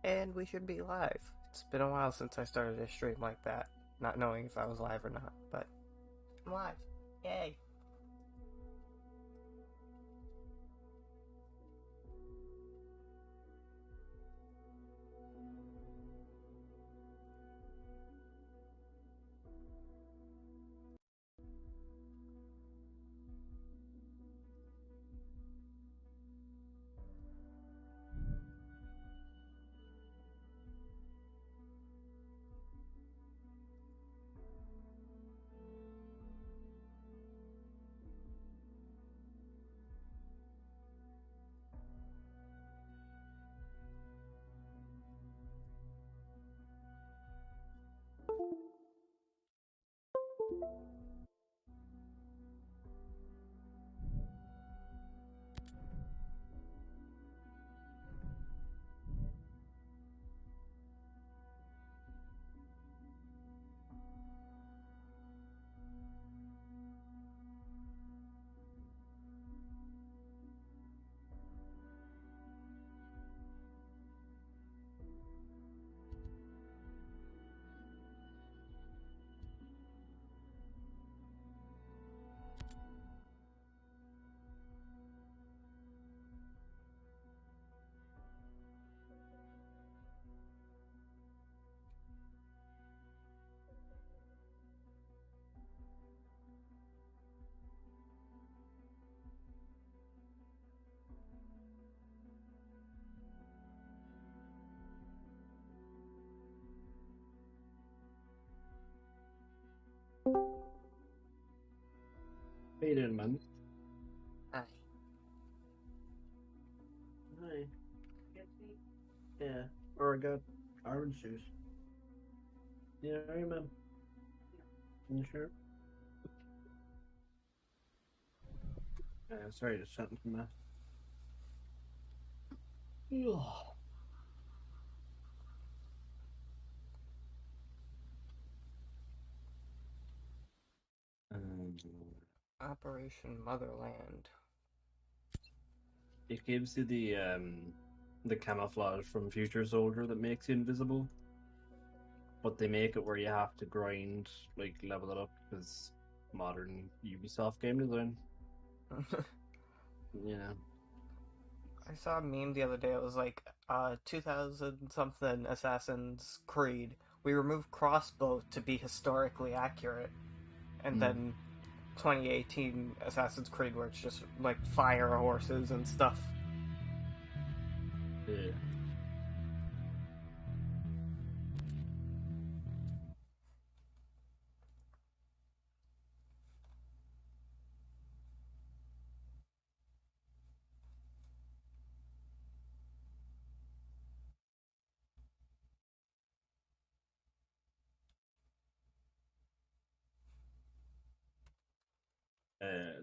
And we should be live. It's been a while since I started a stream like that, not knowing if I was live or not, but I'm live. Yay! How you doing, man? Hi. Hi. Yeah. Or I got orange juice. Yeah, right, man. You sure? Sorry, just something from that. Um, Operation Motherland. it gives you the camouflage from Future Soldier that makes you invisible, but they make it where you have to grind, like level it up, because modern Ubisoft game design. Yeah. I saw a meme the other day. It was like, 2000 something Assassin's Creed. We removed crossbow to be historically accurate, and Mm. then 2018 Assassin's Creed, where it's just like fire horses and stuff. Yeah.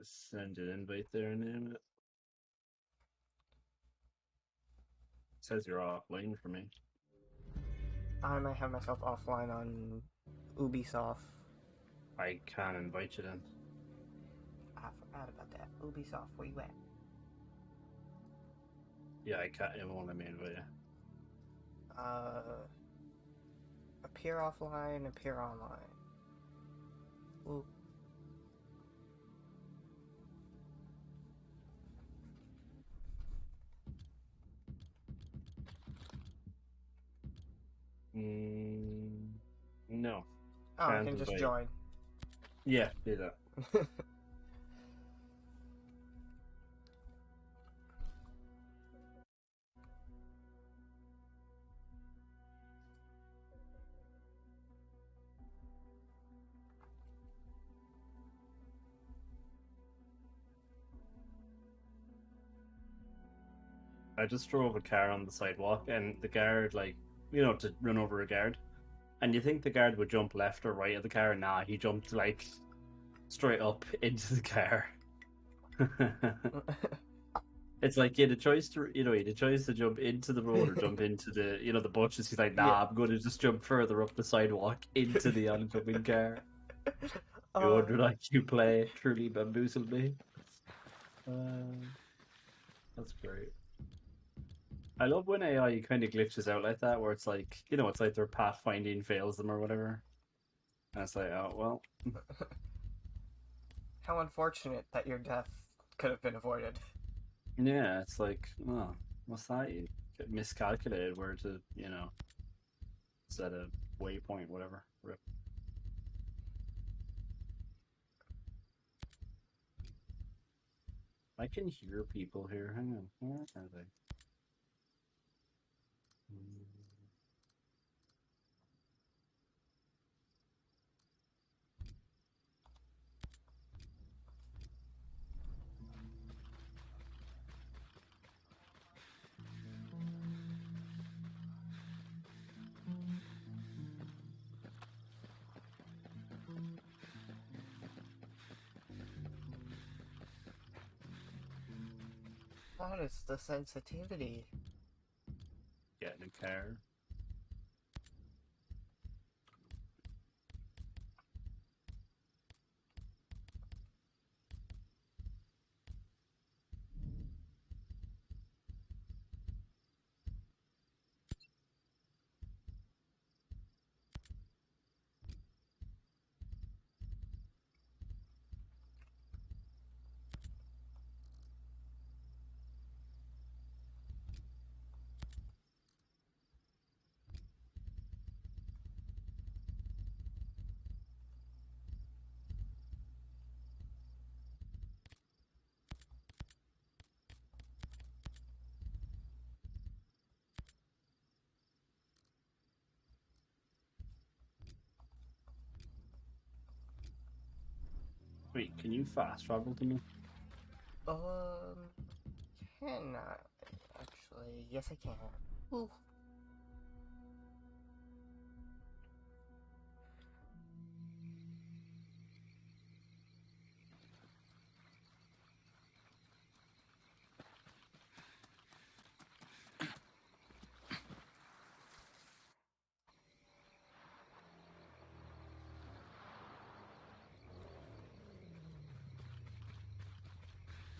Send an invite there, name it. Says you're offline for me. I might have myself offline on Ubisoft. I can invite you then. I forgot about that. Ubisoft, where you at? Yeah, I can't. It won't let me invite you. Appear offline, appear online. Ooh. No, Oh, I can't can just invite. join. Yeah, do that. I just drove a car on the sidewalk, and the guard, like, to run over a guard. And you think the guard would jump left or right of the car? Nah, he jumped like straight up into the car. It's like you had a choice to jump into the road or jump into the bushes. He's like, Yeah. nah, I'm going to just jump further up the sidewalk into the oncoming car. You uh, wonder like you play truly bamboozled me. Uh, that's great. I love when AI kind of glitches out like that, where it's like, it's like their pathfinding fails them or whatever. And it's like, oh, well, How unfortunate that your death could have been avoided. yeah, it's like, oh, what's that? You miscalculated where to, set a waypoint, whatever. Rip. I can hear people here. Hang on. Where are they? What is the sensitivity? Getting a car. Wait, can you fast travel to me? Um, can I? Actually, yes, I can. Ooh.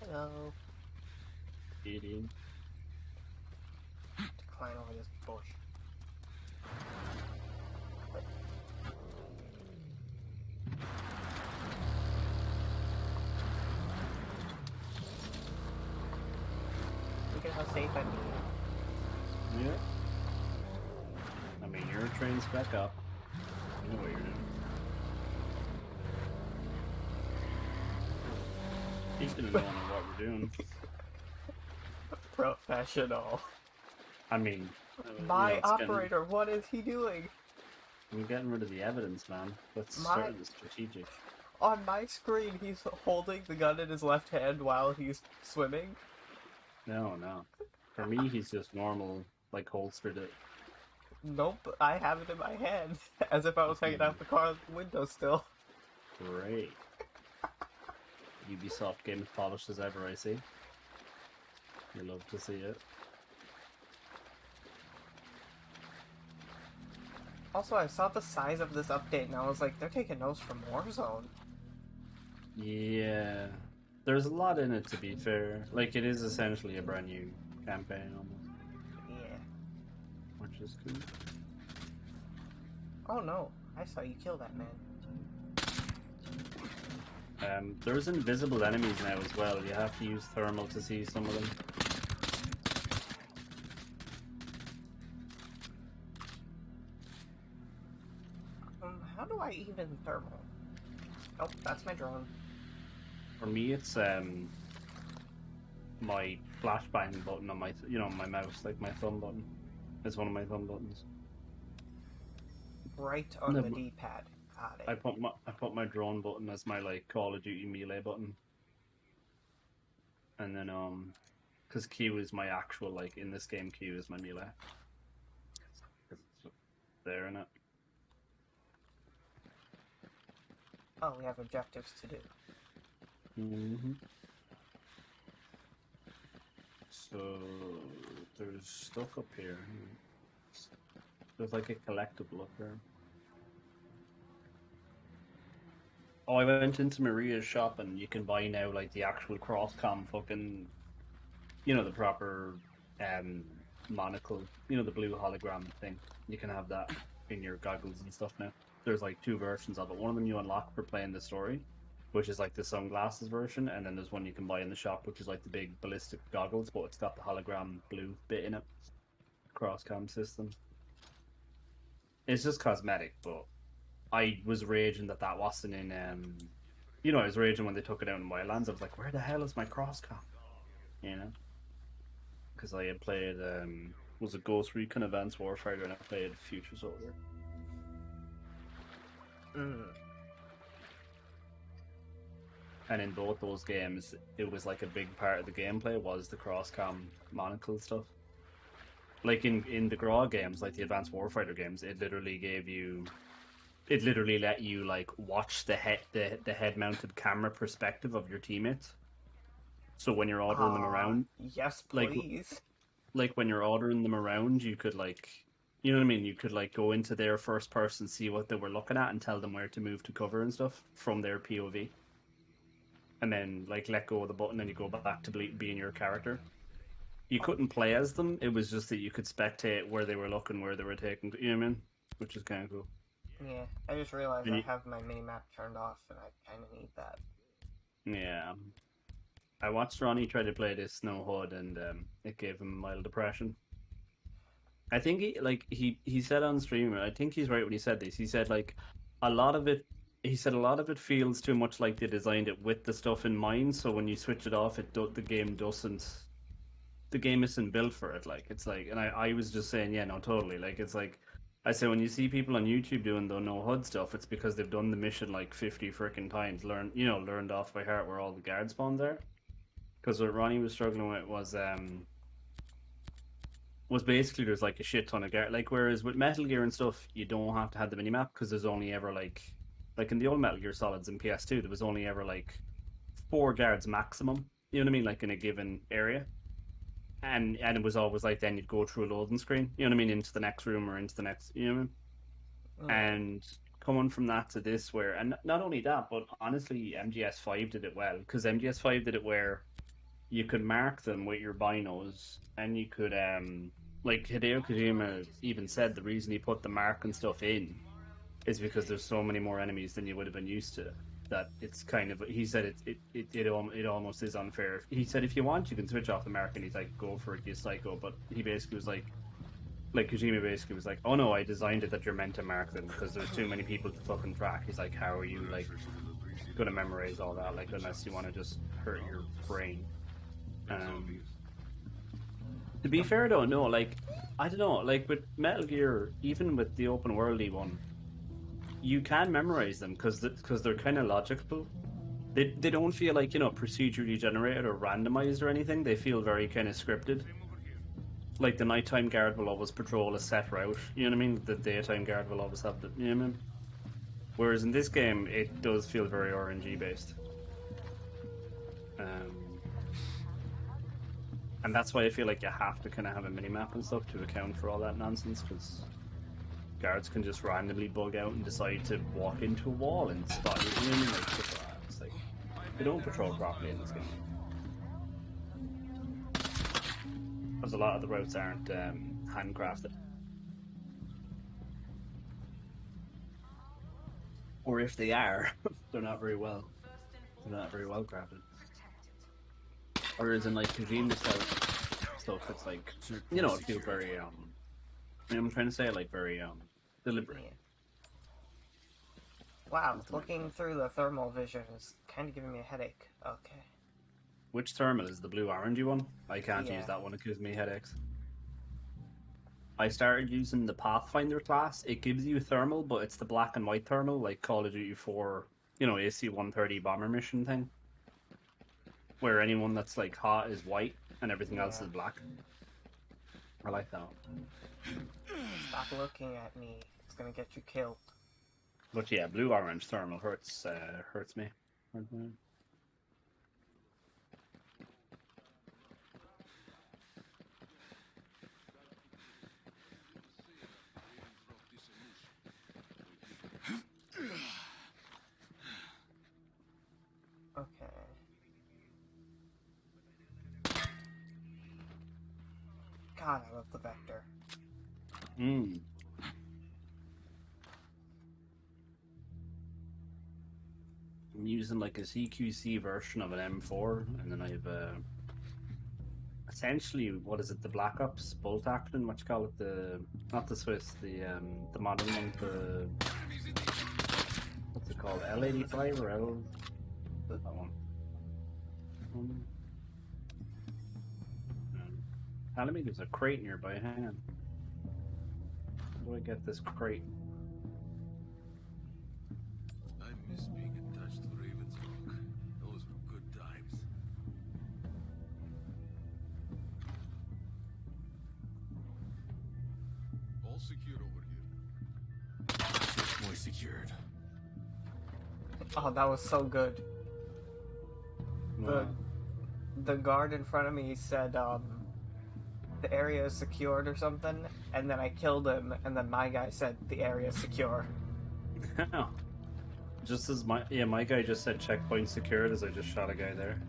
Hello. Idiot. Decline over this bush. Look at how safe I'm being. Yeah. I mean, your train's back up. You know what you're doing. Speaking of knowing what we're doing, Professional. I mean, My it's getting. operator, what is he doing? I'm getting rid of the evidence, man. Let's My start the strategic. On my screen, he's holding the gun in his left hand while he's swimming. No, no. For me, he's just normal, like holstered it. Nope, I have it in my hand, as if I was hanging out the car window still. Great. Ubisoft game as polished as ever, I see. You love to see it. Also, I saw the size of this update and I was like, they're taking notes from Warzone. Yeah. There's a lot in it, to be fair. Like, it is essentially a brand new campaign, almost. Yeah. Which is cool. Oh no, I saw you kill that man. There's invisible enemies now as well. You have to use thermal to see some of them. How do I even thermal? Oh, that's my drone. For me, it's my flashbang button on my, my mouse, like my thumb button. It's one of my thumb buttons. Right on the D-pad. Got it. I put my drone button as my like Call of Duty melee button, and then because Q is my actual like in this game Q is my melee. It's there in it. Oh, we have objectives to do. Mm-hmm. So there's stuff up here. There's like a collectible up here. Oh, I went into Maria's shop and you can buy now like the actual cross-com fucking, the proper monocle, you know, the blue hologram thing. You can have that in your goggles and stuff now. There's like two versions of it. One of them you unlock for playing the story, which is like the sunglasses version, and then there's one you can buy in the shop, which is like the big ballistic goggles, but it's got the hologram blue bit in it. Cross cam system. It's just cosmetic, but I was raging that that wasn't in. You know, I was raging when they took it out in Wildlands. I was like, where the hell is my cross cam? You know, because I had played was it Ghost Recon Advanced Warfighter, and I played Future Soldier. Mm. And in both those games, it was like a big part of the gameplay was the cross cam monocle stuff. Like in the GRAW games, like the Advanced Warfighter games, it literally let you like watch the head mounted camera perspective of your teammates. So when you're ordering them around, Yes, like please. when you're ordering them around, you could like, you know what I mean? You could like go into their first person, see what they were looking at, and tell them where to move to cover and stuff from their POV. And then like let go of the button and you go back to being your character. You couldn't play as them. It was just that you could spectate where they were looking, where they were taking. You know what I mean? Which is kind of cool. Yeah, I just realized And I you, have my minimap turned off, and I kind of need that. yeah, I watched Ronnie try to play this Snow Hood, and it gave him mild depression. I think he said on stream. I think he's right when he said this. He said like a lot of it. He said a lot of it feels too much like they designed it with the stuff in mind. So when you switch it off, the game doesn't. The game isn't built for it. Like it's like, and I was just saying, yeah, no, totally. Like it's like I say when you see people on YouTube doing the no HUD stuff, it's because they've done the mission like 50 freaking times, learned off by heart where all the guard spawns are. Because what Ronnie was struggling with was basically there's like a shit ton of guard. Like whereas with Metal Gear and stuff, you don't have to have the minimap because there's only ever like in the old Metal Gear Solids in PS2, there was only ever like 4 guards maximum. You know what I mean? Like in a given area. And it was always like then you'd go through a loading screen, you know what I mean, into the next room or into the next, you know what I mean? Yeah. And coming from that to this, where and not only that, but honestly, MGS5 did it well because MGS5 did it where you could mark them with your binos, and you could like Hideo Kojima even said the reason he put the mark and stuff in is because there's so many more enemies than you would have been used to. That it's kind of, he said it almost is unfair. He said if you want you can switch off the mark, and he's like go for it, you psycho. But he basically was like Kojima basically was like, oh no, I designed it that you're meant to mark them because there's too many people to fucking track. He's like, how are you like gonna memorize all that, like unless you want to just hurt your brain. To be fair though, no, like I don't know, like with Metal Gear, even with the open worldy one, you can memorize them because they're kind of logical. They don't feel like, you know, procedurally generated or randomized or anything. They feel very kind of scripted. Like the nighttime guard will always patrol a set route. You know what I mean? The daytime guard will always have the, you know what I mean? Whereas in this game, it does feel very RNG based. Um, and that's why I feel like you have to kind of have a mini map and stuff to account for all that nonsense, because guards can just randomly bug out and decide to walk into a wall and spot you. You know what I mean? Like, stuff like that. It's like they don't patrol properly in this game because a lot of the routes aren't handcrafted, or if they are, they're not very well. They're not very well crafted. Whereas in like Kojima stuff, it's like, you know, it feels very I'm trying to say like very deliberate. Yeah. Wow, Is the word for looking it. through the thermal vision is kind of giving me a headache. Okay. Which thermal is the blue orangey one? I can't use Yeah. that one. It gives me headaches. I started using the Pathfinder class. It gives you thermal, but it's the black and white thermal, like Call of Duty 4, you know, AC-130 bomber mission thing, where anyone that's like hot is white and everything else Yeah. is black. I like that. Stop looking at me. It's gonna get you killed. But yeah, blue orange thermal hurts me. Okay. God, I love the Vector. Hmm. I'm using like a CQC version of an M4, and then I have essentially, what is it? The Black Ops bolt action? What you call it? The not the Swiss, the modern one. The what's it called? L85 or L? That one. Um, Telling me there's a crate nearby. Hang on. How do I get this crate? I miss being attached to Raven's Rock. Those were good times. All secured over here. Checkpoint secured. Oh, that was so good. The Wow. the guard in front of me said, the area is secured or something, and then I killed him, and then my guy said the area is secure. Just as my guy just said checkpoint secured as I just shot a guy there.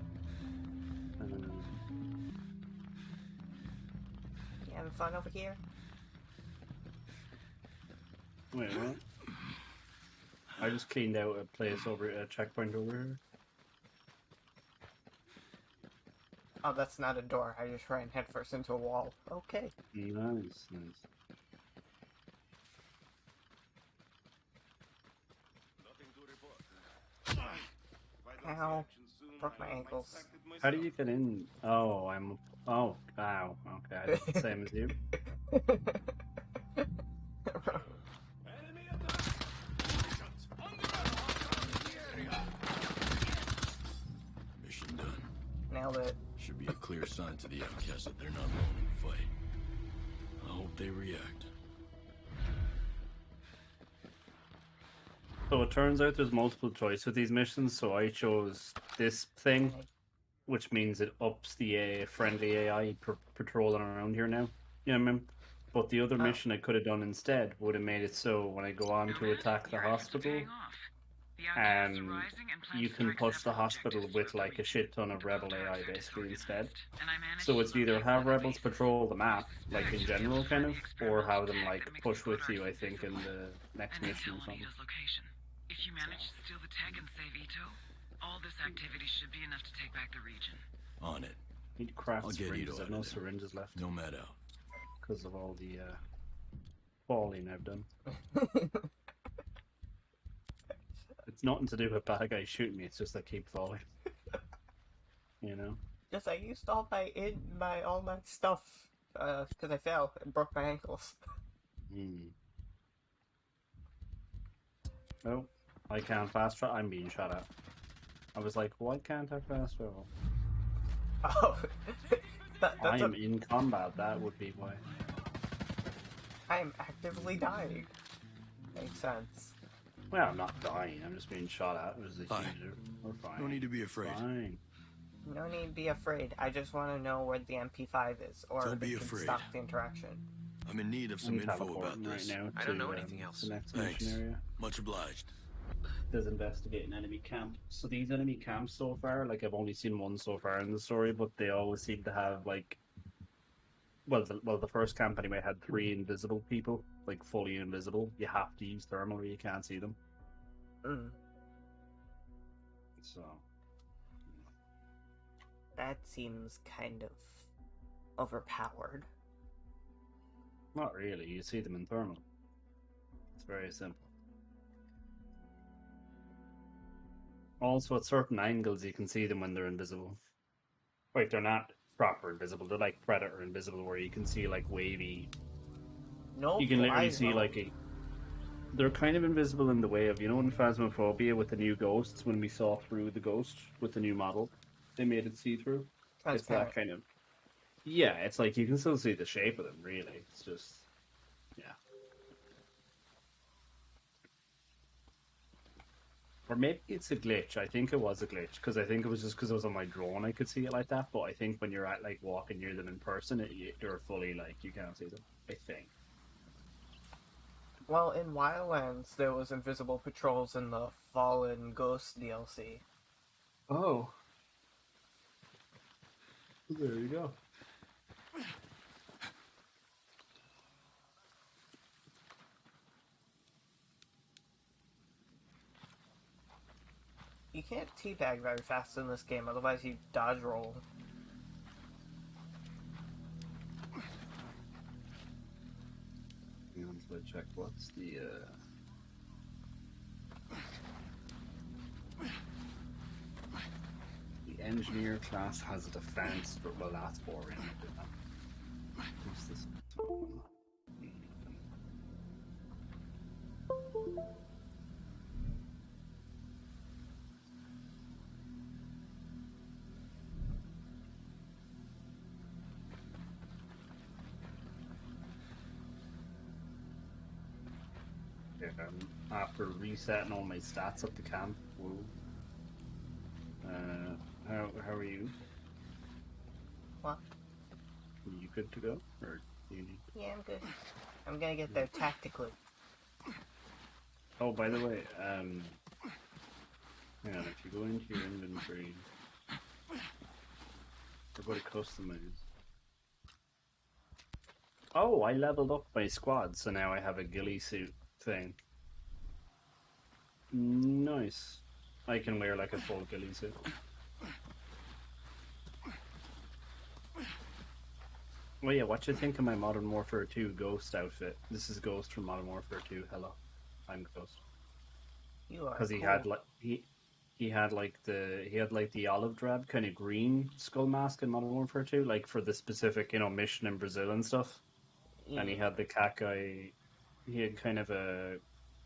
You having fun over here? Wait, what? I just cleaned out a place over a checkpoint over here. Oh, that's not a door. I just ran headfirst into a wall. Okay. Nice, nice. Nothing to report. If I don't see Ow. action soon, Broke my I might ankles. sack it How do you myself. get in? Oh, I'm. Oh, wow. Okay, I did the same as you. Enemy attack! Shots on the ground, in the area. Mission done. Nailed it. Should be a clear sign to the outcasts that they're not alone in the fight. I hope they react. So it turns out there's multiple choice with these missions, so I chose this thing, which means it ups the friendly AI patrolling around here now. You know what I mean? But the other Oh. mission I could have done instead would have made it so when I go on to attack the hospital, you can push the hospital with like a shit ton of rebel AI basically instead. So it's either have rebels patrol the map, like in general kind of, or have them like push with you, I think, in the next mission or something. If you manage to steal the tech and save Ito, all this activity should be enough to take back the region. On it. Need to craft I'll get syringes. Ito I've out no of there. syringes left Nomad out. because of all the falling I've done. It's nothing to do with bad guys shooting me. It's just I keep falling. You know. Just I used all my stuff because I fell and broke my ankles. Oh, I can't fast travel. I'm being shot at. I was like, why can't I fast travel? Oh, I am in combat. That would be why. I am actively dying. Makes sense. Well, I'm not dying. I'm just being shot at. It was a Fine. huge. We're fine. No need to be afraid. Fine. No need to be afraid. I just want to know where the MP5 is, or Don't be it can afraid. stop the interaction. I'm in need of some I'm info teleporting about this. right now. I don't know anything else. The next Thanks. mission area. Much obliged. There's investigating enemy camp. So these enemy camps so far, like I've only seen one so far in the story, but they always seem to have like, the first camp anyway had 3 invisible people, like fully invisible. You have to use thermal or you can't see them. So That seems kind of overpowered. not really. You see them in thermal. It's very simple. Also, at certain angles, you can see them when they're invisible. Like, they're not proper invisible. They're like Predator invisible, where you can see, like, wavy... No, You can literally flies, see, though. like, a... They're kind of invisible in the way of, you know, in Phasmophobia with the new ghosts, when we saw through the ghost with the new model, they made it see-through. It's that kind of... Yeah, it's like, you can still see the shape of them, really. It's just... Yeah. Or maybe it's a glitch. I think it was a glitch, because I think it was just because it was on my drone I could see it like that, but I think when you're at, like, walking near them in person, you're fully, like, you can't see them. I think. Well, in Wildlands, there was invisible patrols in the Fallen Ghost DLC. Oh. There you go. You can't teabag very fast in this game, otherwise you dodge roll. Hang on, so I check what's the engineer class has a defense, but well, that's boring. Who's this? Yeah, after resetting all my stats up to camp. Whoa. How are you? What? Are you good to go, or do you need? Yeah, I'm good. I'm gonna get there tactically. Oh, by the way, hang on. If you go into your inventory, or go to customize. Oh, I leveled up my squad, so now I have a ghillie suit thing. Nice. I can wear like a full ghillie suit. Well, yeah, what you think of my Modern Warfare 2 Ghost outfit? This is Ghost from Modern Warfare 2. Hello, I'm Ghost. You are Because he cool. had like he had like the olive drab kind of green skull mask in Modern Warfare 2, like for the specific mission in Brazil and stuff. Yeah. And he had the cat guy. He had kind of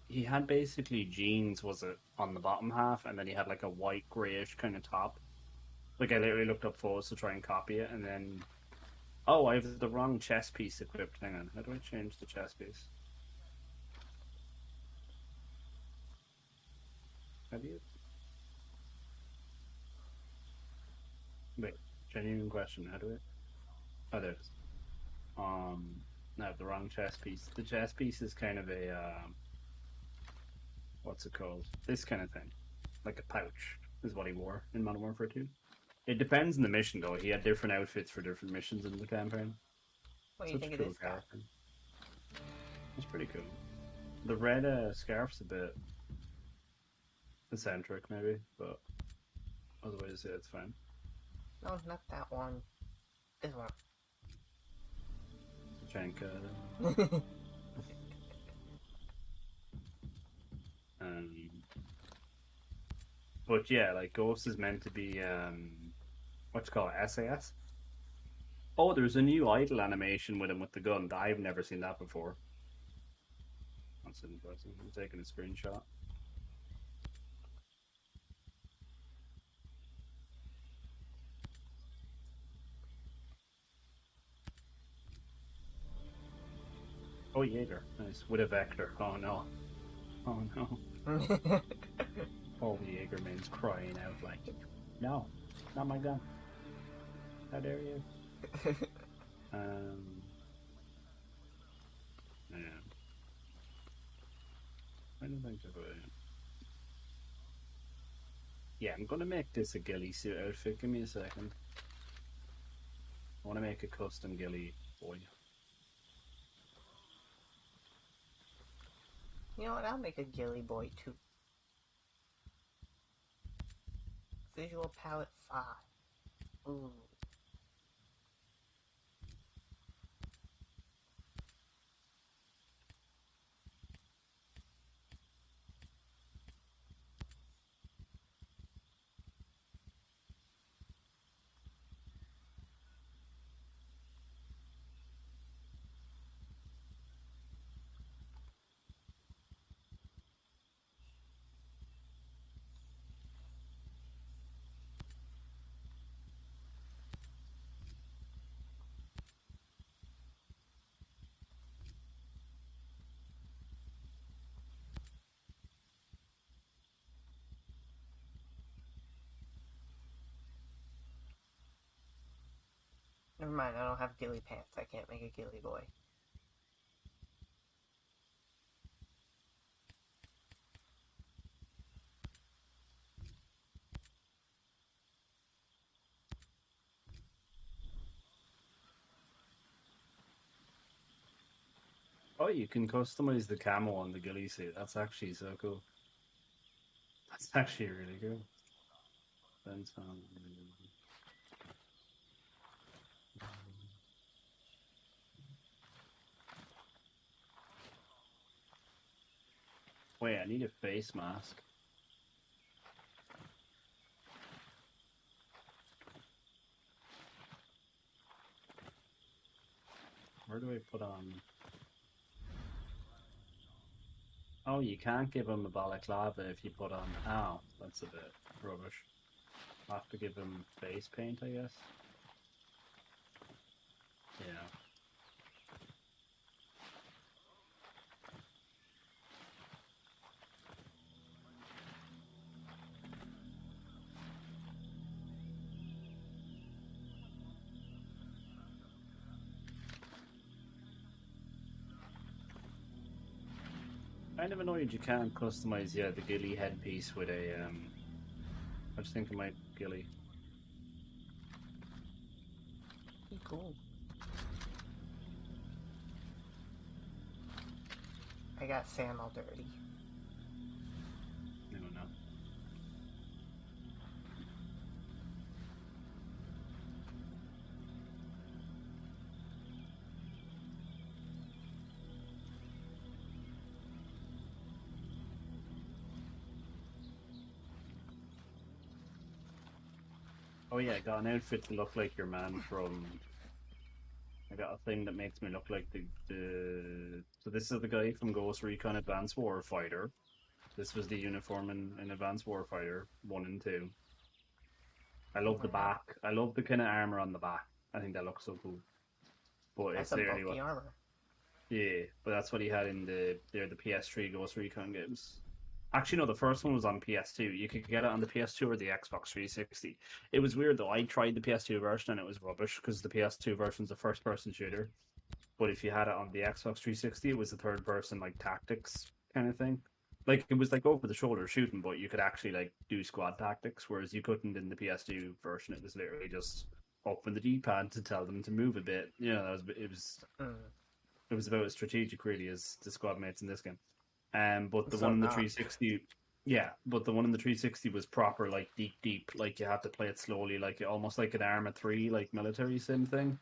he had basically jeans was it on the bottom half, and then he had like a white grayish kind of top. Like I literally looked up photos to try and copy it, and then oh, I have the wrong chest piece equipped. Hang on, how do I change the chest piece? How do you? Wait, genuine question. How do it? Oh, there it is. I have the wrong chest piece. The chest piece is kind of a what's it called? This kind of thing, like a pouch, is what he wore in Modern Warfare 2. It depends on the mission, though. He had different outfits for different missions in the campaign. What do you Such think a of cool this guy? character. That's pretty cool. The red scarf's a bit eccentric, maybe, but otherwise, yeah, it's fine. No, not that one. This one. Janka. Um, but yeah, like Ghost is meant to be what's it called SAS. Oh, there's a new idle animation with him with the gun. I've never seen that before. That's interesting. I'm taking a screenshot. Oh, Jaeger. Nice. With a vector. Oh no. Oh no. All the Jaeger man's crying out like, no, not my gun. How dare you? Yeah. I don't think about it. Yeah, I'm gonna make this a ghillie suit outfit. Give me a second. I want to make a custom ghillie boy. You know what? I'll make a ghillie boy too. Visual palette 5. Ooh. Never mind, I don't have ghillie pants. I can't make a ghillie boy. Oh, you can customize the camo on the ghillie suit. That's actually so cool. That's actually really cool. Depends on. Wait, I need a face mask. Where do I put on? Oh, you can't give him a balaclava if you put on. Oh, that's a bit rubbish. I'll have to give him face paint, I guess. Yeah. Kind of annoyed you can't customize, yeah, the ghillie headpiece with a, I just think of my ghillie. Cool. I got Sam all dirty. I don't know. Oh yeah, I got an outfit to look like your man from. I got a thing that makes me look like the. So this is the guy from Ghost Recon Advanced Warfighter. This was the uniform in Advanced Warfighter 1 and 2. I love the back. I love the kind of armor on the back. I think that looks so cool. But That's it's some literally bulky what. armor. Yeah, but that's what he had in the PS3 Ghost Recon games. Actually, no, the first one was on PS2. You could get it on the PS2 or the Xbox 360. It was weird though. I tried the PS2 version and it was rubbish because the PS2 version is a first-person shooter. But if you had it on the Xbox 360, it was a third-person like tactics kind of thing. Like it was like over the shoulder shooting, but you could actually like do squad tactics, whereas you couldn't in the PS2 version. It was literally just open the D-pad to tell them to move a bit. You know, it was about as strategic really as the squad mates in this game. But the So one in the not. 360, yeah, but the one in the 360 was proper like deep. Like you had to play it slowly, like almost like an Arma 3, like military sim thing,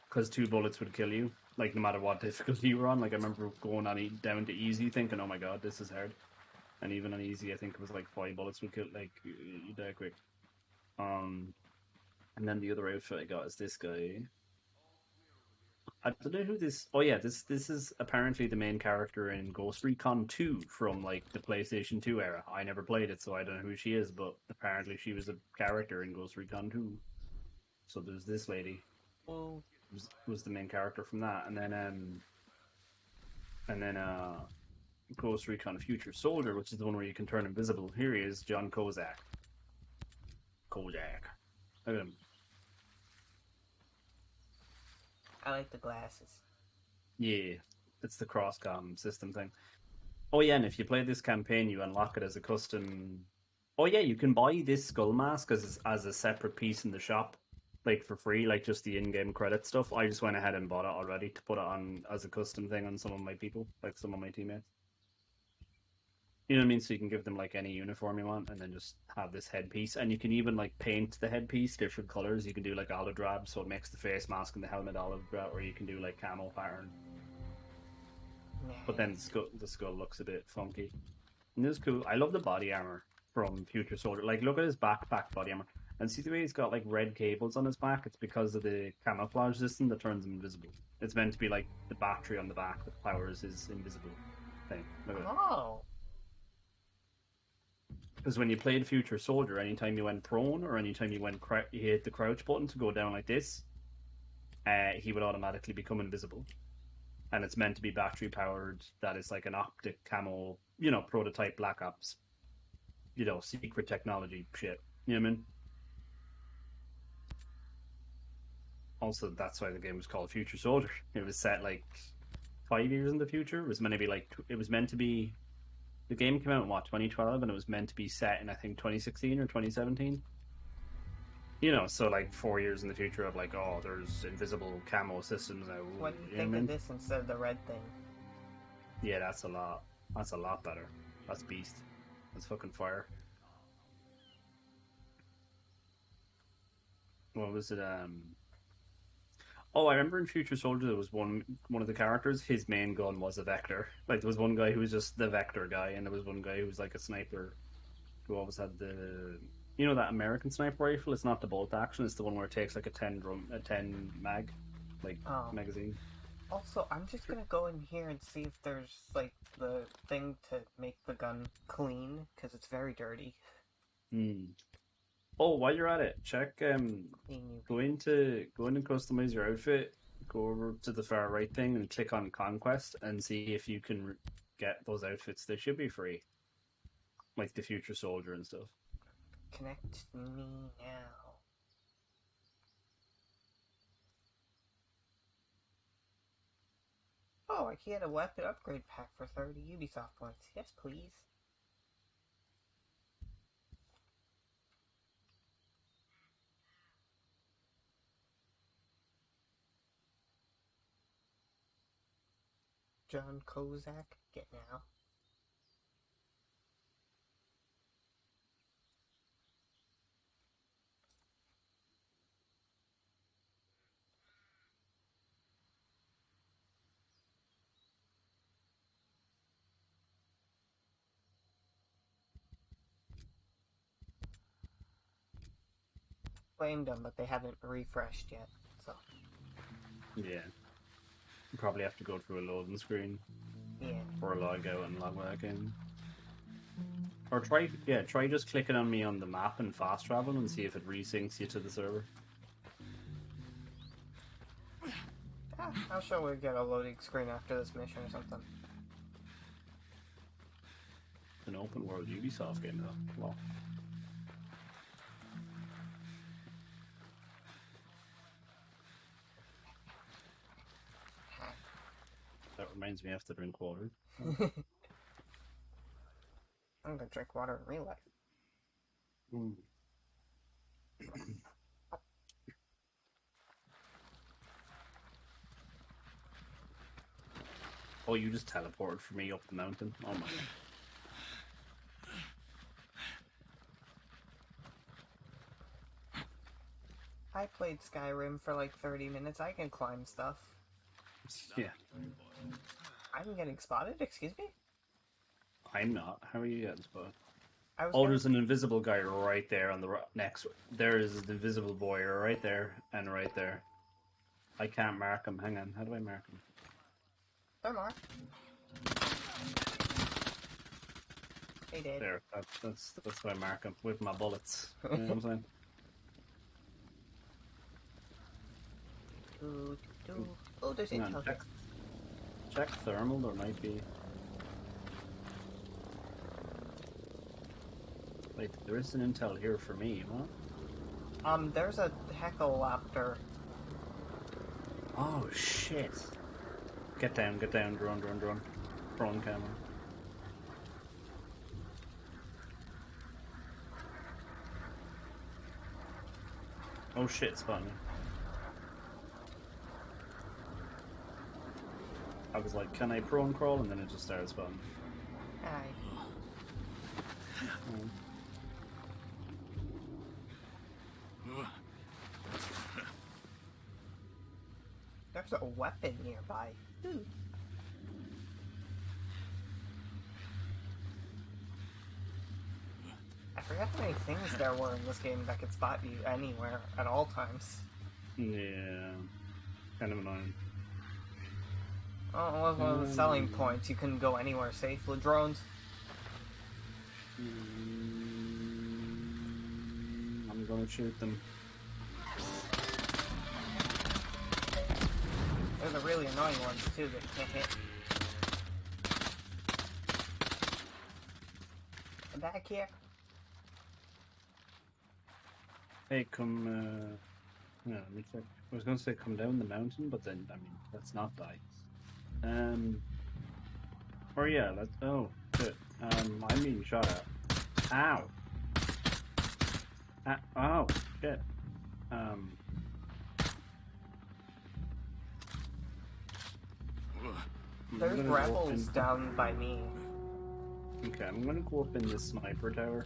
because 2 bullets would kill you, like no matter what difficulty you were on. Like I remember going on down to easy, thinking, oh my god, this is hard, and even on easy, I think it was like 5 bullets would kill, like you die quick. Um, and then the other outfit I got is this guy. I don't know who this. Oh yeah, this is apparently the main character in Ghost Recon 2 from like the PlayStation 2 era. I never played it, so I don't know who she is, but apparently she was a character in Ghost Recon 2. So there's this lady Well, was the main character from that, and then Ghost Recon Future Soldier, which is the one where you can turn invisible. Here he is, John Kozak. Kozak. Look at him. I like the glasses. Yeah, it's the cross-com system thing. Oh yeah, and if you play this campaign, you unlock it as a custom. Oh yeah, you can buy this skull mask as a separate piece in the shop, like for free, like just the in-game credit stuff. I just went ahead and bought it already to put it on as a custom thing on some of my people, like some of my teammates. You know what I mean? So you can give them like any uniform you want, and then just have this headpiece, and you can even like paint the headpiece different colors. You can do like olive drab, so it makes the face mask and the helmet olive drab, or you can do like camo pattern. But then Nice. the skull looks a bit funky. And this is cool. I love the body armor from Future Soldier. Like, look at his backpack body armor. And see the way he's got, like, red cables on his back? It's because of the camouflage system that turns him invisible. It's meant to be, like, the battery on the back that powers his invisible thing. Look at it. Oh. Because when you played Future Soldier, anytime you went prone or anytime you you hit the crouch button to go down like this, he would automatically become invisible. And it's meant to be battery powered. That is like an optic camo, prototype Black Ops, secret technology shit. You know what I mean? Also, that's why the game was called Future Soldier. It was set like 5 years in the future. It was meant to be the game came out in what 2012, and it was meant to be set in I think 2016 or 2017. So like 4 years in the future of like, oh, there's invisible camo systems now. What do you You know think what I of mean? this instead of the red thing? Yeah, that's a lot. That's a lot better. That's beast. That's fucking fire. what was it? Oh, I remember in Future Soldier there was one of the characters. His main gun was a Vector. Like there was one guy who was just the Vector guy, and there was one guy who was like a sniper who always had the that American sniper rifle. It's not the bolt action. It's the one where it takes like a 10 mag, like Oh. magazine. Also, I'm just gonna go in here and see if there's, like, the thing to make the gun clean, because it's very dirty. Hmm. Oh, while you're at it, check go in and customize your outfit. Go over to the far right thing and click on Conquest and see if you can get those outfits. They should be free, like the Future Soldier and stuff. Connect me now. Oh, I can get a weapon upgrade pack for 30 Ubisoft points. Yes, please. John Kozak, get now. Claimed them, but they haven't refreshed yet, so. Yeah, you probably have to go through a loading screen Yeah. or log out and log back in. Or try just clicking on me on the map and fast travel and see if it resyncs you to the server. I'm sure we'll get a loading screen after this mission or something. An open world Ubisoft game though. Wow. That reminds me I have to drink water. I'm gonna drink water in real life. Mm. Oh, you just teleported for me up the mountain. Oh my god. I played Skyrim for like 30 minutes. I can climb stuff. Yeah. I'm getting spotted? Excuse me? I'm not. How are you getting spotted? I was Oh, getting... there's an invisible guy right there on the next. There is an invisible boy right there and right there. I can't mark him. Hang on. How do I mark him? There, Mark. Hey, Dad. There. That's how I mark him with my bullets. You know what I'm saying? Oh, there's Hang on. intel here. Check thermal. There might be. Wait, there is an intel here for me, huh? There's a Heckalopter. Oh shit! Get down, drone. Drone camera. Oh shit, spawning. I was like, can I prone crawl? And then it just started spawning. Hi. There's a weapon nearby. Ooh. I forgot how many things there were in this game that could spot you anywhere at all times. Yeah. Kind of annoying. Oh, it was one of the selling points. You couldn't go anywhere safe with drones. I'm gonna shoot them. They're the really annoying ones, too, that you can't hit. I'm back here. Hey, come, no, let me check. I was gonna say come down the mountain, but then, I mean, let's not die. Or yeah, let's, oh, shit. I'm being shot at. Ow! Oh, shit. There's rebels down by me. Okay, I'm gonna go up in this sniper tower.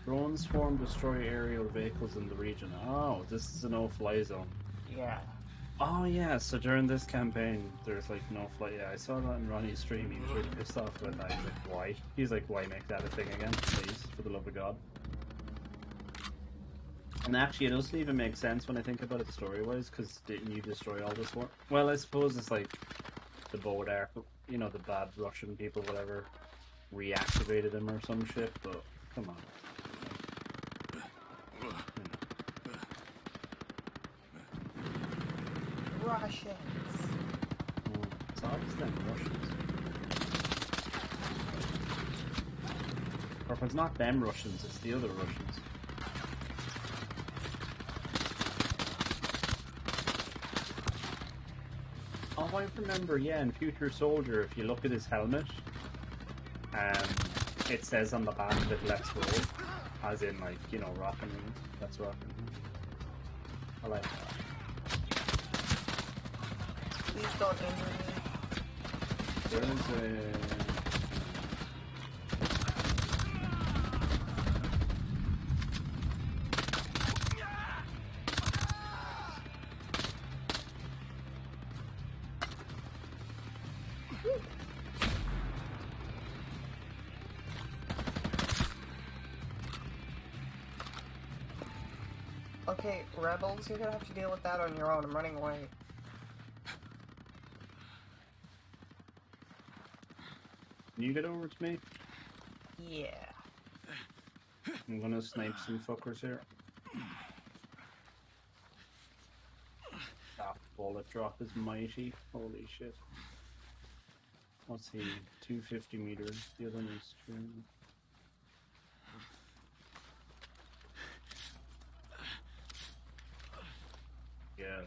Drones swarm destroy aerial vehicles in the region. Oh, this is a no-fly zone. Yeah. Oh yeah, so during this campaign, there's like no fly. Yeah, I saw that in Ronnie's stream. He was really pissed off about that. He's like, why? He's like, why make that a thing again? Please, for the love of God. And actually, it doesn't even make sense when I think about it story-wise, because didn't you destroy all this war? Well, I suppose it's like the boat arc, you know, the bad Russian people, whatever, reactivated him or some shit, but come on. Russians. It's always them Russians. Or if it's not them Russians, it's the other Russians. Oh, I remember, yeah, in Future Soldier, if you look at his helmet, it says on the back of it, let's roll. As in, like, you know, rockin' and let's rock. I like that. Please don't injure me. There's a... Okay, rebels, you're gonna have to deal with that on your own. I'm running away. Can you get over to me? Yeah. I'm gonna snipe some fuckers here. That bullet drop is mighty. Holy shit. What's he? 250 meters. The other one's 2. Yeah.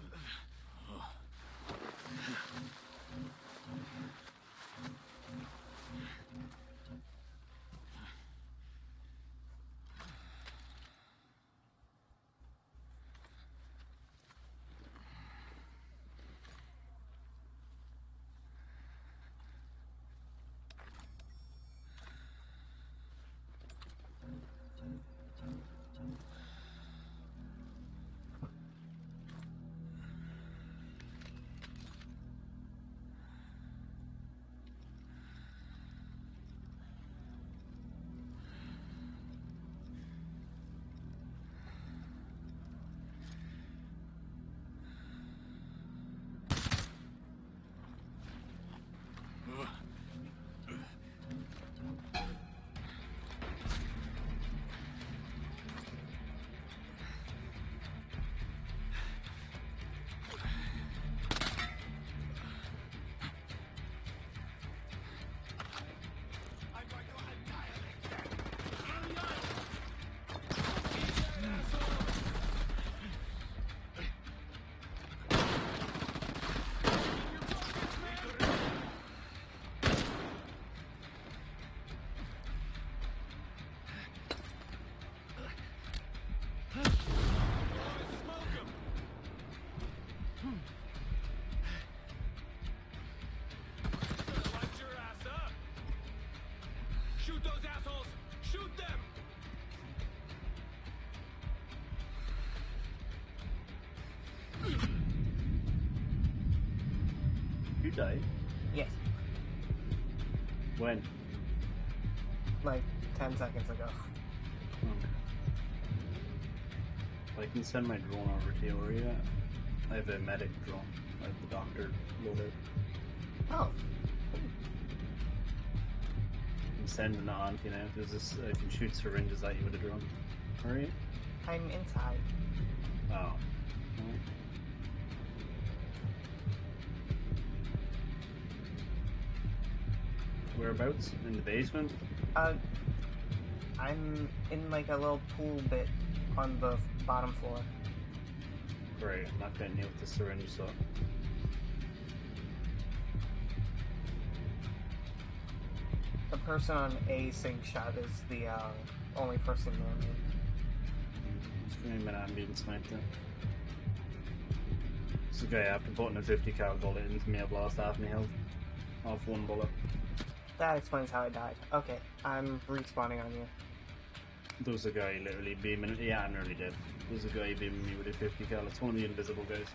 Shoot those assholes! Shoot them! You died? Yes. When? Like 10 seconds ago. I can send my drone over to you, or yeah. I have a medic drone. I have the doctor loaded. Oh. I'm sending it on to you now. There's this, I can shoot syringes at you with a drone. Alright? I'm inside. Oh. Whereabouts? In the basement? I'm in like a little pool bit on the bottom floor. Great, I'm not getting you with the syringe, so. The person on a sync shot is the only person near me. Just give me an ambient snipe then. This is a guy after putting a 50 cal bullet into me, I've lost half my health. Off one bullet. That explains how I died. Okay, I'm respawning on you. There's a guy literally beaming. Yeah, I'm nearly dead. There's a guy beaming me with a 50 cal. It's one of the invisible guys.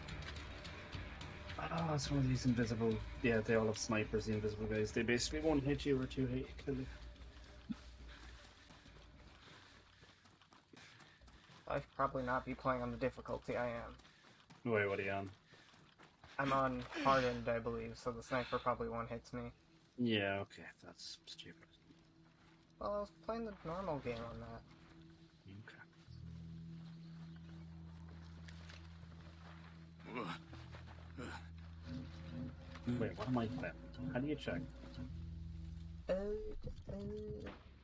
Oh, it's one of these invisible. Yeah, they all have snipers, the invisible guys. They basically won't hit you or two hit kill you. I should probably not be playing on the difficulty I am. Wait, what are you on? I'm on hardened, I believe, so the sniper probably one hits me. Yeah, okay, that's stupid. Well, I was playing the normal game on that. Okay. Wait, what am I playing? How do you check?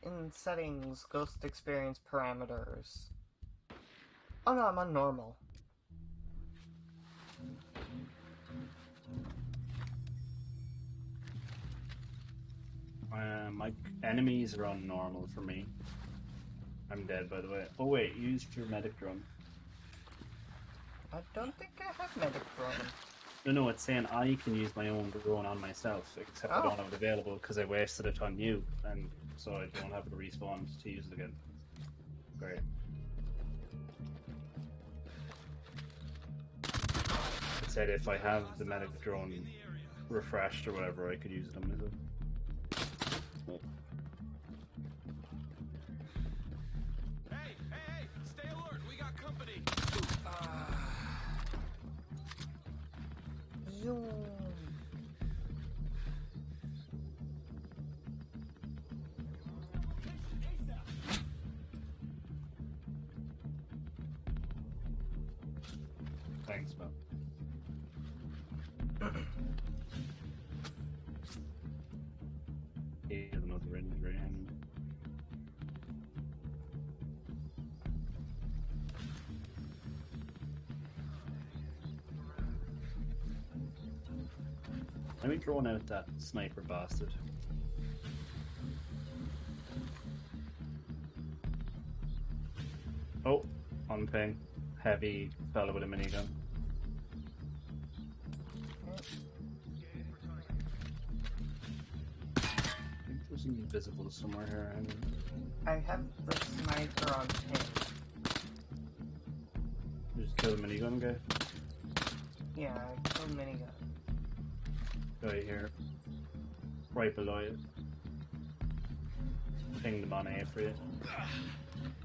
In settings, ghost experience parameters. Oh no, I'm on normal. My enemies are on normal for me. I'm dead, by the way. Oh wait, use your medic drone. I don't think I have medic drone. No, it's saying I can use my own drone on myself, except I don't have it available because I wasted it on you, and so I don't have it respawned to use it again. Great. It said if I have the medic drone refreshed or whatever, I could use them as a... Hey, stay alert. We got company. Zoom. Thanks, man. Here's another injury. Let me drone out that sniper bastard. Oh, on ping. Heavy fella with a minigun. I think there's an invisible somewhere here. I have the sniper on ping. Just kill the minigun guy. Yeah, I killed minigun. Guy here. Right below you. Pinged him on A for you.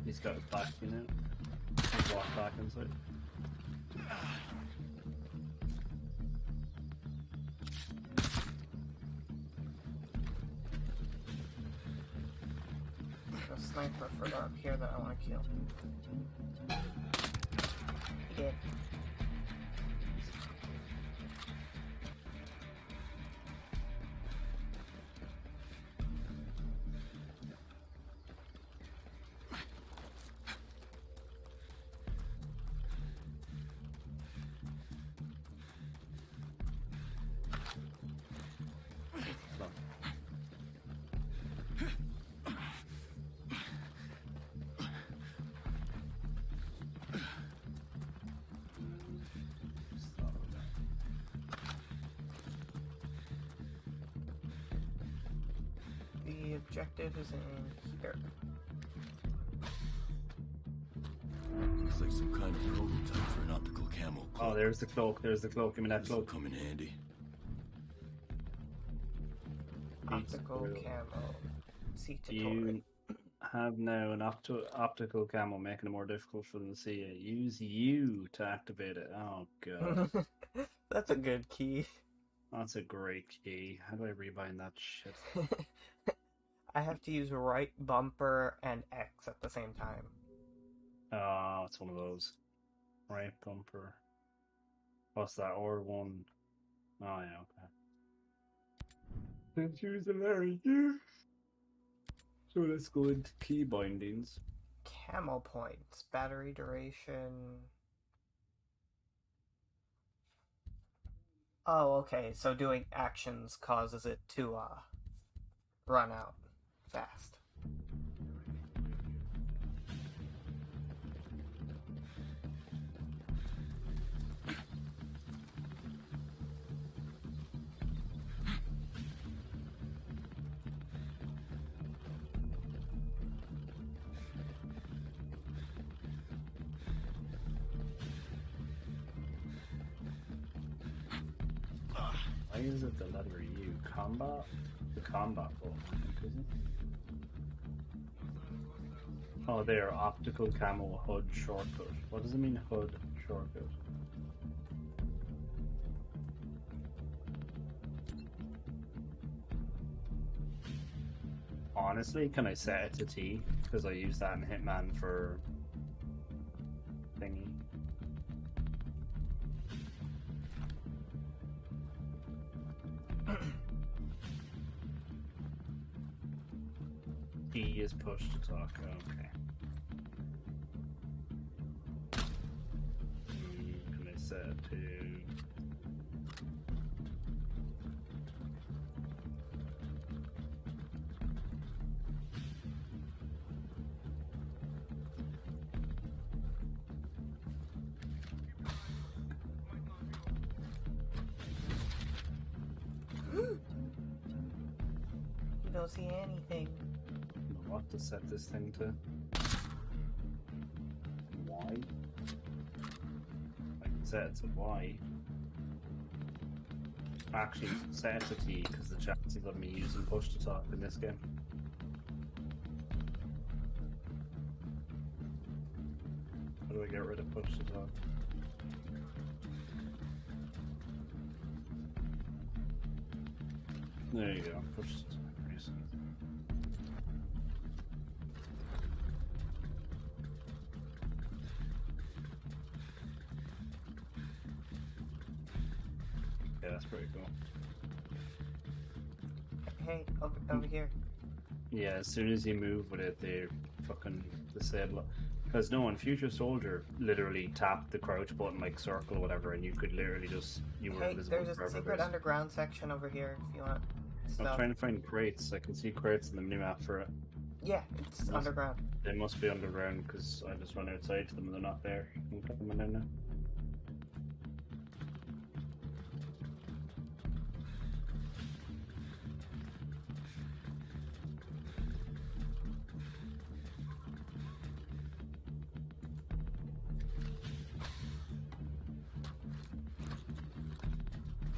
He's got his back, you know. He's walked back inside. The sniper further up here that I want to kill. He did. The objective is in here. Looks like some kind of prototype for an optical camo cloak. Oh, there's the cloak. There's the cloak. Give me that This will cloak. come in handy. Optical camo. See Do tutorial. you have now an optical camo, making it more difficult for them to see it? Use you to activate it. Oh god, That's a good key. that's a great key. How do I rebind that shit? I have to use right bumper and X at the same time. Oh, it's one of those. Right bumper. What's that? Or one. Oh yeah, okay. Let's use the very So let's go into key bindings. Camo points, battery duration. Oh, okay. So doing actions causes it to run out fast. Why is it the letter U? Combat? The combat button, I think, isn't it? Oh, there, optical camo HUD shortcut. What does it mean, HUD shortcut? Honestly, can I set it to T? Because I use that in Hitman for thingy. T is push to talk. Okay. Can I set it to? You don't see anything. What to set this thing to? Y? I can set it to Y. Actually, set it to T because the chances of me using push to talk in this game. How do I get rid of push to talk? There you go, push to talk. Yeah, that's pretty cool. Hey, over here. Yeah, as soon as you move with it, they fucking disable it. Because no, in Future Soldier, literally tap the crouch button, like circle or whatever, and you could literally just, you were Hey, invisible there's a forever. secret underground section over here if you want I'm stuff. trying to find crates. I can see crates in the minimap for it. Yeah, it's underground. They must be underground because I just run outside to them and they're not there. I'm coming in now.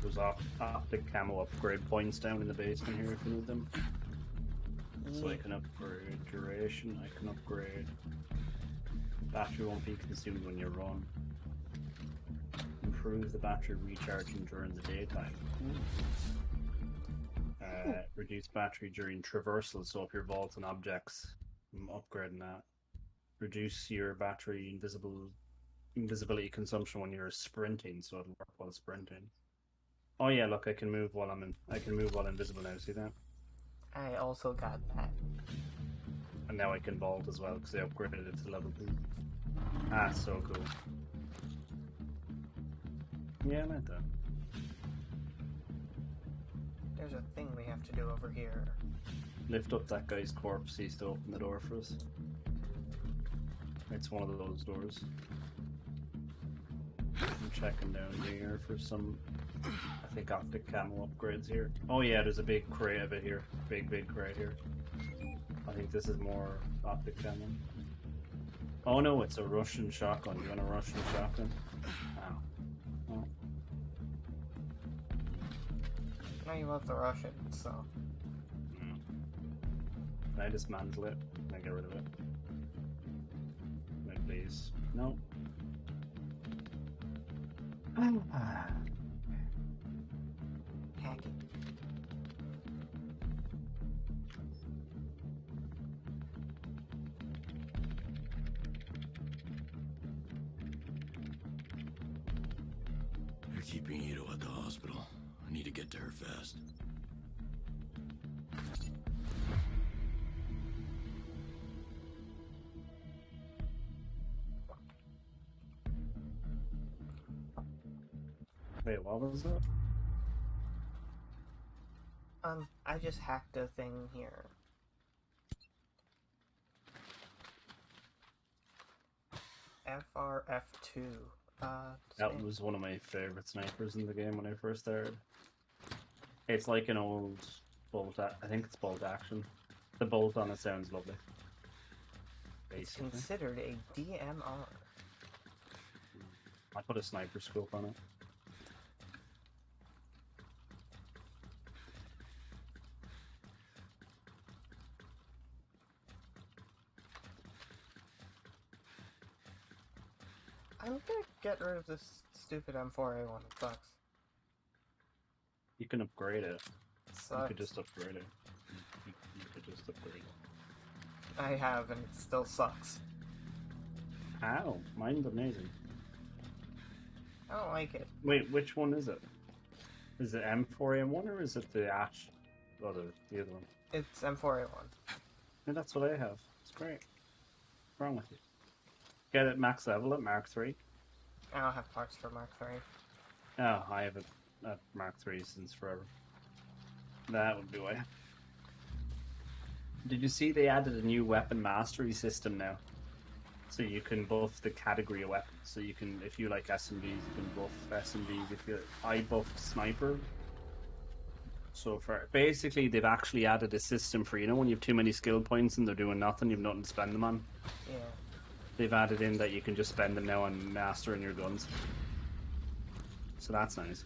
There's optic camo upgrade points down in the basement here if you need them. So I can upgrade duration, I can upgrade battery won't be consumed when you run. Improve the battery recharging during the daytime. Reduce battery during traversal, so if you're vaulting objects, I'm upgrading that. Reduce your battery invisibility consumption when you're sprinting, so it'll work while sprinting. Oh yeah, look, I can move while I can move while invisible now, see that? I also got that. And now I can vault as well, because they upgraded it to level 2. Ah, so cool. Yeah, I meant that. There's a thing we have to do over here. Lift up that guy's corpse, he's to open the door for us. It's one of those doors. I'm checking down here for some, I think, optic camo upgrades here. Oh yeah, there's a big crate of it here. Big crate here. I think this is more optic camo. Oh no, it's a Russian shotgun. You want a Russian shotgun? Ow. Oh. Now you love the Russian, so. Can I dismantle it? Can I get rid of it? Wait, please. No. Hack it. They're keeping Ito at the hospital. I need to get to her fast. Wait, what was that? I just hacked a thing here. FRF2. That was one of my favorite snipers in the game when I first started. It's like an old bolt. I think it's bolt action. The bolt on it sounds lovely. It's Basically. considered a DMR. I put a sniper scope on it. I'm gonna get rid of this stupid M4A1. It sucks. You can upgrade it. It You sucks. could just upgrade it. You could just upgrade it. I have, and it still sucks. How? Mine's amazing. I don't like it. Wait, which one is it? Is it M4A1 or is it the Ash? Oh, the other one. It's M4A1. Yeah, that's what I have. It's great. What's wrong with you? Get it max level at Mark 3. I don't have parts for Mark III. Oh, I have it at Mark 3 since forever. That would be why. Did you see they added a new weapon mastery system now? So you can buff the category of weapons. So you can, if you like SMGs, you can buff SMGs. If you, I buffed sniper. So for basically, they've actually added a system for, you know, when you have too many skill points and they're doing nothing, you've nothing to spend them on. Yeah. They've added in that you can just spend them now on mastering your guns. So that's nice.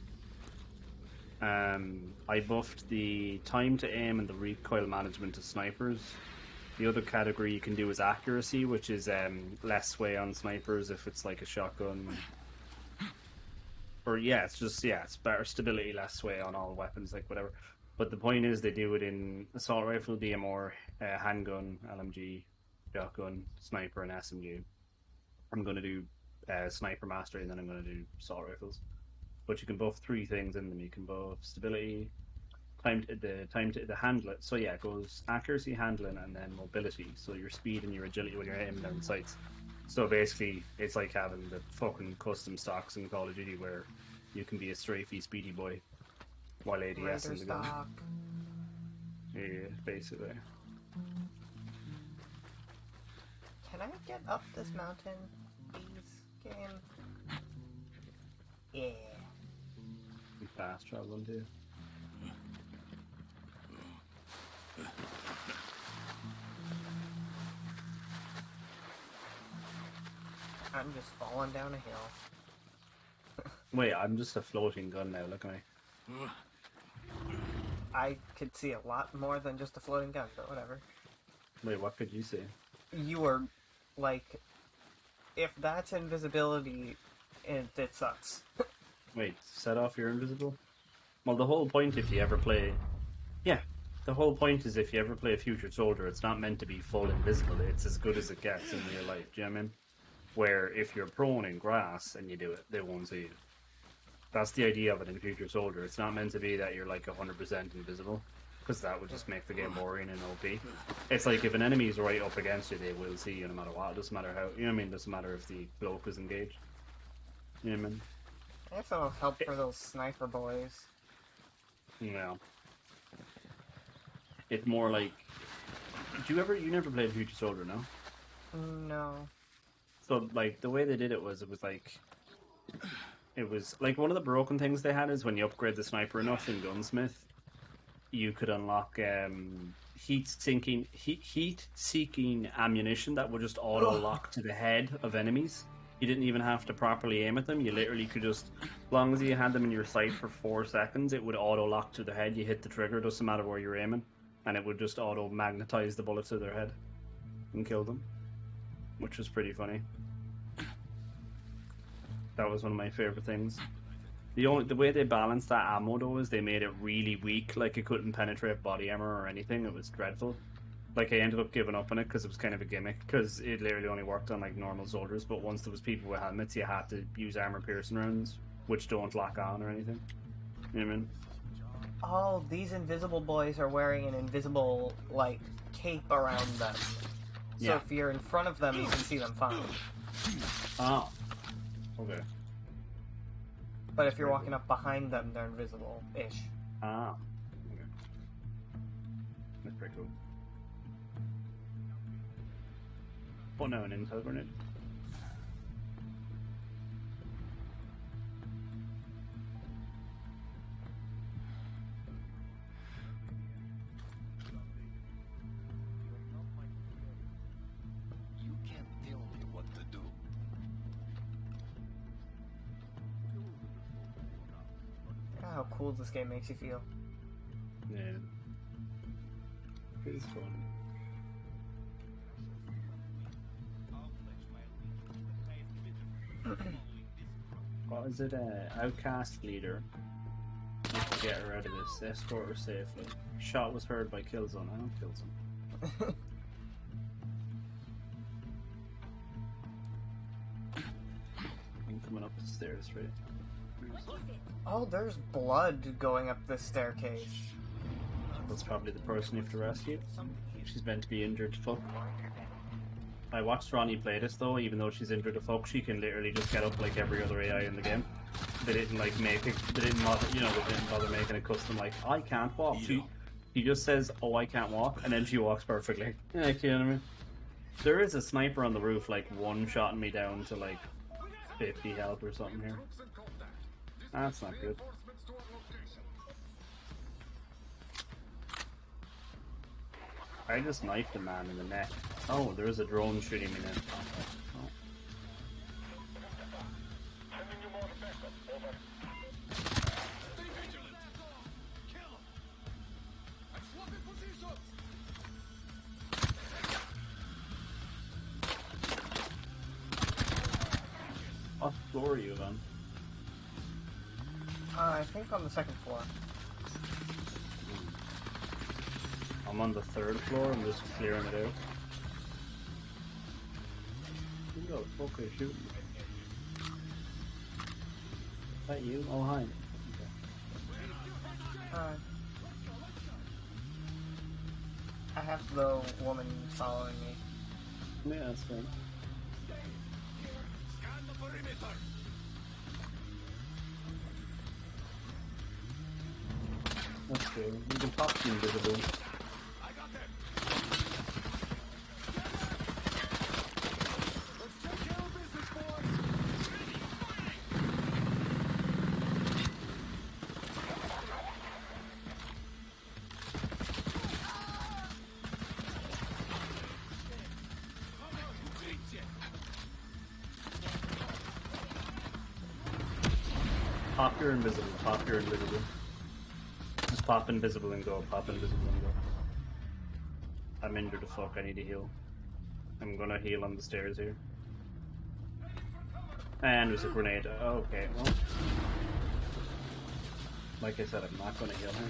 I buffed the time to aim and the recoil management of snipers. The other category you can do is accuracy, which is less sway on snipers if it's like a shotgun. Or yeah, it's better stability, less sway on all weapons, like whatever. But the point is they do it in assault rifle, DMR, handgun, LMG, shotgun, sniper, and SMG. I'm going to do sniper mastery, and then I'm going to do assault rifles. But you can buff 3 things in them. You can buff stability, time to handle it. So yeah, it goes accuracy, handling, and then mobility. So your speed and your agility when you're aiming down sights. So basically, it's like having the fucking custom stocks in Call of Duty where you can be a strafey speedy boy while ADS Raider in the gun. stock. Yeah, basically. Can I get up this mountain, please, game? Yeah. You fast traveling too. I'm just falling down a hill. Wait, I'm just a floating gun now. Look at me. I could see a lot more than just a floating gun, but whatever. Wait, what could you see? You were, like, if that's invisibility, it sucks. Wait, set off your invisible? Well, the whole point if you ever play... Yeah, the whole point is if you ever play a Future Soldier, it's not meant to be full invisible. It's as good as it gets in real life, do you know what I mean? Where if you're prone in grass and you do it, they won't see you. That's the idea of it in Future Soldier. It's not meant to be that you're like 100% invisible, because that would just make the game boring and OP. It's like if an enemy's right up against you, they will see you no matter what. It doesn't matter how, you know what I mean? It doesn't matter if the bloke is engaged. You know what I mean? I have some help for those sniper boys. Yeah. It's more like... You never played Future Soldier, no? No. So, like, the way they did it was like... It was, like, one of the broken things they had is when you upgrade the sniper enough in Gunsmith, you could unlock heat-seeking ammunition that would just auto-lock to the head of enemies. You didn't even have to properly aim at them. You literally could just, as long as you had them in your sight for 4 seconds, it would auto-lock to the head. You hit the trigger, doesn't matter where you're aiming, and it would just auto-magnetize the bullet to their head and kill them, which was pretty funny. That was one of my favorite things. The way they balanced that ammo though is they made it really weak, like it couldn't penetrate body armor or anything. It was dreadful. Like I ended up giving up on it because it was kind of a gimmick, because it literally only worked on like normal soldiers. But once there was people with helmets, you had to use armor piercing rounds, which don't lock on or anything. You know what I mean? Oh, these invisible boys are wearing an invisible, like, cape around them. So Yeah. if you're in front of them, you can see them fine. Oh. Okay. But if you're walking up behind them, they're invisible-ish. Ah. Okay. That's pretty cool. Oh no, an intel grenade. You can't tell me what to do. Look at how cool this game makes you feel. Yeah. It's fun. What is it? Outcast leader. Need to get her out of this. Escort her safely. Shot was heard by Killzone. I don't Killzone. I'm coming up the stairs, right? Oh, there's blood going up this staircase. That's probably the person you have to rescue. She's meant to be injured to fuck. I watched Ronnie play this though, even though she's injured to fuck, she can literally just get up like every other AI in the game. They didn't like make it, they didn't bother, they didn't bother making a custom like, I can't walk. She just says, oh, I can't walk, and then she walks perfectly. Yeah, you know what I mean? There is a sniper on the roof like one-shotting me down to like 50 health or something here. That's not good. I just knifed a man in the neck. Oh, there is a drone shooting me now. Oh. What floor are you on? I think on the second floor. I'm on the third floor, I'm just clearing it out. Who the fuck is shooting? Is that you? Oh, hi. Okay. I have the woman following me. Yeah, that's fine. Scan the perimeter. That's good. You can pop the invisible. I got them. Let's take care of business, boys. Pop your invisible, pop your invisible. Just pop invisible and go, pop invisible and go. I'm injured to fuck, I need to heal. I'm gonna heal on the stairs here. And there's a grenade. Oh, okay, well. Like I said, I'm not gonna heal her.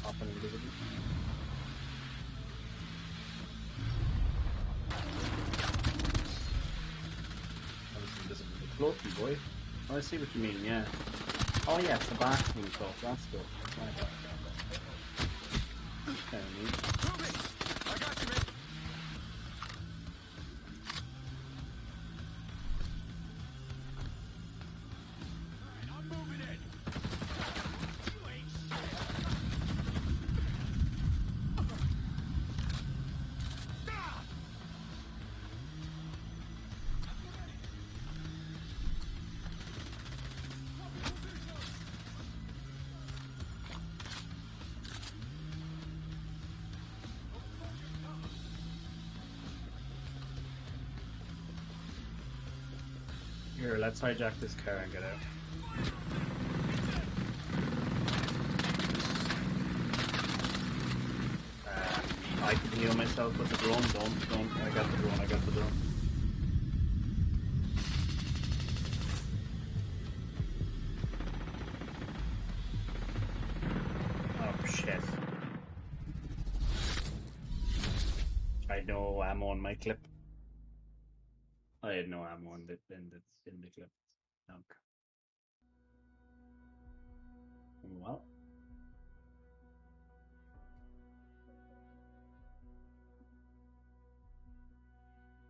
Pop an invisible. I was invisible. Floaty boy. Oh, I see what you mean, yeah. Oh yeah, it's the bathroom stuff, that's good. Right. Okay, neat. I got you, mate. Alright, I'm moving in. You ain't Here, let's hijack this car and get out. I can heal myself with the drone. Don't. I got the drone. I got the drone. Oh shit! I had no ammo on my clip. I had no ammo in the clip. Okay. Well.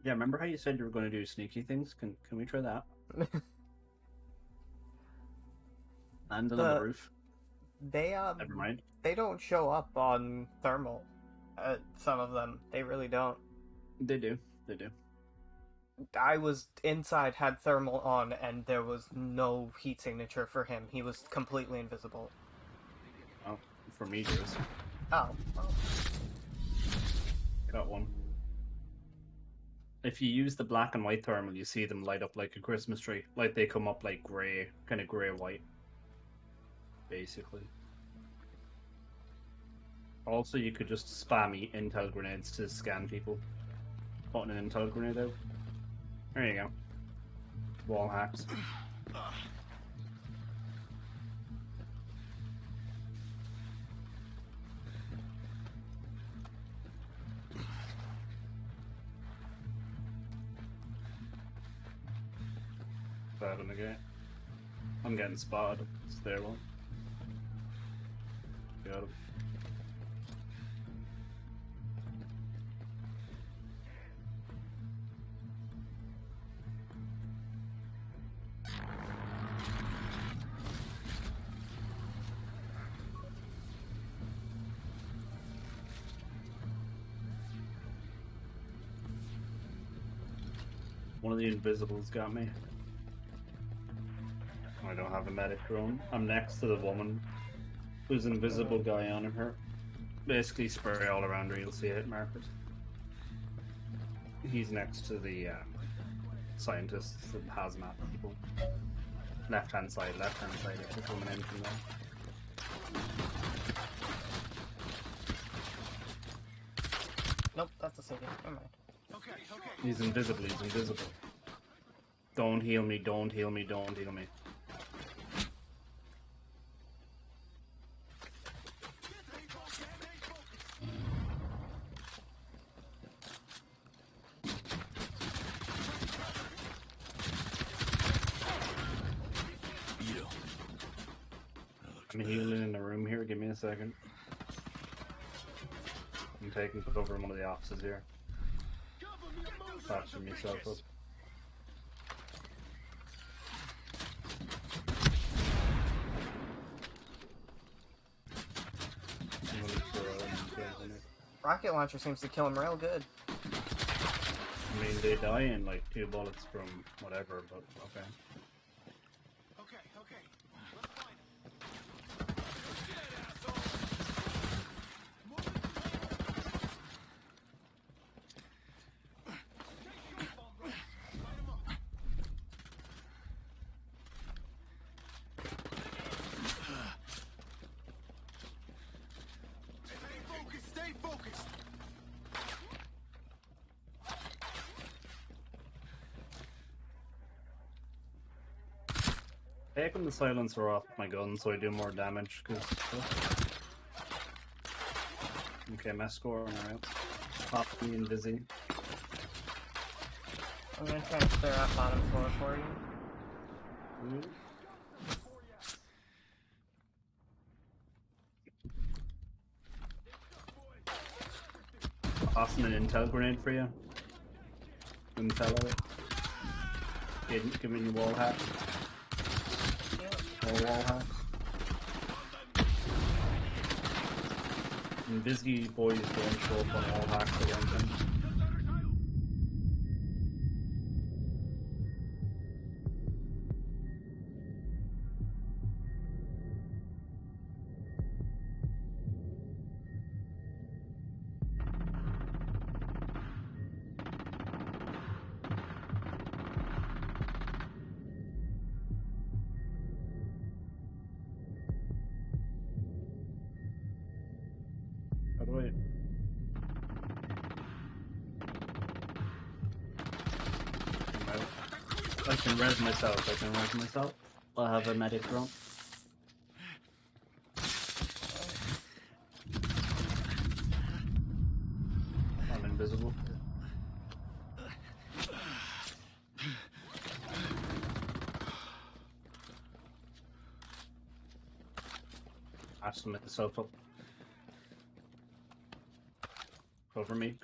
Yeah, remember how you said you were going to do sneaky things? Can we try that? Landing on the roof. They Never mind. they don't show up on thermal. Some of them, they really don't. They do. They do. I was inside, had thermal on, and there was no heat signature for him. He was completely invisible. Oh, for me, there is. Oh. Well. Got one. If you use the black and white thermal, you see them light up like a Christmas tree. Like they come up like grey, kind of grey-white. basically. Also, you could just spam intel grenades to scan people. Putting an intel grenade out. There you go. Wall hacks. Bad on the gate. I'm getting spotted. It's there one. Got him. One of the invisibles got me. I don't have a medic drone. I'm next to the woman who's an invisible guy on her. Basically spray all around her, you'll see hit markers. He's next to the scientists and hazmat people. Left hand side if you're coming in from there. Nope, that's a city. Never mind. Okay. He's invisible. Don't heal me. I'm healing in the room here, give me a second. I'm taking cover in one of the offices here. Patching myself up. Rocket launcher seems to kill him real good. I mean, they die in like 2 bullets from whatever, but okay. Okay. Let's find him. Get asshole. Stay focused. Taking the silencer off my gun so I do more damage, because... Okay, my score, alright. Pop me and Dizzy. I'm gonna try and clear out bottom floor for you. Tossing an intel grenade for you. Intel it. Give me your wall hack. Wall hack. And Bisky boys don't show up on wall hacks against him. How do I can res myself. I'll have a medic drone. I'm invisible. I submit myself up. Cover me.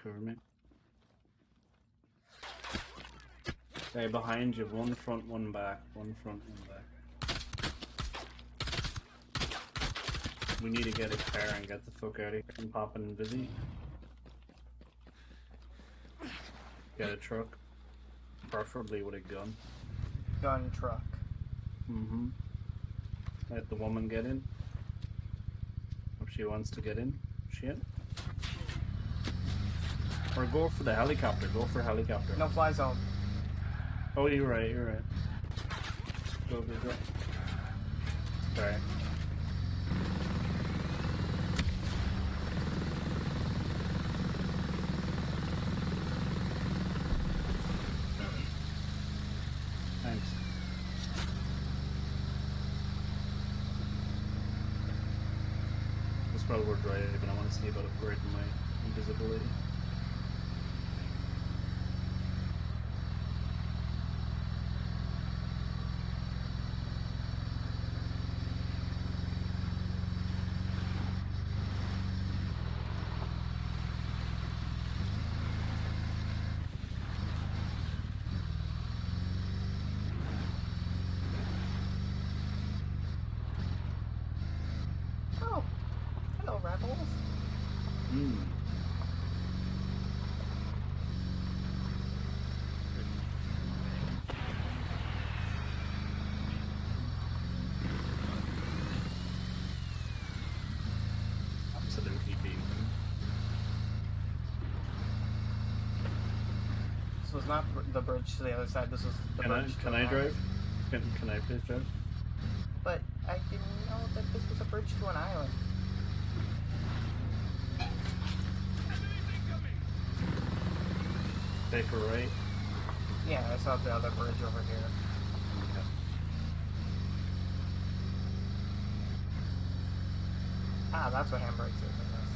Okay, behind you, one front, one back. We need to get a car and get the fuck out of here and pop in busy. Get a truck. Preferably with a gun. Gun truck. Mm-hmm. Let the woman get in. If she wants to get in. Shit. Or go for the helicopter. Go for helicopter. No fly zone. Oh, you're right. Go. Sorry. while we're driving, I want to see about upgrading my invisibility. Oh, hello, rebels. Hmm. Absolutely beam them. This was not the bridge to the other side. This was the bridge to Can an I island. drive? Can I please drive? But I didn't know that this was a bridge to an island. Take a right. Yeah, I saw the other bridge over here. Okay. Ah, that's what handbrakes is, I guess.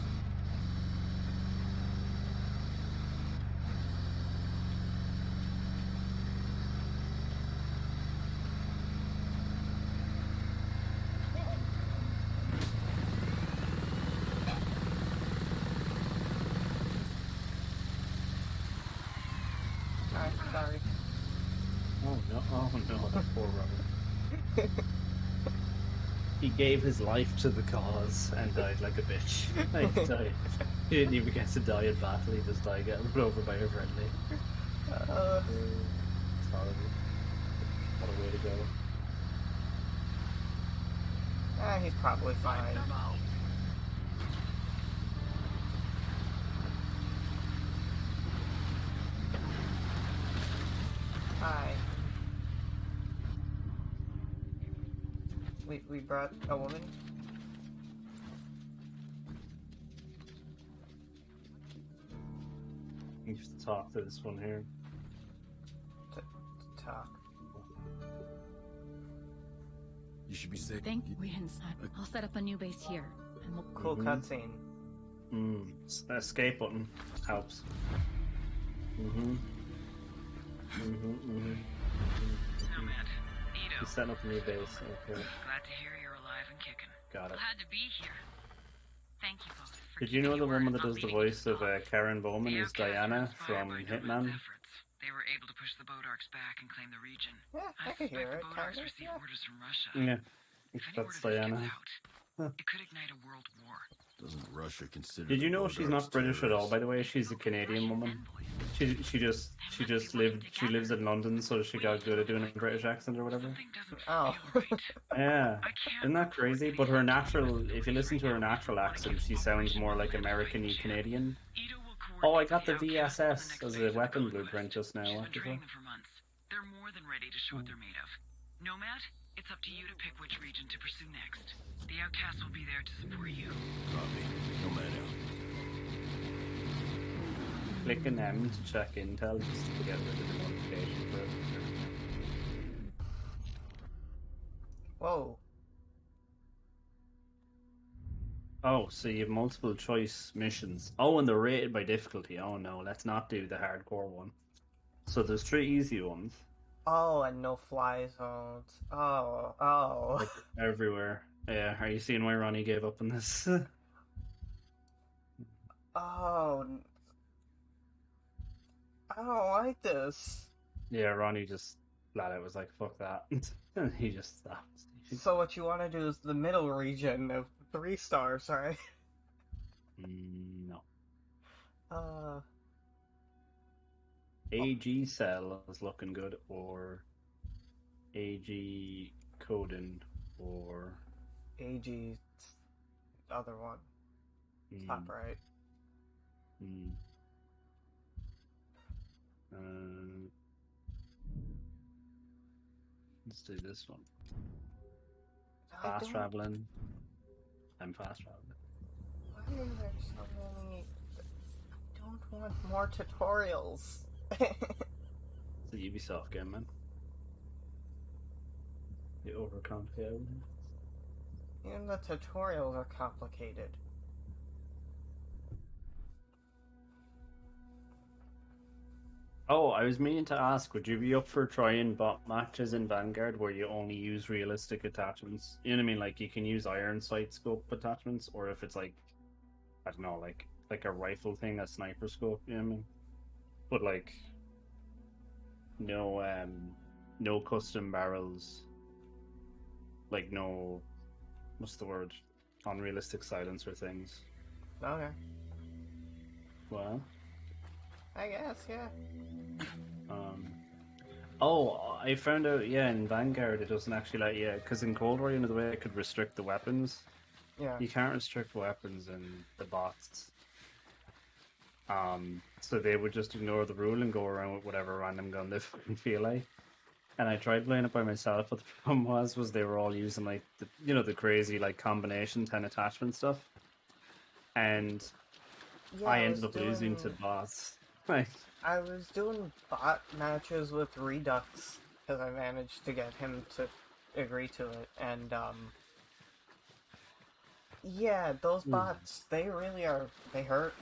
Alright, sorry. Oh no, that poor Robert. He gave his life to the cause and died like a bitch. Like, he didn't even get to die in battle, he just died getting run over by a friendly. It's horrible. What a way to go. He's probably fine. Hi. We brought a woman? You have to talk to this one here. To talk. You should be safe. Thank we inside. I'll set up a new base here, and we'll. Cool cutscene. Escape button helps. Nomad, Ito. He's setting up a new base. Okay, Glad to hear you're alive and kicking. got it. Glad to be here. Thank you both for. Did you know the woman that does the voice of Karen Bowman The is outcasts were Diana inspired from by Nomad's Hitman? efforts. They were able to push the Bodarks back and claim the region. Yeah, I I can suspect hear the it, Bodarks kinda. received Yeah. orders from Russia. Yeah, If any word that's of this gets Diana. out, it could ignite a world war. Doesn't Russia consider Did you the know she's Bodarks not British at all? terrorists? By the way, she's a Canadian woman. She just lived. She lives in London, so she got good at doing a British accent or whatever. Something doesn't Oh. feel right. Yeah, I can't isn't that report crazy? any But her active natural, US if you authorities listen to her right now. natural I wanna accent, keep she sounds Operation more like Nomad American-y fighting Canadian. Ito will Oh, I coordinate got with the outcasts on the VSS next as phase a of the weapon blueprint conquest. just now. She's What been the fuck? training them for months. They're more than ready to show what they're made of. Nomad, it's up to you to pick which region to pursue next. The outcasts will be there to support you. Copy. Nomad out. Clicking M to check intel just to get rid of the notification for it. Whoa. Oh, so you have multiple choice missions. Oh, and they're rated by difficulty. Oh no, let's not do the hardcore one. So there's 3 easy ones. Oh, and no fly zones. Oh. Like, everywhere. Yeah, are you seeing why Ronnie gave up on this? Oh. I don't like this. Yeah, Ronnie just flat out was like, fuck that. And he just stopped. So what you want to do is the middle region of 3 stars, right? No. AG Cell is looking good, or AG Coden, or AG other one. Top right. Let's do this one. Fast traveling. I'm fast traveling. Why are there so many? I don't want more tutorials. It's a Ubisoft game, man. You overcomplicated. Even the tutorials are complicated. Oh, I was meaning to ask, would you be up for trying bot matches in Vanguard where you only use realistic attachments? You know what I mean? Like you can use iron sight scope attachments, or if it's like I don't know, like a rifle thing, a sniper scope. You know what I mean? But like no no custom barrels, like no what's the word? Unrealistic silencer things. Okay. Well, I guess, yeah. um, oh, I found out. Yeah, in Vanguard it doesn't actually let you because in Cold War, you know the way it could restrict the weapons. Yeah. You can't restrict weapons in the bots. So they would just ignore the rule and go around with whatever random gun they fucking feel like. And I tried playing it by myself, but the problem was they were all using like the crazy like combination 10 attachment stuff, and Yeah, I ended up losing to the boss. Like, I was doing bot matches with Redux because I managed to get him to agree to it, and yeah, those bots, they really are, they hurt.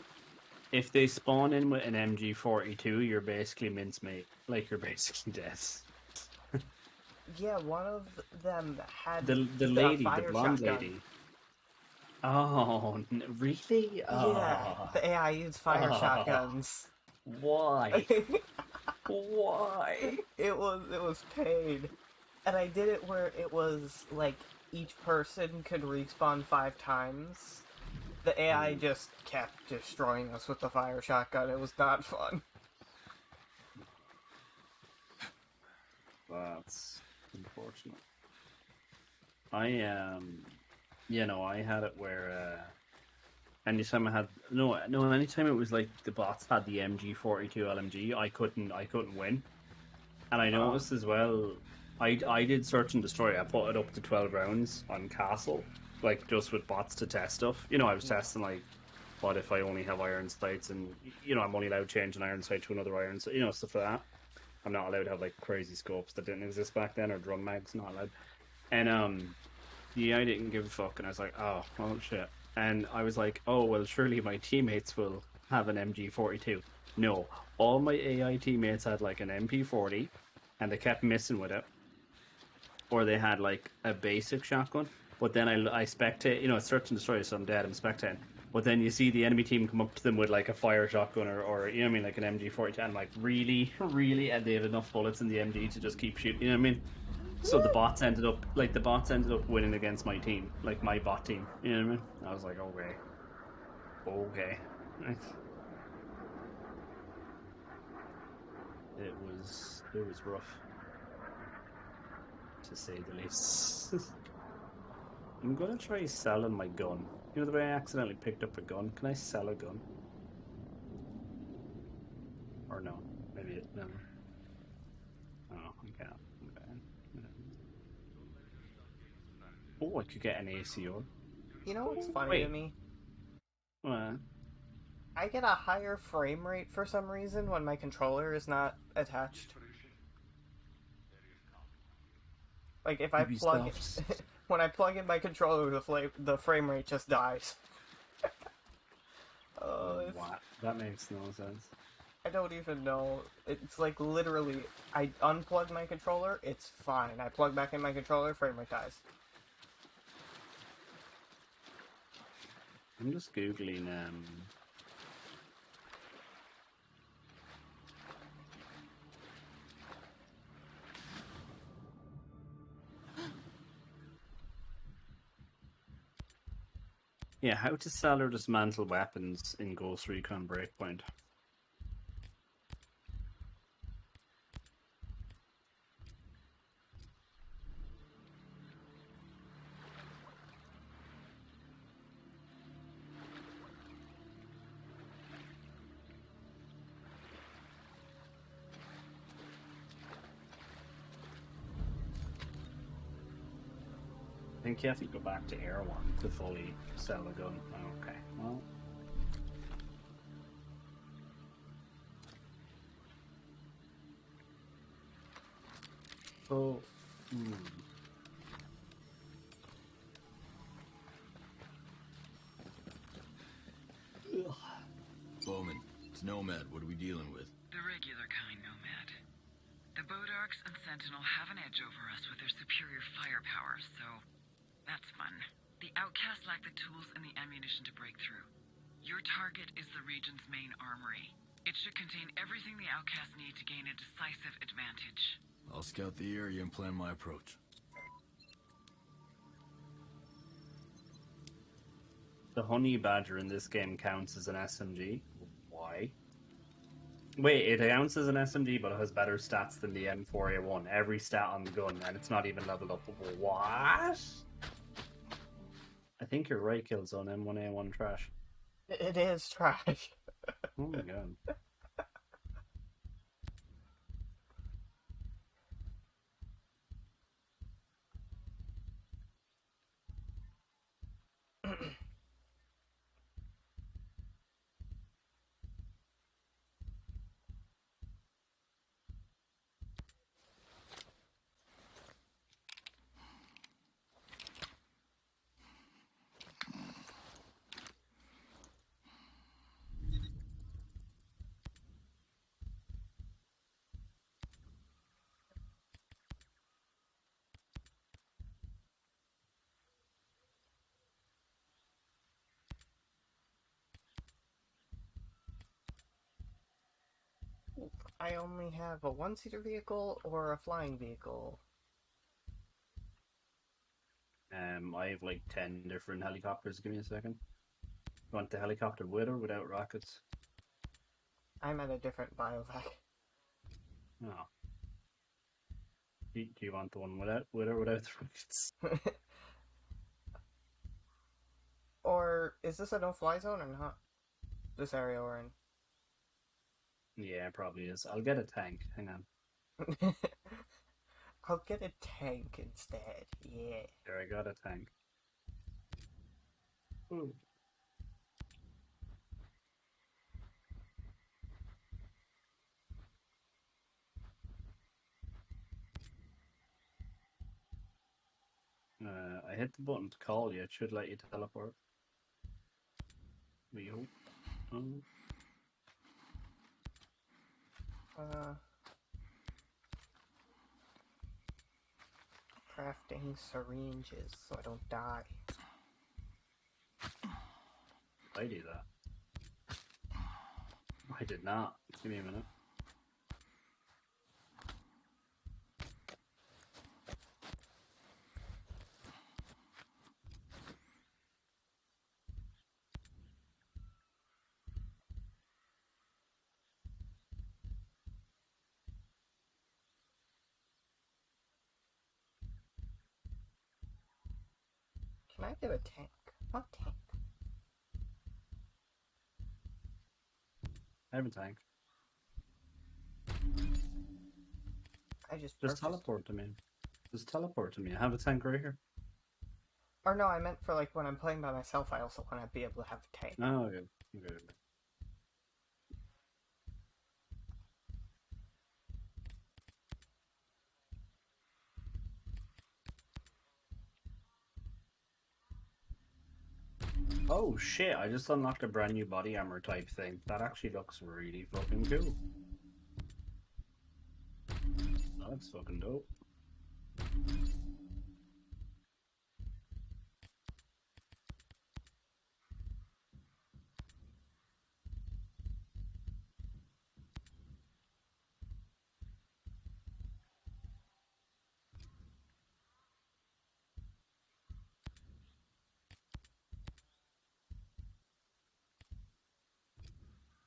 if they spawn in with an MG42, you're basically mincemeat. Like you're basically dead. Yeah, one of them had The the lady, the fire blonde shotgun. lady. Oh, really? Yeah, Oh, the AI used fire oh, shotguns. why? Why? It was pain. And I did it where it was like each person could respawn 5 times. The AI just kept destroying us with the fire shotgun. It was not fun. That's unfortunate. I I had it where anytime I had no, anytime it was like the bots had the MG42 LMG, I couldn't win. And I Um, noticed as well, I did search and destroy. I put it up to 12 rounds on Castle, like just with bots to test stuff. I was yeah. testing like, what if I only have iron sights and I'm only allowed to change an iron sight to another iron sight, stuff like that. I'm not allowed to have like crazy scopes that didn't exist back then, or drum mags, not allowed. And yeah, I didn't give a fuck, and I was like, oh, well, shit. And I was like, oh, well, surely my teammates will have an MG42. No, all my AI teammates had like an MP40, and they kept missing with it, or they had like a basic shotgun. But then I spectate, it's search and destroy, so I'm dead, I'm spectating. But then you see the enemy team come up to them with like a fire shotgun or you know what I mean, like an MG40, and I'm like, really, really, and they had enough bullets in the MG to just keep shooting, you know what I mean? So the bots ended up winning against my team, like my bot team. You know what I mean? I was like, okay, okay. It was rough, to say the least. I'm gonna try selling my gun. You know the way I accidentally picked up a gun? Can I sell a gun? Or no? Maybe it no. Oh, I can't. Okay. Oh, I could get an ACO. You know what's funny to Wait. me? What? I get a higher frame rate for some reason when my controller is not attached. Like if I plug Ubisoft. when I plug in my controller, the frame rate just dies. What? That makes no sense. I don't even know. It's like literally, I unplug my controller, it's fine. I plug back in my controller, frame rate dies. I'm just googling. Yeah, how to sell or dismantle weapons in Ghost Recon Breakpoint. I think you have to go back to Air One to fully sell a gun. Okay, well. So, Bowman, it's Nomad. What are we dealing with? The regular kind, Nomad. The Bodarks and Sentinel have an edge over us with their superior firepower, so that's fun. The Outcasts lack the tools and the ammunition to break through. Your target is the region's main armory. It should contain everything the Outcasts need to gain a decisive advantage. I'll scout the area and plan my approach. The Honey Badger in this game counts as an SMG. Why? Wait, it counts as an SMG, but it has better stats than the M4A1. Every stat on the gun, and it's not even leveled up. What? I think you're right, Killzone. M1A1 trash. It is trash. Oh my god. I only have a one-seater vehicle or a flying vehicle. I have like 10 different helicopters. Give me a second. You want the helicopter with or without rockets? I'm at a different biovac. Oh. Do you want the one with or without the rockets? Or is this a no-fly zone or not? This area we're in. Yeah, it probably is. I'll get a tank. Hang on. I'll get a tank instead. Yeah. There, I got a tank. Ooh. I hit the button to call you. It should let you teleport. We hope. Crafting syringes so I don't die. I do that. I did not. Give me a minute. Can I do a tank? What tank? I have a tank. I just Just purchased. teleport to me. Just teleport to me. I have a tank right here. Or no, I meant for like when I'm playing by myself, I also want to be able to have a tank. Oh, okay. Okay. Oh shit, I just unlocked a brand new body armor type thing. That actually looks really fucking cool. That's fucking dope.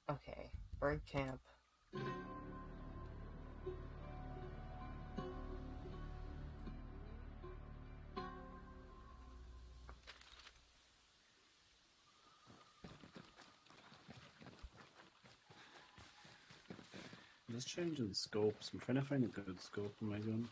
Okay, break camp. I'm just changing scopes. I'm trying to find a good scope for my gun.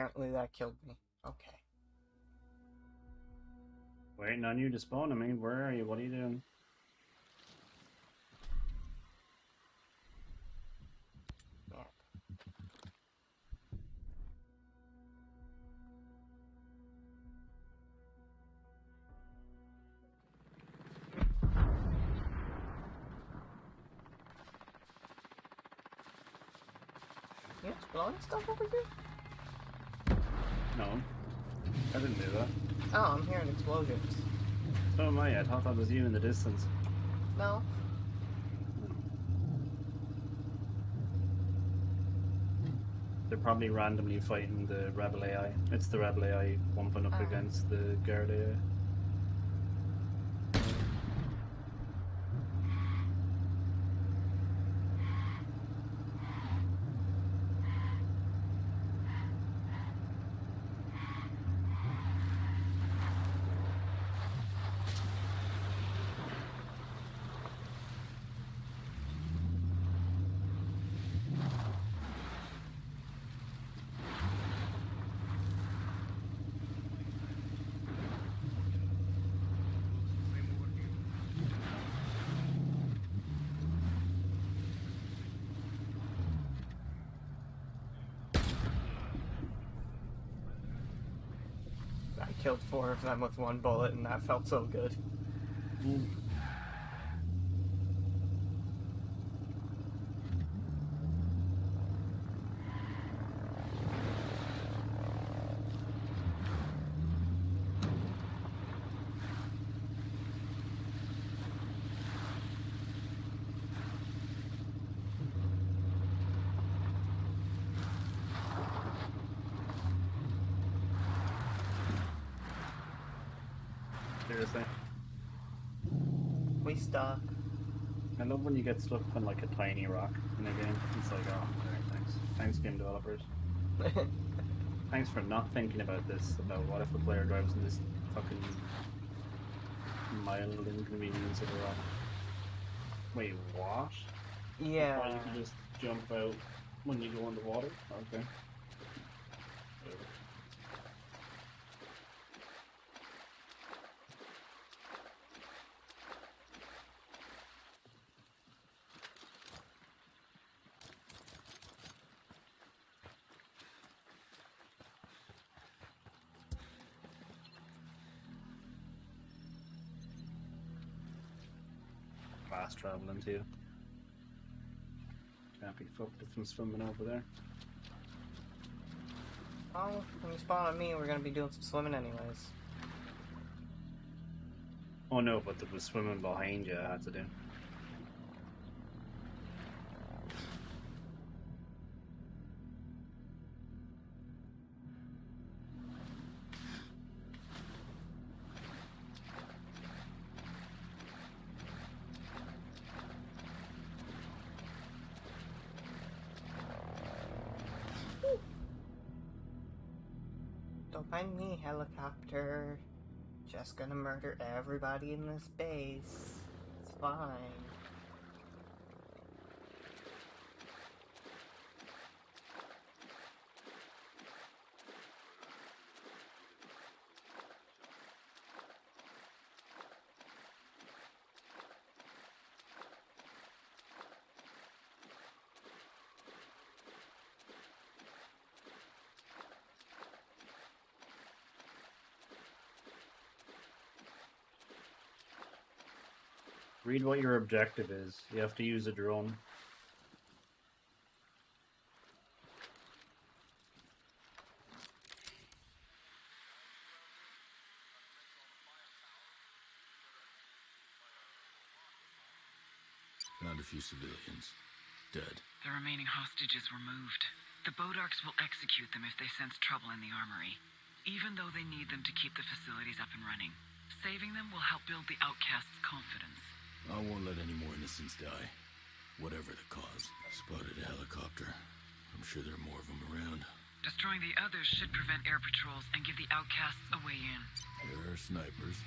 apparently that killed me. Okay. Waiting on you to spawn. I mean, where are you? What are you doing? Yeah. You exploding stuff over here? No. I didn't do that. Oh, I'm hearing explosions. So am I. I thought that was you in the distance. No. They're probably randomly fighting the Rebel AI. It's the Rebel AI bumping up against the Guard AI. I killed 4 of them with 1 bullet, and that felt so good. Seriously. We stuck. I love when you get stuck on like a tiny rock in a game. It's like, oh, alright, thanks. Thanks, game developers. Thanks for not thinking about this, about what if a player drives in this fucking mild inconvenience of a rock. Wait, what? Yeah. I thought you could just jump out when you go in the water? Okay. Fast traveling too. Can't be fucked from swimming over there. Oh, when you spawn on me, we're gonna be doing some swimming anyways. Oh no, but there was swimming behind you I had to do. Don't mind me, helicopter. Just gonna murder everybody in this base. It's fine. Read what your objective is. You have to use a drone. Found a few civilians. Dead. The remaining hostages were moved. The Bodarks will execute them if they sense trouble in the armory, even though they need them to keep the facilities up and running. Saving them will help build the outcasts' confidence. I won't let any more innocents die. Whatever the cause. Spotted a helicopter. I'm sure there are more of them around. Destroying the others should prevent air patrols and give the outcasts a way in. There are snipers.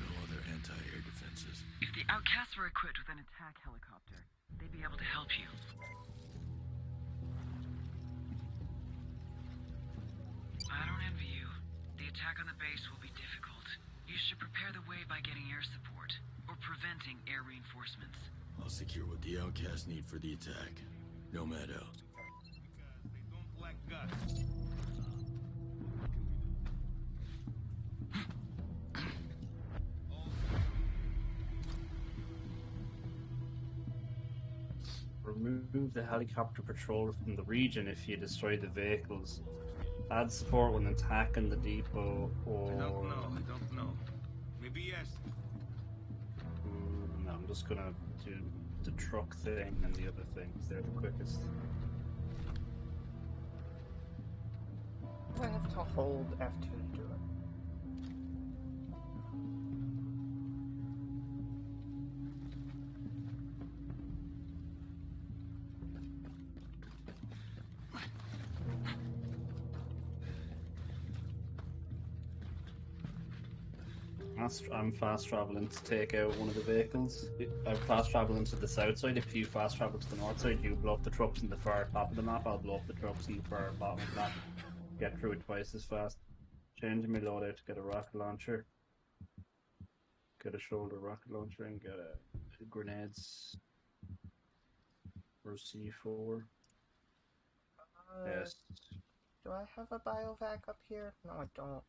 No other anti-air defenses. If the outcasts were equipped with an attack helicopter, they'd be able to help you. attack on the base will be difficult. You should prepare the way by getting air support, or preventing air reinforcements. I'll secure what the outcasts need for the attack. Nomad out. They don't lack guts. Remove the helicopter patrol from the region if you destroy the vehicles. Add support when attacking the depot, or... I don't know. Maybe yes. No, I'm just gonna do the truck thing and the other things. They're the quickest. I have to hold F2 to do it. I'm fast traveling to take out one of the vehicles. I'm fast traveling to the south side. If you fast travel to the north side, you blow up the trucks in the far top of the map. I'll blow up the trucks in the far bottom of the map. Get through it twice as fast. Changing my loadout to get a rocket launcher, get a shoulder rocket launcher, and get a grenades or C4. Yes. Do I have a biovac up here? No, I don't.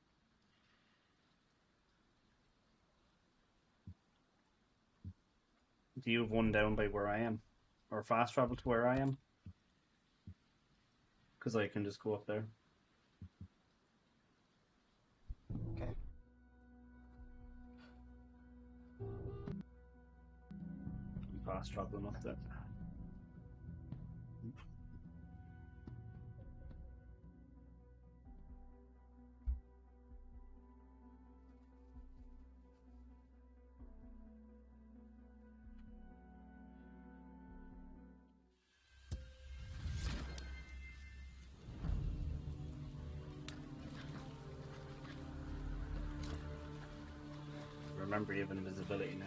Do you have one down by where I am? Or fast travel to where I am? Because I can just go up there. Okay. I'm fast traveling up there. Remember, you have invisibility now.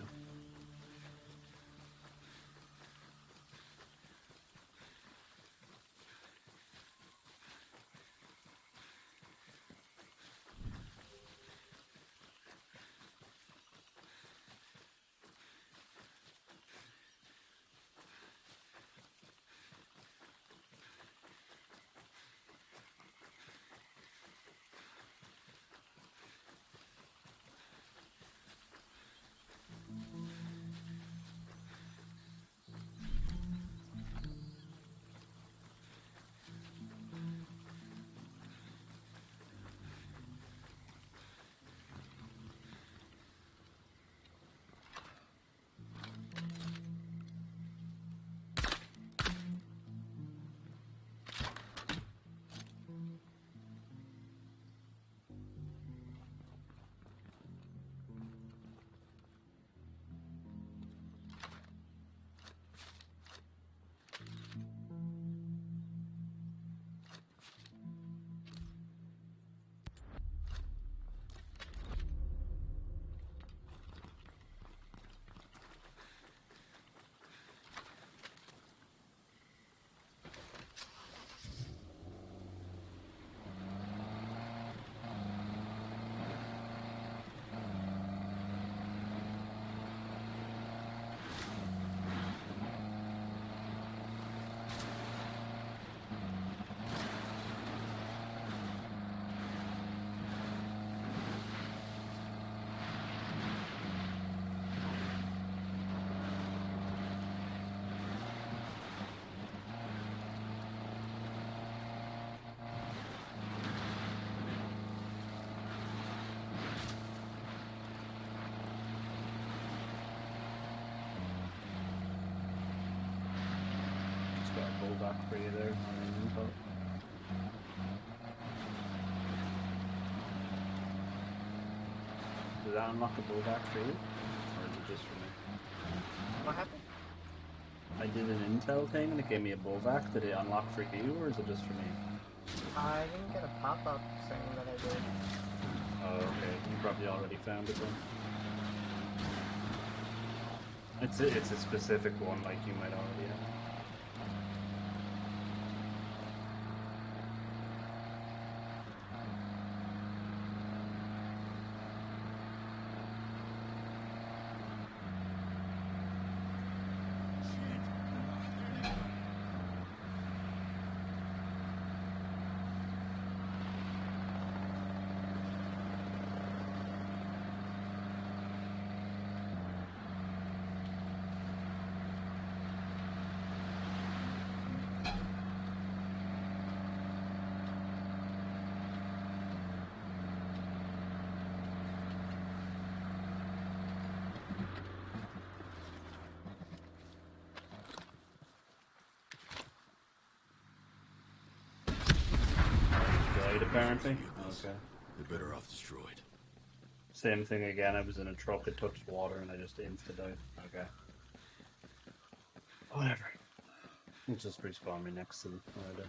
Got a bullback for you there. Did that unlock a bullback for you? Or is it just for me? What happened? I did an intel thing and it gave me a bullback. Did it unlock for you or is it just for me? I didn't get a pop-up saying that I did. Oh, okay. You probably already found it then. It's a specific one like you might already have. apparently. Vehicles. Okay. They're better off destroyed. Same thing again. I was in a truck. It touched water, and I just insta died. Okay. Whatever. It just respawned me next to them. Alright then.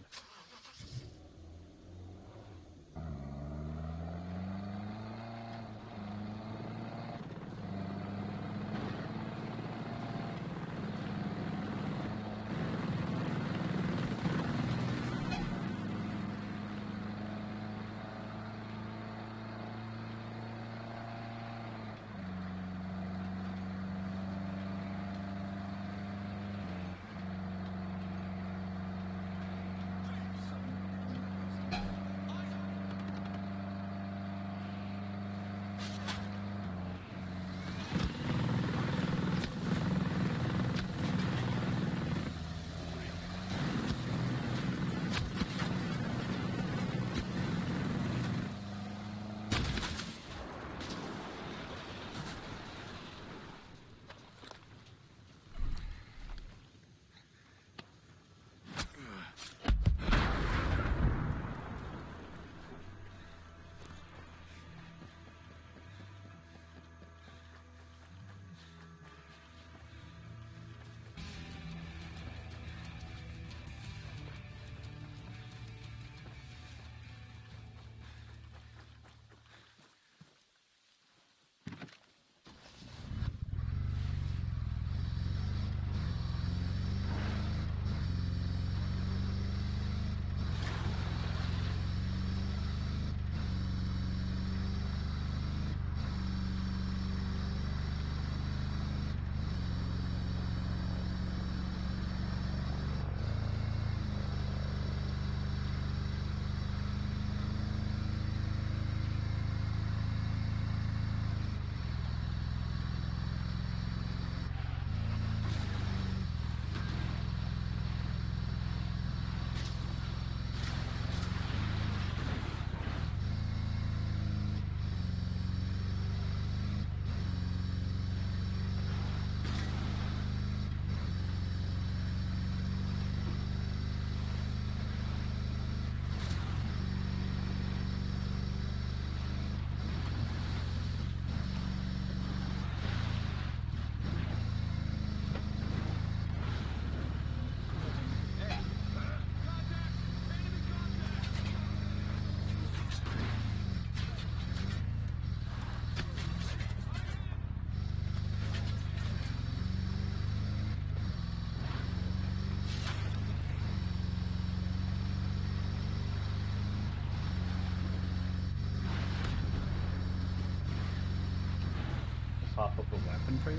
Pop up a weapon for you?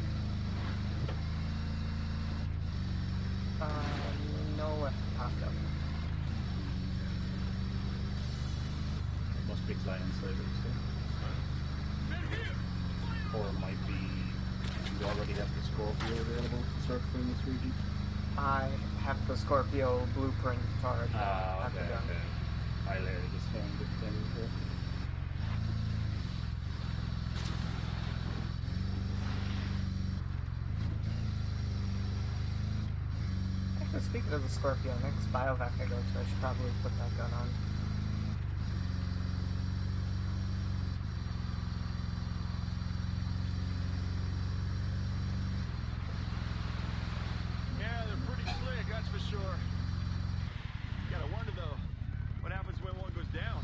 No weapon popped up. It must be client side or it might be you already have the Scorpio available to start from the 3D. I have the Scorpio blueprint already. Ah, at the okay, gun. okay. I later just found the thing here. Actually, speaking of the Scorpio, next biovac I go to, I should probably put that gun on. Yeah, they're pretty slick, that's for sure. Gotta wonder though, what happens when one goes down?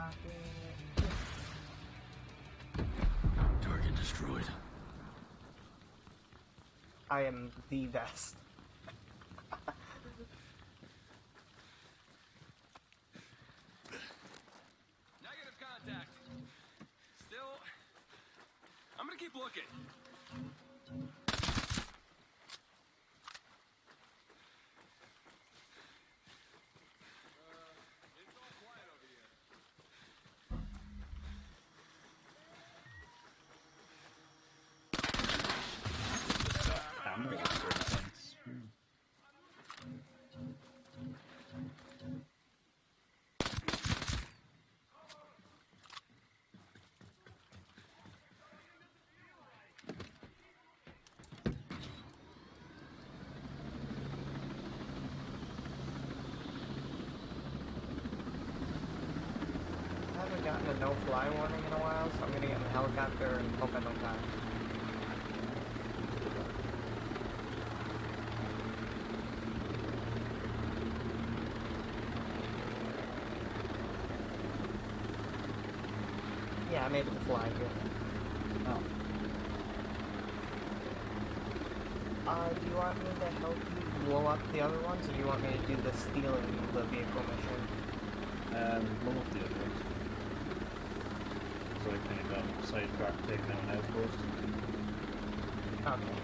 rocking. Target destroyed. I am the best. Negative contact. Still, I'm gonna keep looking. It's all quiet over here. Ammo at certain points. I haven't gotten a no-fly warning in a while, so I'm gonna get in the helicopter and hope I don't die. Yeah, I'm able to fly here. Oh. Do you want me to help you blow up the other ones, or do you want me to do the stealing the vehicle mission? Blow up the other ones. So I kind of got sidetracked taking out an outpost. Okay.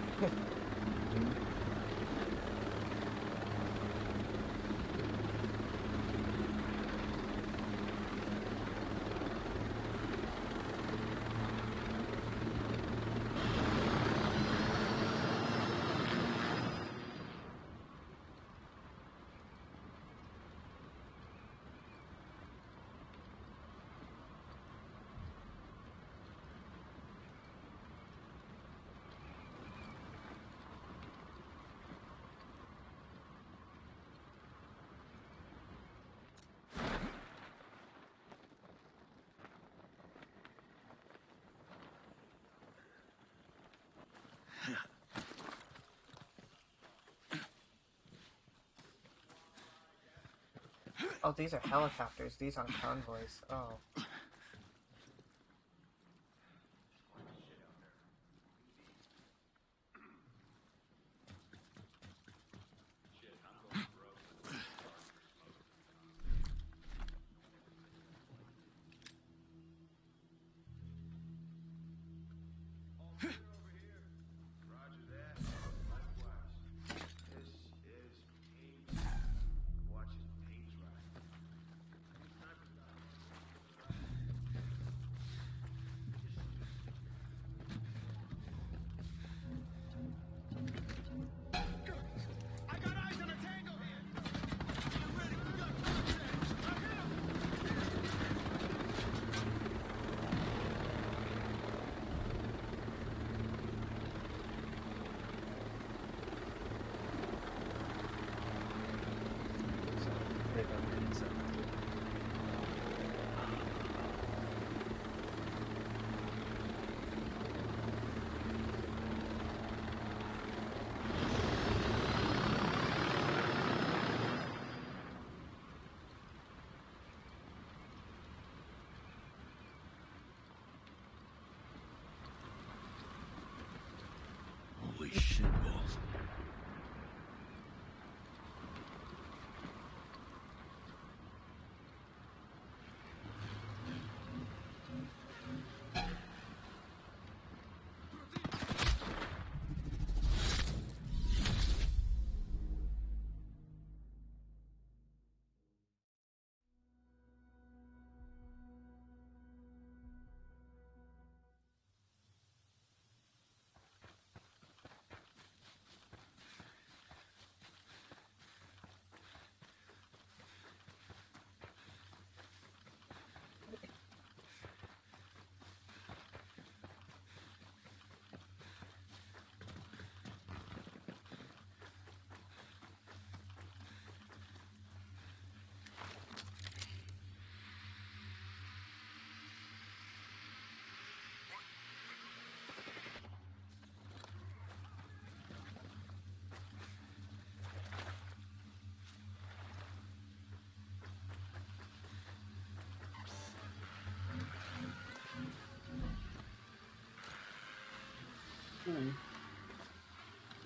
Oh, these are helicopters. These aren't convoys. Oh. Roger that. Likewise. This is paint. Watching paint dry.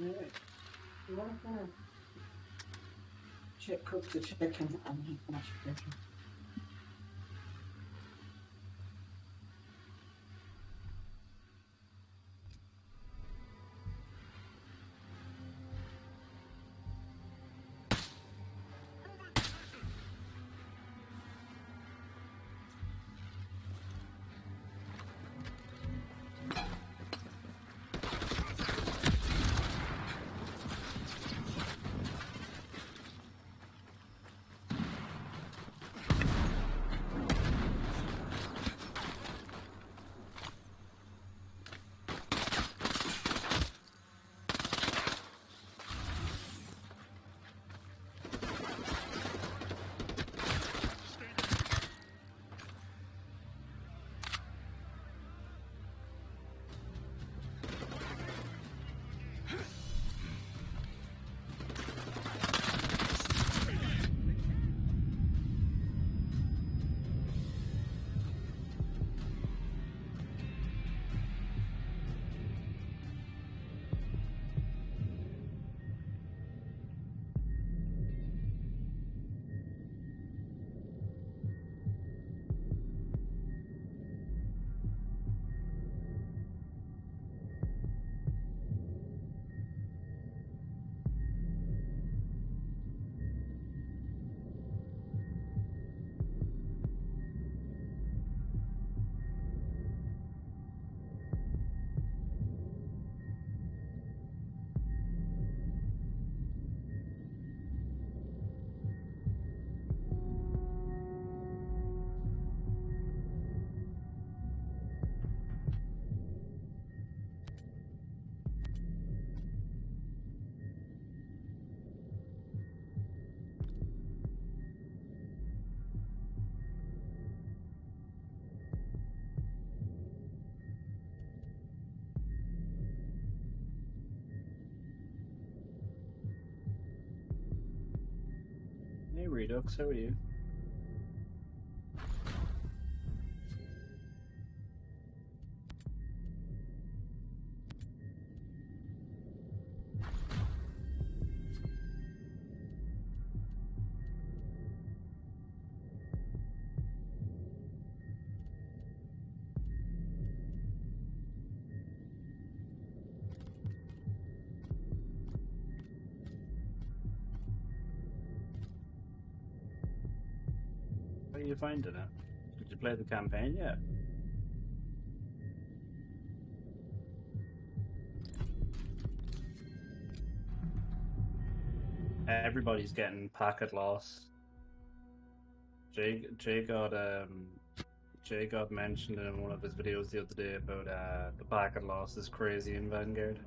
You want to cook the chicken and mash chicken. Hey Redux, how are you? How are you finding it? Did you play the campaign yet? Everybody's getting packet loss. Jay got mentioned in one of his videos the other day about the packet loss is crazy in Vanguard.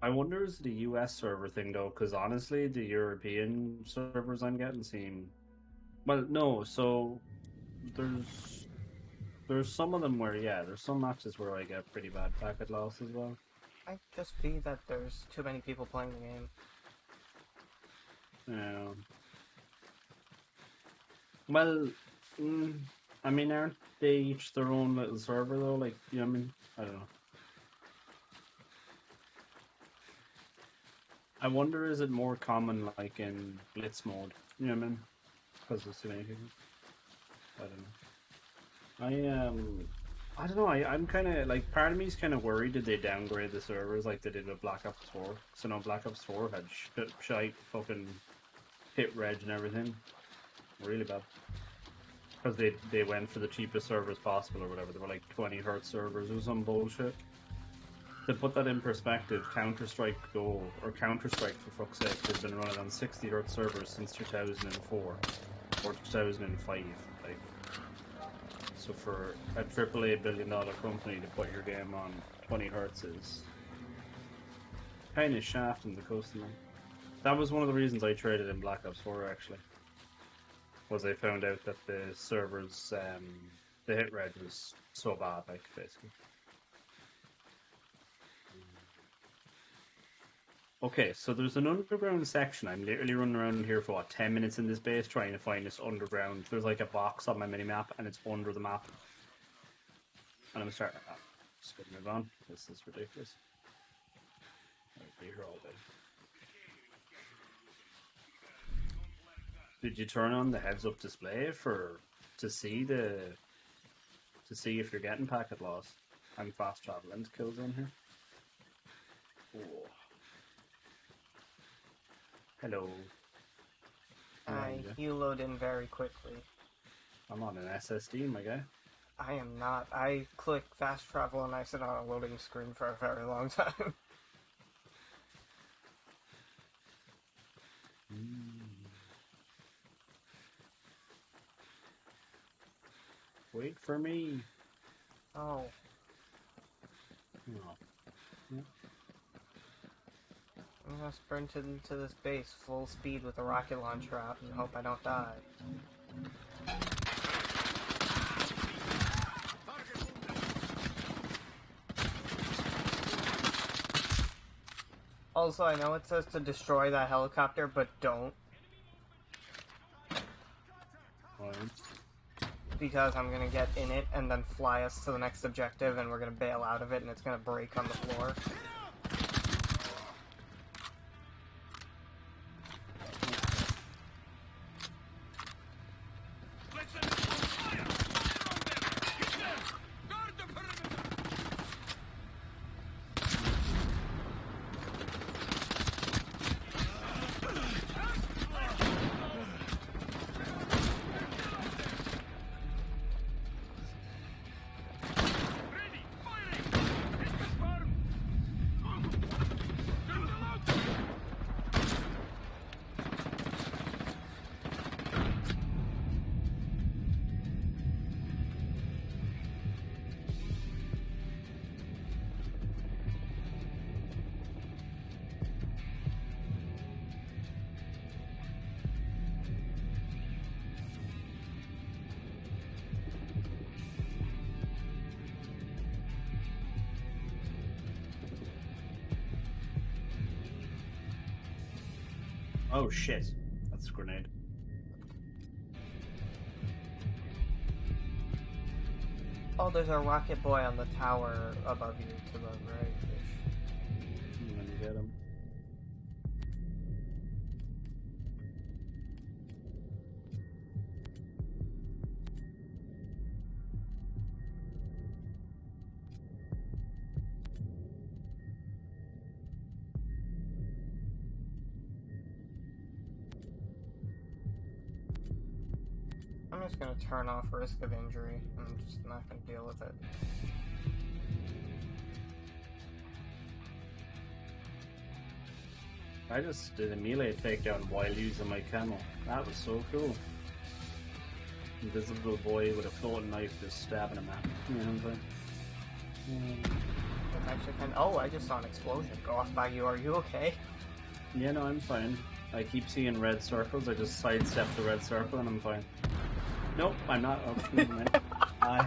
I wonder is it a US server thing though, because honestly, the European servers I'm getting seem well. No, so there's some of them where there's some matches where I get pretty bad packet loss as well. Might just be that there's too many people playing the game. Yeah. Well, I mean, aren't they each their own little server though? Like, you know what I mean? I don't know. I wonder is it more common like in Blitz mode? You know what I mean? Because there's too many people. I don't know. I don't know. I'm kind of like part of me's kind of worried did they downgrade the servers like they did with Black Ops 4? So no, Black Ops 4 had shite fucking hit reg and everything, really bad. Because they went for the cheapest servers possible or whatever. They were like 20 hertz servers or some bullshit. To put that in perspective, Counter-Strike Go, or Counter-Strike for fuck's sake, has been running on 60 hertz servers since 2004 or 2005. Like, so for a AAA billion-dollar company to put your game on 20 hertz is kind of shafting the customer. That was one of the reasons I traded in Black Ops 4 actually. Was I found out that the servers, the hit rate was so bad, like basically. Okay, so there's an underground section. I'm literally running around here for what 10 minutes in this base trying to find this underground. There's like a box on my mini map, and it's under the map. And I'm starting. Just gonna move on. This is ridiculous. I'll be here all day. Did you turn on the heads-up display to see if you're getting packet loss? I'm fast traveling to Killzone here. Oh. Hello. You load in very quickly. I'm on an SSD, my guy. I am not. I click fast travel and I sit on a loading screen for a very long time. Wait for me. Oh. Oh. I'm gonna sprint into this base full speed with a rocket launcher out and hope I don't die. Also, I know it says to destroy that helicopter, but don't. Because I'm gonna get in it and then fly us to the next objective and we're gonna bail out of it and it's gonna break on the floor. Oh shit. That's a grenade. Oh, there's a rocket boy on the tower above you to the right-ish. I'm gonna get him. I'm just gonna turn off risk of injury. I'm just not gonna deal with it. I just did a melee takedown while using my camo. That was so cool. Invisible boy with a floating knife just stabbing him at me. You know what I'm saying? It's actually kind of... Oh, I just saw an explosion go off by you. Are you okay? Yeah, no, I'm fine. I keep seeing red circles. I just sidestep the red circle and I'm fine. Nope, I'm not. Oh, never mind. I'm.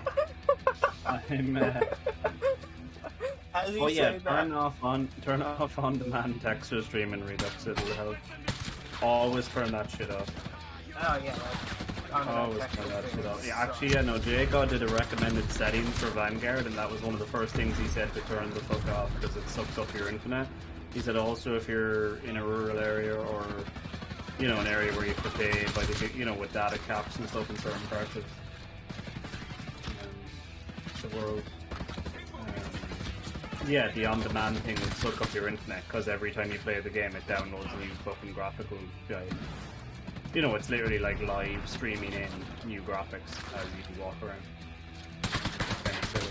As you Oh yeah, say turn off on demand texture stream and Redux. It'll help. Always turn that shit off. Oh yeah, like Always turn that shit off. Yeah, actually, yeah, no. Jacob did a recommended settings for Vanguard, and that was one of the first things he said to turn the fuck off because it sucks up your internet. He said also if you're in a rural area or an area where you have to pay by the with data caps and stuff in certain parts of the world. Yeah, the on-demand thing will suck up your internet because every time you play the game, it downloads a new fucking graphical guide. It's literally like live streaming in new graphics as you walk around. Kind of silly.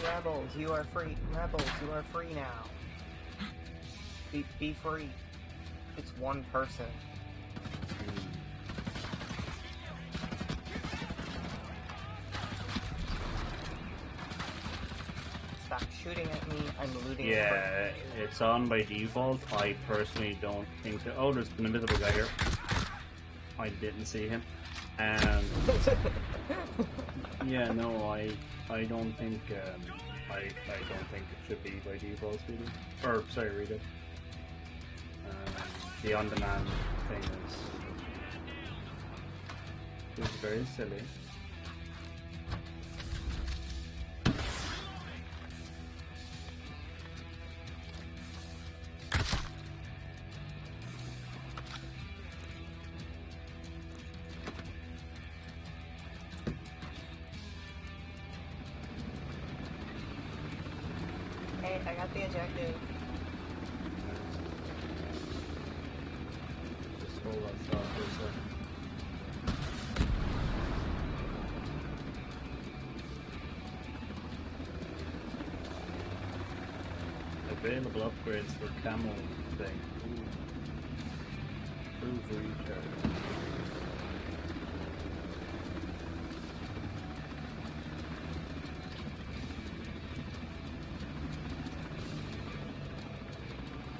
Rebels, you are free. Rebels, you are free now. Be free. It's one person. Stop shooting at me. I'm looting. Yeah, it's on by default. I personally don't think that. Oh, there's an invisible guy here. I didn't see him. Yeah, no, I don't think I don't think it should be by default, Speedy. Or sorry, read it. The on-demand thing is It's very silly. Hey, I got the objective. Just hold that thought for a second. Available upgrades for camo thing. Prove recharge.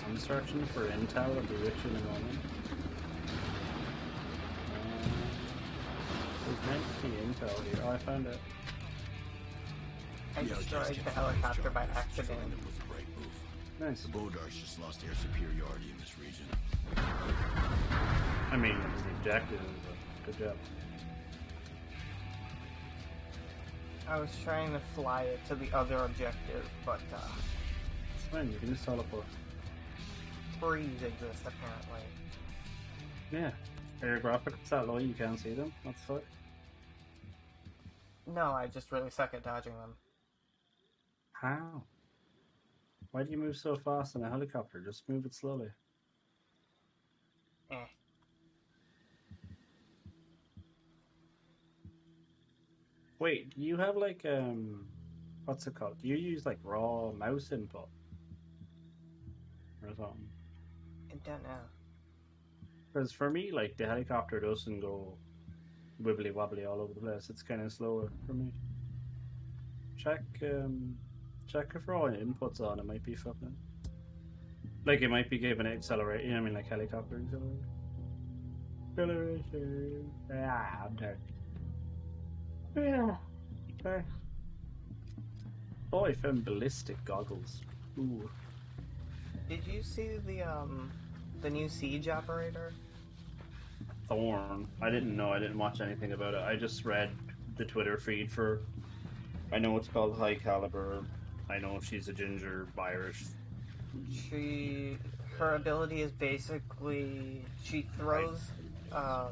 I'm searching for intel. I'll be with you in a moment. There's meant to be intel here. Oh, I found it. I The destroyed outcast the kept helicopter by flying accident. destroying them was the right move. Nice. The Bodarks just lost air superiority in this region. I mean, it was the objective, but good job. I was trying to fly it to the other objective, but It's fine, you can just teleport. freeze exists apparently. Yeah. Are your graphics that low you can't see them? That's fine. No, I just really suck at dodging them. How? Why do you move so fast in a helicopter? Just move it slowly. Eh. Wait, do you have like what's it called? Do you use like raw mouse input or something? I don't know. Because for me, like the helicopter doesn't go wibbly wobbly all over the place. It's kind of slower for me. Check if raw inputs on. It might be fucking like it might be giving it accelerate. You know what I mean, like helicopter acceleration. Acceleration. Ah, I'm tired. Yeah. Okay. Oh, I found ballistic goggles. Ooh. Did you see the new siege operator? Thorn. I didn't know. I didn't watch anything about it. I just read the Twitter feed for. I know it's called High Caliber. I know she's a ginger Irish. Her ability is basically she throws oh,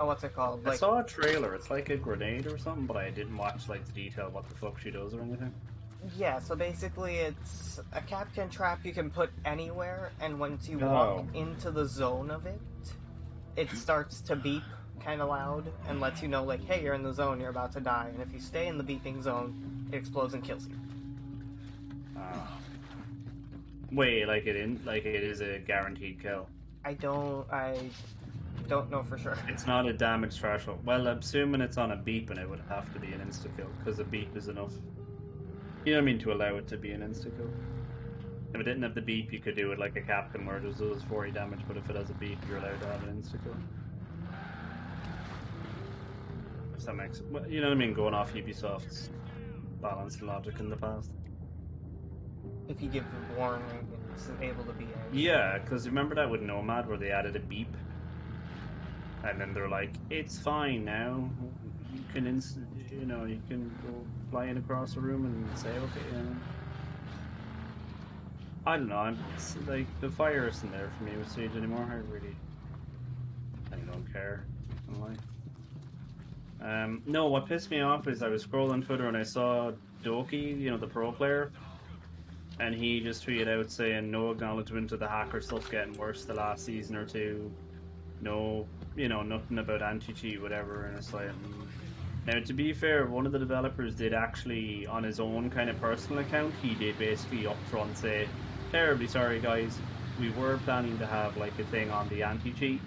what's it called? I Like, saw a trailer. It's like a grenade or something, but I didn't watch like the detail of what the fuck she does or anything. yeah, so basically it's a Capcan trap you can put anywhere, and once you walk into the zone of it, it starts to beep kind of loud and lets you know, like, hey, you're in the zone, you're about to die, and if you stay in the beeping zone, it explodes and kills you. Wait, like it is a guaranteed kill. I don't know for sure. It's not a damage threshold. Well, assuming it's on a beep, and it would have to be an insta kill because a beep is enough. You know what I mean, to allow it to be an insta kill. If it didn't have the beep, you could do it like a Captain where it does 40 damage, but if it has a beep, you're allowed to have an insta kill. If that makes it, well, you know what I mean, going off Ubisoft's balanced logic in the past. If you give the warning, it's able to be a... Yeah, because remember that with Nomad where they added a beep? And then they're like, it's fine now. You can, you can go flying across the room and say, okay, I don't know. It's like the fire isn't there for me with Siege anymore. I don't care. No, what pissed me off is I was scrolling Twitter and I saw Doki, the pro player, and he just tweeted out saying no acknowledgement of the hacker stuff getting worse the last season or two. No, nothing about anti-cheat, whatever, and it's like... Now, to be fair, one of the developers did actually, on his own kind of personal account, he did basically up front say, terribly sorry guys, we were planning to have like a thing on the anti-cheat,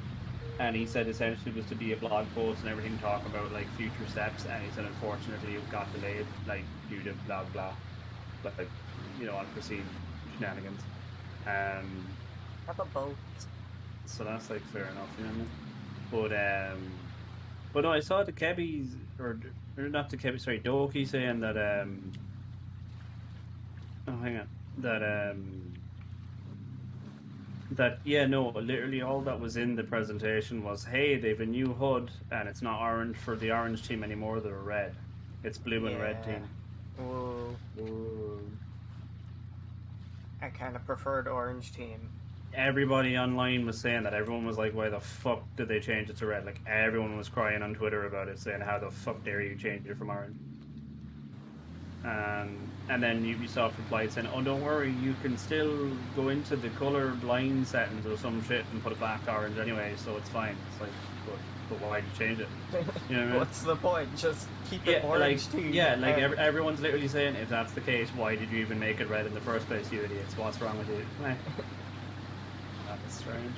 and he said essentially it was to be a blog post and everything talk about like future steps, and he said unfortunately it got delayed, like due to blah blah, like, unforeseen shenanigans. Have a boat. So that's like fair enough, you know what I mean? But no, I saw the Kebbies, or not the Kebbies, sorry, Doki saying that oh, hang on, that That yeah, no, literally all that was in the presentation was, hey, they've a new HUD and it's not orange for the orange team anymore, they're red. It's blue and red Yeah. team. Ooh. Ooh. I kind of preferred orange team. Everybody online was saying that. Everyone was like, why the fuck did they change it to red? Like, everyone was crying on Twitter about it, saying, how the fuck dare you change it from orange? And then Ubisoft replied saying, oh, don't worry, you can still go into the color line settings or some shit and put it back to orange anyway, so it's fine. It's like, but why did you change it? You know what I mean? What's the point? Just keep it orange team. Everyone's literally saying, if that's the case, why did you even make it red in the first place, you idiots? What's wrong with you? That's strange.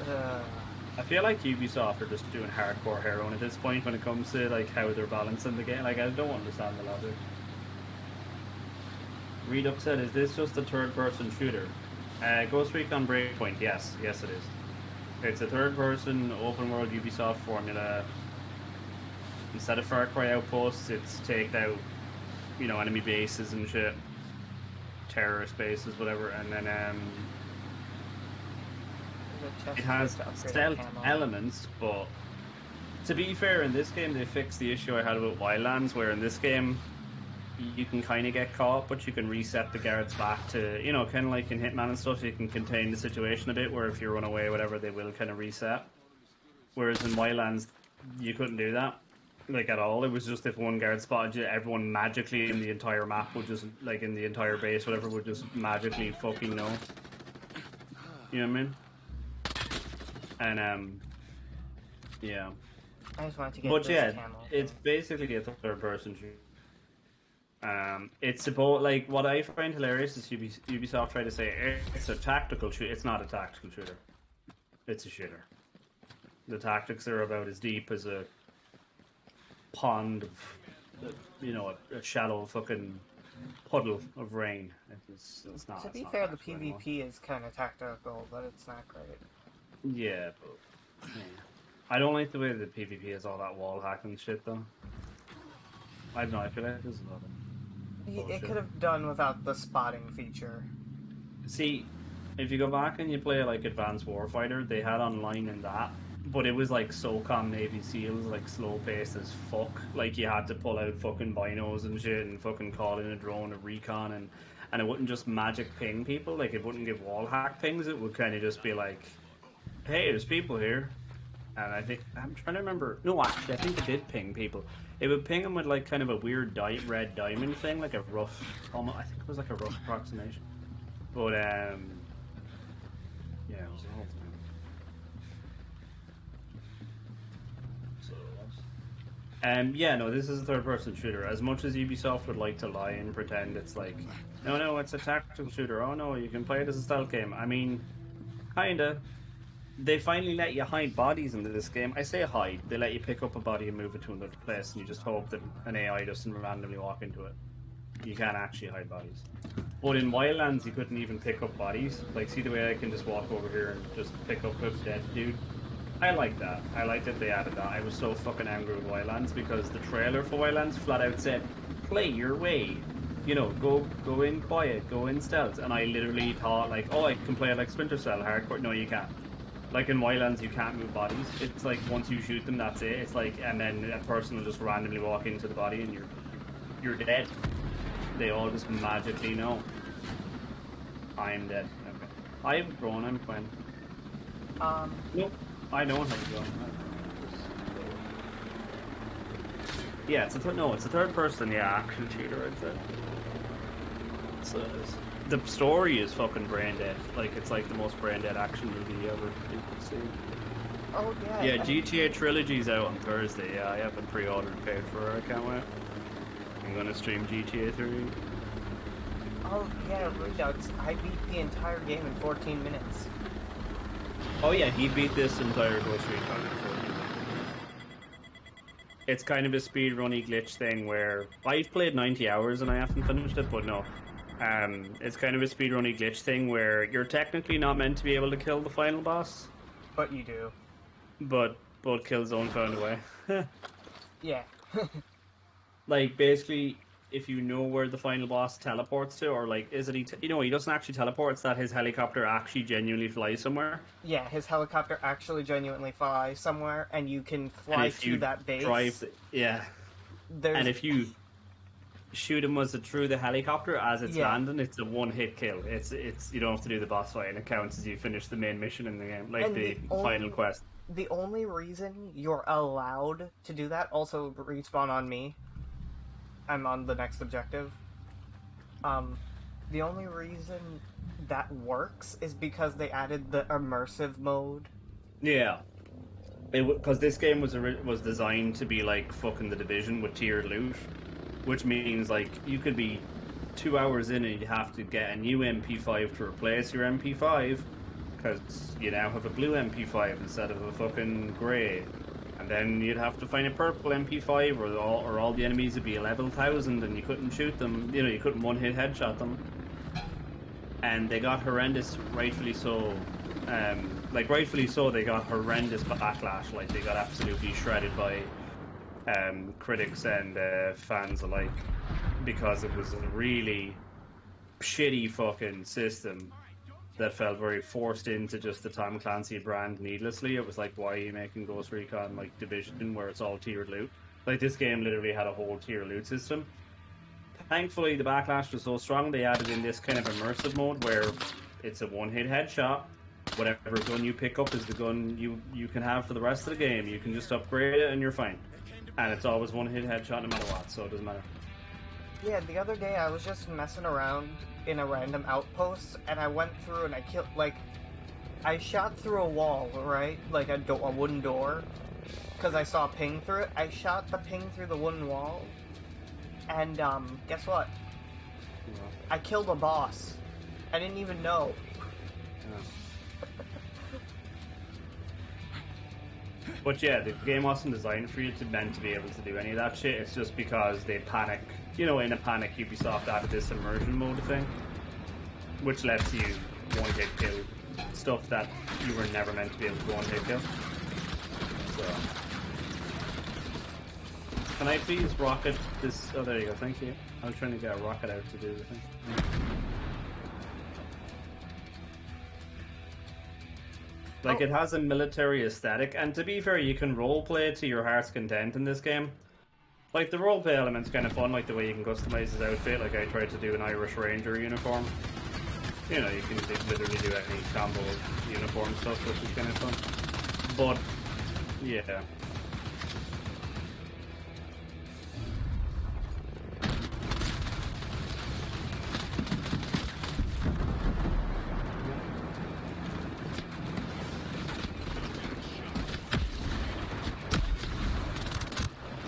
I feel like Ubisoft are just doing hardcore heroin at this point when it comes to like how they're balancing the game. Like, I don't understand the logic. Redux said, "Is this just a third-person shooter?" Ghost Recon Breakpoint, yes, it is. It's a third-person open-world Ubisoft formula. Instead of Far Cry Outposts, it's take out, enemy bases and shit, terrorist bases, whatever, and then it has stealth elements, but to be fair, in this game they fixed the issue I had with Wildlands, where in this game you can kind of get caught, but you can reset the guards back to, kind of like in Hitman and stuff, you can contain the situation a bit, where if you run away, whatever, they will kind of reset. Whereas in Wildlands, you couldn't do that, like, at all. It was just if one guard spotted you, everyone magically in the entire map would just, like, in the entire base, whatever, would just magically fucking know. You know what I mean? And yeah. I just wanted to get But camel it's thing. basically a third-person shooter. It's about, like, what I find hilarious is Ubisoft try to say it's a tactical shooter. It's not a tactical shooter. It's a shooter. The tactics are about as deep as a pond of, a shallow fucking puddle of rain. It's not. To be not fair, the tactical anymore. PvP is kind of tactical, but it's not great. Yeah, but I don't like the way the PvP is all that wall hacking shit, though. I don't know, I feel like there's a lot of bullshit. It could have done without the spotting feature. See, if you go back and you play, like, Advanced Warfighter, they had online in that, but it was like SOCOM Navy SEALs, like, slow-paced as fuck. Like, you had to pull out fucking binos and shit and fucking call in a drone, a recon, and it wouldn't just magic ping people, like, it wouldn't give wall hack pings, it would kind of just be like, hey, there's people here. And I think, I'm trying to remember, no, actually, I think it did ping people. It would ping them with, like, kind of a weird red diamond thing, like a rough, almost, I think it was like a rough approximation. But, yeah, it was a whole thing. So, this is a third-person shooter. As much as Ubisoft would like to lie and pretend it's like, no, it's a tactical shooter. Oh, no, you can play it as a stealth game. I mean, kinda. They finally let you hide bodies in this game. I say hide. They let you pick up a body and move it to another place, and you just hope that an AI doesn't randomly walk into it. You can't actually hide bodies. But in Wildlands, you couldn't even pick up bodies. Like, see the way I can just walk over here and just pick up a dead dude? I like that. I like that they added that. I was so fucking angry with Wildlands because the trailer for Wildlands flat out said, play your way. Go in quiet, go in stealth. And I literally thought, like, oh, I can play it like Splinter Cell hardcore. No, you can't. Like, in Wildlands, you can't move bodies. It's like, once you shoot them, that's it. It's like, and then a person will just randomly walk into the body and you're dead. They all just magically know. I'm dead. Okay. I've grown, I'm Quinn. Nope. I don't have to go. Yeah, it's a third person, action shooter, I'd say. So the story is fucking brain dead. Like, it's like the most brain dead action movie ever you could see. Oh, yeah. Yeah, GTA Trilogy's out on Thursday. Yeah, I haven't pre-ordered and paid for it. I can't wait. I'm gonna stream GTA 3. Oh, yeah, Redux. I beat the entire game in 14 minutes. Oh yeah, he beat this entire Ghost Recon in 14 minutes. It's kind of a speedrunny glitch thing where I've played 90 hours and I haven't finished it, but no. It's kind of a speedrunny glitch thing where you're technically not meant to be able to kill the final boss. But you do. But Killzone found a way. Yeah. Like, basically, if you know where the final boss teleports to, or like, is it he doesn't actually teleport. It's that his helicopter actually genuinely flies somewhere. Yeah, his helicopter actually genuinely flies somewhere, and you can And fly if to you that base. drive, yeah, There's and if you shoot him through the helicopter as it's Yeah. landing, it's a one-hit kill. It's you don't have to do the boss fight, and it counts as you finish the main mission in the game, like And the the final only- quest. the only reason you're allowed to do that, also respawn on me. I'm on the next objective. The only reason that works is because they added the immersive mode. Yeah, because this game was designed to be like fucking The Division with tiered loot, which means like you could be 2 hours in and you have to get a new MP5 to replace your MP5 because you now have a blue MP5 instead of a fucking grey. And then you'd have to find a purple MP5, or all the enemies would be a level 1000, and you couldn't shoot them. You know, you couldn't one-hit headshot them. And they got horrendous, rightfully so. Rightfully so, they got horrendous backlash. Like, they got absolutely shredded by critics and fans alike because it was a really shitty fucking system that felt very forced into just the Tom Clancy brand needlessly. It was like, why are you making Ghost Recon like Division where it's all tiered loot? Like, this game literally had a whole tier loot system. Thankfully, the backlash was so strong, they added in this kind of immersive mode where it's a one-hit headshot. Whatever gun you pick up is the gun you can have for the rest of the game. You can just upgrade it and you're fine. And it's always one-hit headshot no matter what, so it doesn't matter. Yeah, the other day I was just messing around in a random outpost, and I went through and I killed, like, I shot through a wall, right? Like a wooden door, because I saw a ping through it. I shot the ping through the wooden wall, and, guess what? Yeah. I killed a boss. I didn't even know. But yeah, the game wasn't designed for you meant to be able to do any of that shit. It's just because they panic. You know, in a panic, Ubisoft added this immersion mode thing, which lets you one-hit kill stuff that you were never meant to be able to one-hit kill. So, can I please rocket this? Oh, there you go. Thank you. I was trying to get a rocket out to do the thing. Like, it has a military aesthetic, and to be fair, you can roleplay to your heart's content in this game. Like, the roleplay element's kind of fun, like the way you can customize his outfit. Like, I tried to do an Irish Ranger uniform. You know, you can literally do any combo uniform stuff, which is kind of fun. But, yeah.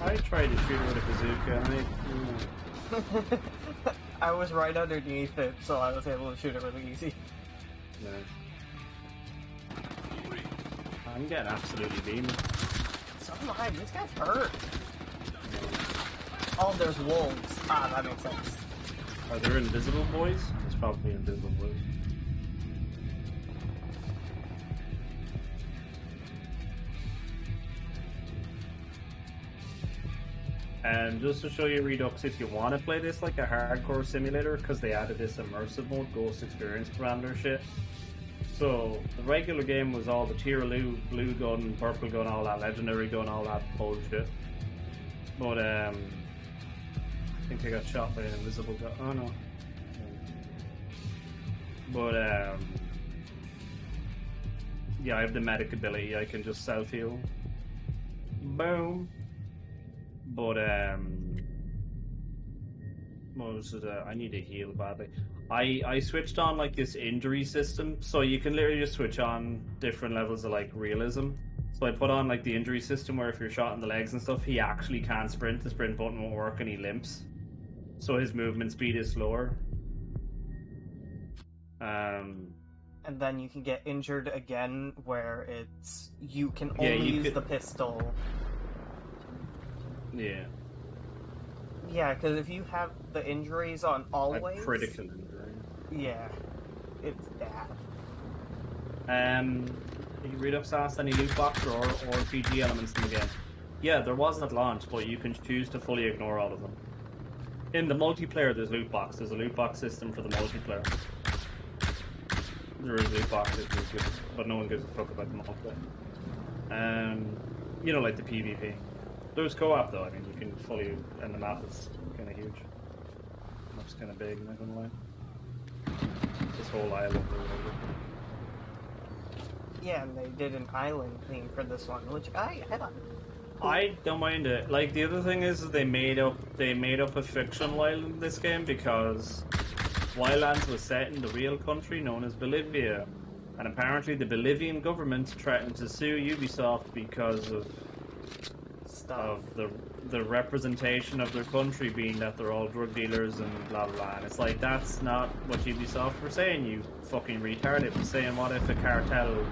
I tried to shoot her with a bazooka, and I was right underneath it, so I was able to shoot it really easy. no. I'm getting absolutely beamed. So am I. This guy's hurt. Oh, there's wolves. Ah, that makes sense. Are there invisible boys? There's probably invisible boys. And just to show you Redux, if you want to play this like a hardcore simulator, because they added this immersive mode, Ghost Experience Commander shit. So, the regular game was all the tier loot, blue gun, purple gun, all that, legendary gun, all that bullshit. But, I think I got shot by an invisible guy. Oh no. But, yeah, I have the medic ability, I can just self-heal. Boom. But, what was it? I need to heal badly. I switched on like this injury system, so you can literally just switch on different levels of like realism. So I put on like the injury system where if you're shot in the legs and stuff, he actually can't sprint. The sprint button won't work and he limps. So his movement speed is slower. And then you can get injured again, where it's you can only use the pistol. Yeah. Yeah, because if you have the injuries on always, A critical injury. yeah, it's bad. Redux asked any loot box or RPG elements in the game. Yeah, there was at launch, but you can choose to fully ignore all of them. In the multiplayer, there's loot box. There's a loot box system for the multiplayer. There is loot boxes, but no one gives a fuck about the multiplayer. You know, like the PvP. There's co-op though. I mean, you can fully, and the map is kind of huge. The map's kind of big. I'm not gonna lie. This whole island. Yeah, and they did an island theme for this one, which I like. I don't mind it. Like the other thing is they made up a fictional island in this game because Wildlands was set in the real country known as Bolivia, and apparently the Bolivian government threatened to sue Ubisoft because of the representation of their country being that they're all drug dealers and blah blah blah. And it's like that's not what Ubisoft were saying. You fucking retard! It was saying what if a cartel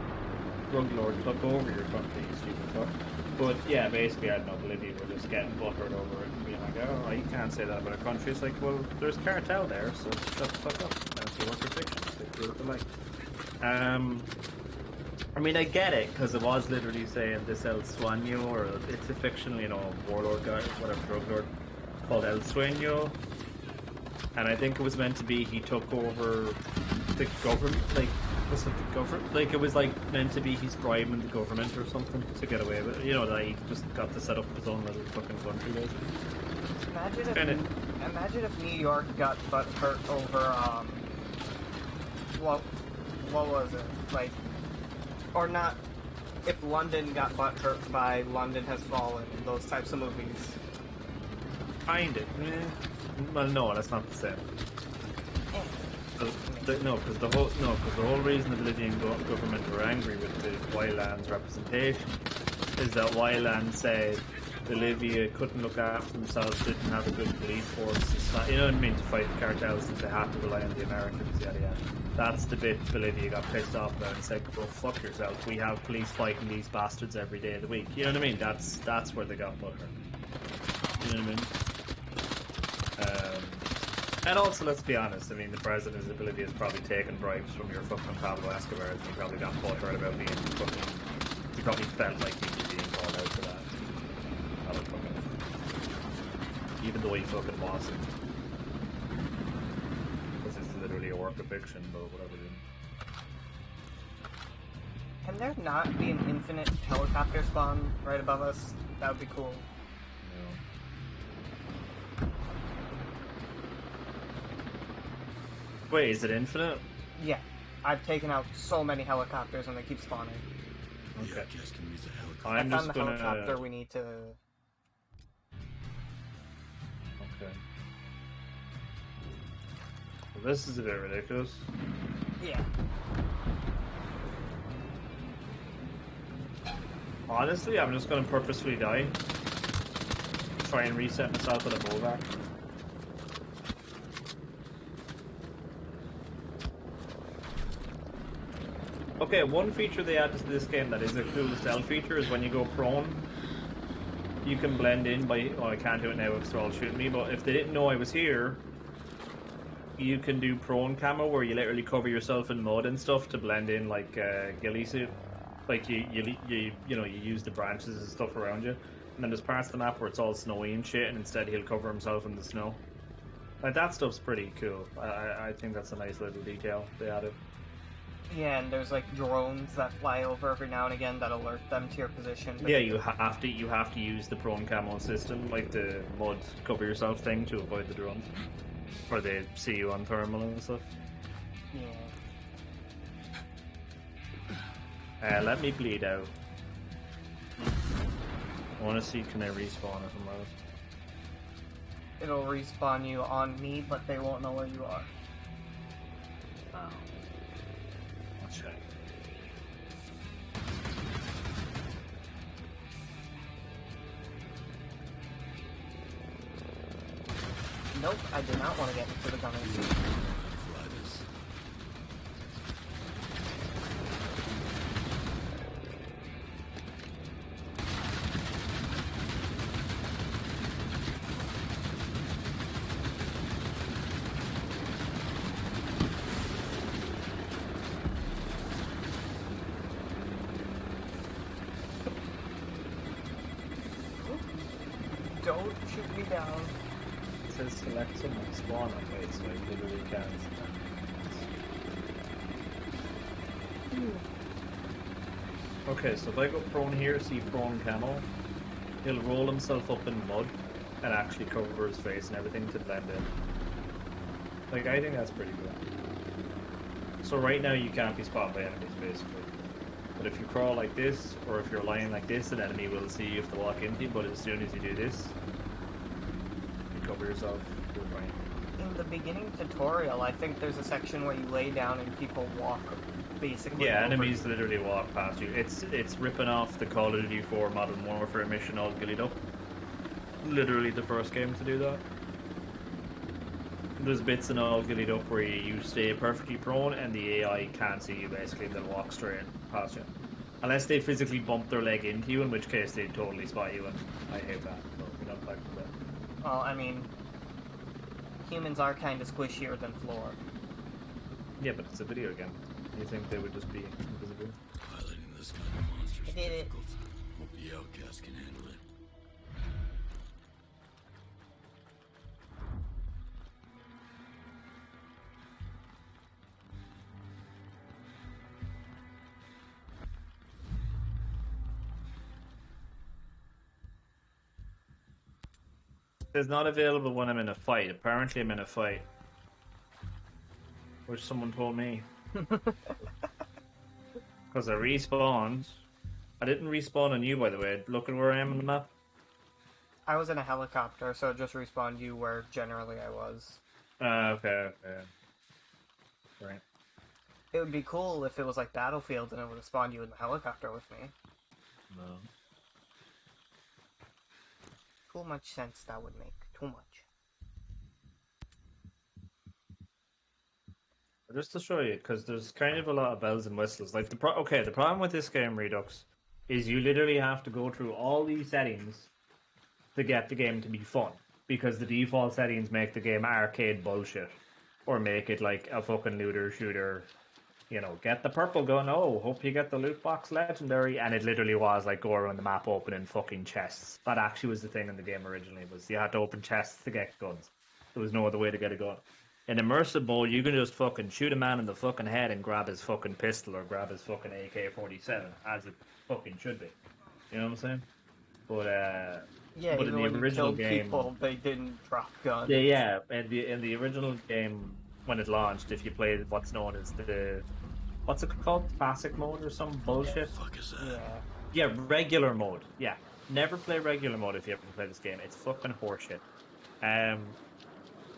drug lord took over your country, you stupid fuck. But yeah, basically, I don't know, Bolivia were just getting buttered over it and being like, oh, you can't say that about a country. It's like, well, there's cartel there, so shut the fuck up. That's your work of fiction. They do what they like. I mean, I get it, because it was literally saying this El Sueño, or it's a fictional, you know, warlord guy, whatever, drug lord, called El Sueño. And I think it was meant to be he took over the government, like, was it the government? Like, it was like meant to be he's bribing the government or something to get away with it. You know, that he just got to set up his own little fucking country, basically. Imagine if New York got butt hurt over, what was it? Like, or not, if London got butt hurt by London Has Fallen, those types of movies. Kind of. Well, no, that's not the same. Because the whole reason the Bolivian government were angry with the Wildlands representation is that Wildlands said Bolivia couldn't look after themselves, didn't have a good police force, you know what I mean, to fight the cartels since they have to rely on the Americans, yada yada. That's the bit Bolivia got pissed off about and said, go fuck yourself, we have police fighting these bastards every day of the week. You know what I mean? That's where they got butthurt. You know what I mean? And also, let's be honest, I mean, the president of Bolivia has probably taken bribes from your fucking Pablo Escobar, and he probably got butthurt about being fucking... He probably felt like he was being called out for that. I don't fucking... Even though he fucking wasn't. Because it's literally a work of fiction, but whatever, dude. Can there not be an infinite helicopter spawn right above us? That would be cool. Wait, is it infinite? Yeah. I've taken out so many helicopters and they keep spawning. Okay. Yeah, I guess can use a helicopter. I'm I just found the gonna... helicopter we need to... Okay. Well, this is a bit ridiculous. Yeah. Honestly, I'm just gonna purposefully die. Try and reset myself with a bowback. Okay, one feature they added to this game that is a cool stealth feature is when you go prone, you can blend in by... Oh, I can't do it now because they're all shooting me, but if they didn't know I was here, you can do prone camo where you literally cover yourself in mud and stuff to blend in like ghillie suit. Like you use the branches and stuff around you. And then there's parts of the map where it's all snowy and shit, and instead he'll cover himself in the snow. Like, that stuff's pretty cool. I think that's a nice little detail they added. Yeah, and there's like drones that fly over every now and again that alert them to your position. Yeah, you have to use the prone camo system, like the mud cover yourself thing, to avoid the drones, or they see you on thermal and stuff. Yeah. Let me bleed out. I want to see, can I respawn if I'm out? It'll respawn you on me, but they won't know where you are. Oh. I'll check. Nope, I do not want to get into the gunner seat. Fly this. Don't shoot me down. says select someone spawn on way, so I literally can't. Okay, so if I go prone here, see prone camo, he'll roll himself up in mud and actually cover his face and everything to blend in. Like, I think that's pretty good. So right now you can't be spotted by enemies, basically. But if you crawl like this, or if you're lying like this, an enemy will see you if they walk into you, but as soon as you do this, you cover yourself, you're fine. In the beginning tutorial, I think there's a section where you lay down and people walk basically Yeah, over enemies you. literally walk past you. It's ripping off the Call of Duty 4 Modern Warfare mission all gillied up. Literally the first game to do that. There's bits in all gillied up where you stay perfectly prone and the AI can't see you basically, they'll walk straight past you. Unless they physically bump their leg into you, in which case they totally spot you, and I hate that. So we don't like that. Well, I mean, humans are kind of squishier than floor. Yeah, but it's a video game. You think they would just be invisible? Piloting this kind of monster is I did it. difficult. Hope the outcast can handle it. It's not available when I'm in a fight. Apparently I'm in a fight. Which someone told me. Because I respawned. I didn't respawn on you, by the way. Look at where I am on the map. I was in a helicopter, so it just respawned you where generally I was. Okay. Right. It would be cool if it was like Battlefield and it would have spawned you in the helicopter with me. No. Too much sense that would make. Too much. Just to show you, because there's kind of a lot of bells and whistles. Like the problem with this game, Redux, is you literally have to go through all these settings to get the game to be fun. Because the default settings make the game arcade bullshit, or make it like a fucking looter shooter. You know, get the purple gun. Oh, hope you get the loot box legendary. And it literally was like go around the map opening fucking chests. That actually was the thing in the game originally, was you had to open chests to get guns. There was no other way to get a gun. In immersive mode, you can just fucking shoot a man in the fucking head and grab his fucking pistol or grab his fucking AK-47, as it fucking should be. You know what I'm saying? But Yeah, but in even the when you original killed game, people, they didn't drop guns. yeah, in the original game when it launched, if you played what's known as what's it called, classic mode or some bullshit? The fuck is that? Yeah. Yeah, regular mode. Yeah, never play regular mode if you ever play this game. It's fucking horseshit.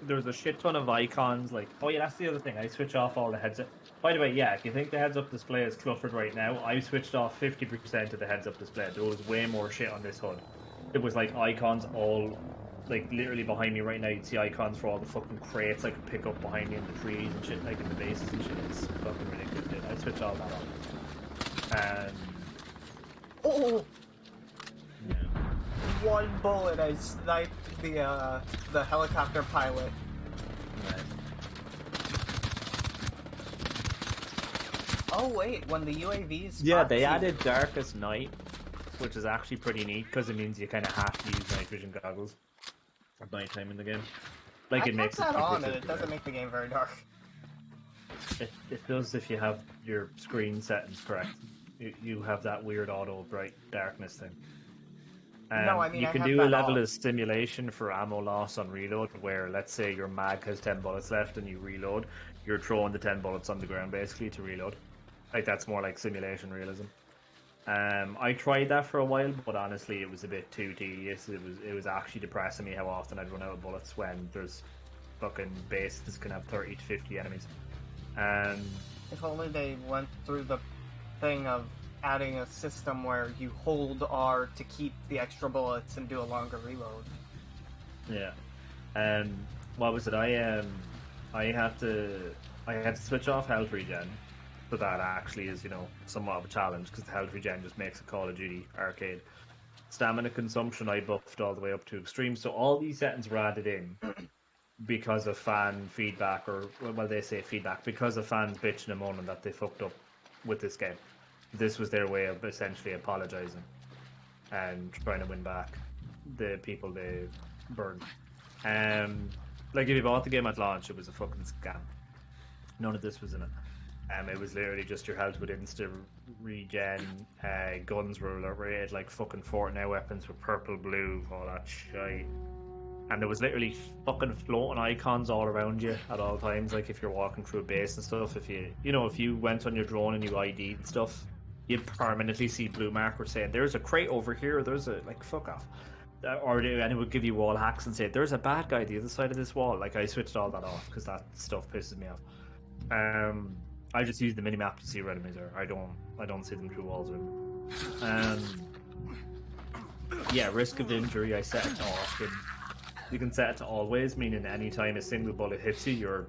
There's a shit ton of icons. Like, oh yeah, that's the other thing. I switch off all the heads up. By the way, yeah, if you think the heads-up display is cluttered right now, I switched off 50% of the heads-up display. There was way more shit on this HUD. It was like icons all, like literally behind me right now. You'd see icons for all the fucking crates I could pick up behind me in the trees and shit, like in the bases and shit. It's fucking ridiculous, dude. I switched all that off. And Oh! yeah. One bullet, I sniped the helicopter pilot. Nice. Oh wait, when the UAVs Yeah, spots they you- added Darkest Night, which is actually pretty neat because it means you kind of have to use night vision goggles at night time in the game. Like, I it makes kept it that on, super and it doesn't make the game very dark. It does if you have your screen settings correct. You have that weird auto bright darkness thing. No, I mean, you I can have do a that level on. of stimulation for ammo loss on reload, where let's say your mag has 10 bullets left and you reload, you're throwing the 10 bullets on the ground basically to reload. Like, that's more like simulation realism. I tried that for a while, but honestly, it was a bit too tedious. It was actually depressing me how often I'd run out of bullets when there's fucking bases can have 30 to 50 enemies. If only they went through the thing of adding a system where you hold R to keep the extra bullets and do a longer reload. Yeah. What was it? I had to switch off health regen. So that actually is, somewhat of a challenge because the health regen just makes a Call of Duty arcade. Stamina consumption I buffed all the way up to extreme. So all these settings were added in because of fan feedback, or well, they say feedback because of fans bitching and moaning that they fucked up with this game. This was their way of essentially apologizing and trying to win back the people they burned. Like if you bought the game at launch, it was a fucking scam. None of this was in it. It was literally just your health with insta regen. Guns were rated like fucking Fortnite weapons with purple, blue, all that shit. And there was literally fucking floating icons all around you at all times. Like if you're walking through a base and stuff, if you went on your drone and you ID'd stuff, you'd permanently see blue markers saying there's a crate over here. There's a like fuck off. And it would give you wall hacks and say there's a bad guy the other side of this wall. Like I switched all that off because that stuff pisses me off. I just use the minimap to see where enemies are. I don't see them through walls. Yeah, risk of injury I set it to off. You can set it to always, meaning anytime a single bullet hits you, you're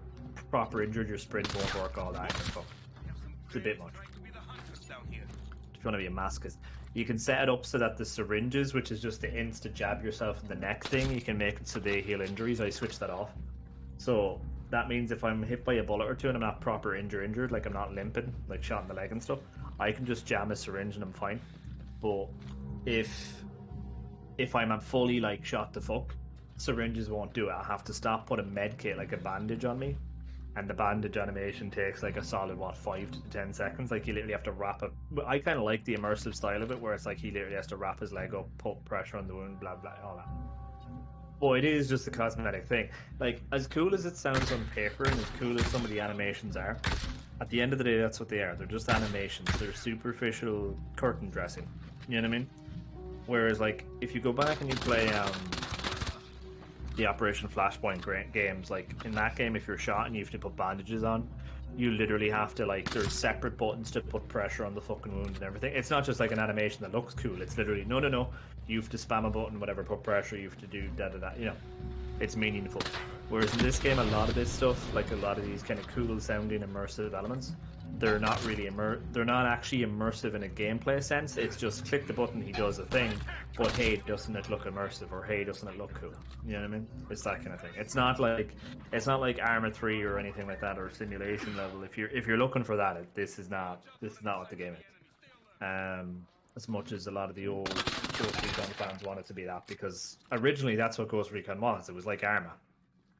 proper injured. Your sprint won't work. All that. It's a bit much. If you want to be a masochist, you can set it up so that the syringes, which is just the insta jab yourself in the neck thing, you can make it so they heal injuries. I switched that off. So that means if I'm hit by a bullet or two and I'm not proper injured, like I'm not limping, like shot in the leg and stuff, I can just jam a syringe and I'm fine. But if I'm fully like shot to fuck, syringes won't do it. I have to stop, put a med kit, like a bandage on me, and the bandage animation takes like a solid 5 to 10 seconds. Like you literally have to wrap it. I kind of like the immersive style of it, where it's like he literally has to wrap his leg up, put pressure on the wound, blah blah, all that. But it is just a cosmetic thing. Like as cool as it sounds on paper, and as cool as some of the animations are, at the end of the day, that's what they are. They're just animations. They're superficial curtain dressing. You know what I mean? Whereas like if you go back and you play the Operation Flashpoint games, like in that game, if you're shot and you have to put bandages on, you literally have to like there's separate buttons to put pressure on the fucking wound and everything. It's not just like an animation that looks cool. It's literally no. You have to spam a button, whatever, put pressure. You have to do da. You know, it's meaningful. Whereas in this game, a lot of this stuff, like a lot of these kind of cool sounding immersive elements, they're not really they're not actually immersive in a gameplay sense. It's just click the button, he does a thing, but hey, doesn't it look immersive, or hey, doesn't it look cool? You know what I mean? It's that kind of thing. It's not like Arma 3 or anything like that, or Simulation Level. If you're looking for that, this is not what the game is. As much as a lot of the old Ghost Recon fans want it to be that, because originally that's what Ghost Recon was. It was like Arma.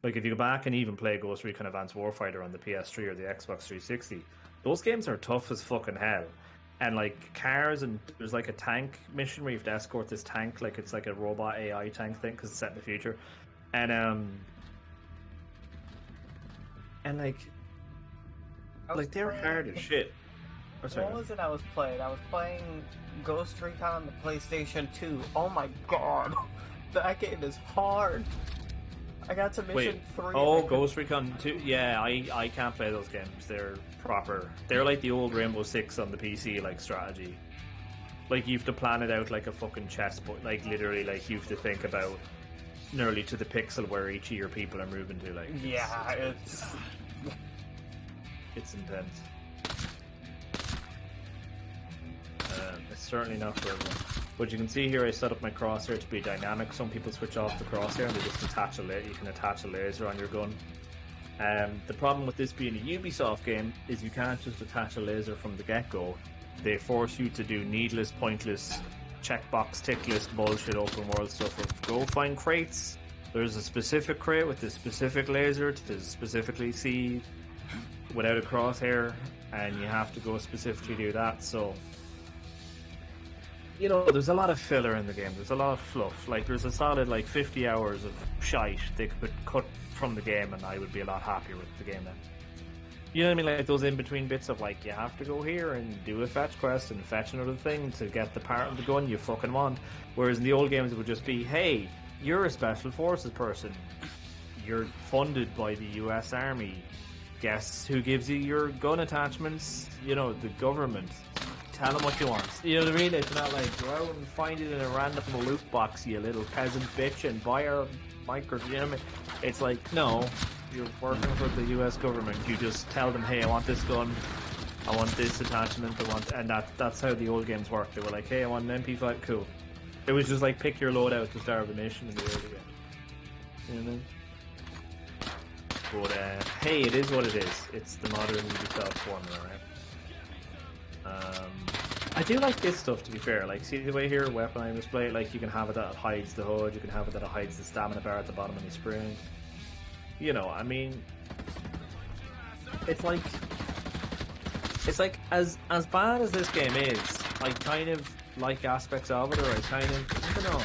Like if you go back and even play Ghost Recon Advanced Warfighter on the PS3 or the Xbox 360, those games are tough as fucking hell. And like cars, and there's like a tank mission where you have to escort this tank, like it's like a robot AI tank thing because it's set in the future. And like they're hard as shit. What was it I was playing? I was playing Ghost Recon on the PlayStation 2. Oh my god, that game is hard. I got to mission 3. Oh, Ghost Recon 2? Yeah, I can't play those games. They're proper. They're like the old Rainbow Six on the PC, like strategy. Like you have to plan it out like a fucking chessboard. Like literally, like you have to think about nearly to the pixel where each of your people are moving to. Like yeah, it's intense. It's certainly not for everyone. But you can see here I set up my crosshair to be dynamic. Some people switch off the crosshair and they just attach a laser. You can attach a laser on your gun. The problem with this being a Ubisoft game is you can't just attach a laser from the get-go. They force you to do needless, pointless, checkbox, tick list bullshit open world stuff of go find crates. There's a specific crate with this specific laser to specifically see without a crosshair, and you have to go specifically do that. So you know, there's a lot of filler in the game. There's a lot of fluff. Like, there's a solid, 50 hours of shite they could cut from the game, and I would be a lot happier with the game then. You know what I mean? Like, those in-between bits of, you have to go here and do a fetch quest and fetch another thing to get the part of the gun you fucking want. Whereas in the old games, it would just be, hey, you're a special forces person. You're funded by the US Army. Guess who gives you your gun attachments? You know, the government. Tell them what you want. You know what I mean? It's not like, go out and find it in a random loot box, you little peasant bitch, and buy our micro. You know what I mean? It's like, no, you're working for the US government. You just tell them, hey, I want this gun, I want this attachment, and that's how the old games worked. They were like, hey, I want an MP5, cool. It was just like, pick your loadout at the start of the mission in the early game. You know what I mean? But, hey, it is what it is. It's the modern Ubisoft formula, right? I do like this stuff, to be fair. Like, see the way here, weapon item display, like, you can have it that hides the hood, you can have it that hides the stamina bar at the bottom of the spring. You know, I mean, it's like as bad as this game is, I kind of like aspects of it, or I don't know.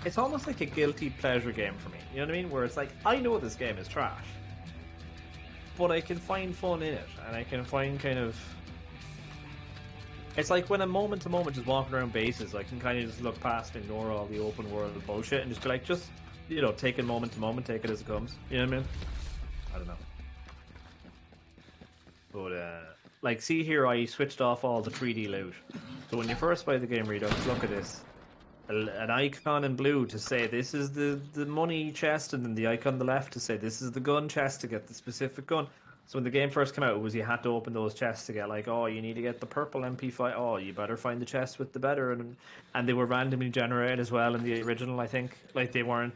It's almost like a guilty pleasure game for me. You know what I mean? Where it's like, I know this game is trash, but I can find fun in it, and I can find kind of... It's like when I'm moment to moment just walking around bases, I can kind of just look past and ignore all the open world bullshit and just be like, just, you know, take it moment to moment, take it as it comes. You know what I mean? I don't know. But, like, see here, I switched off all the 3D loot. So when you first buy the game, Redux, look at this. An icon in blue to say this is the money chest, and then the icon on the left to say this is the gun chest to get the specific gun. So when the game first came out, it was you had to open those chests to get, like, oh, you need to get the purple MP5. Oh, you better find the chest with the better, and they were randomly generated as well in the original. I think, like, they were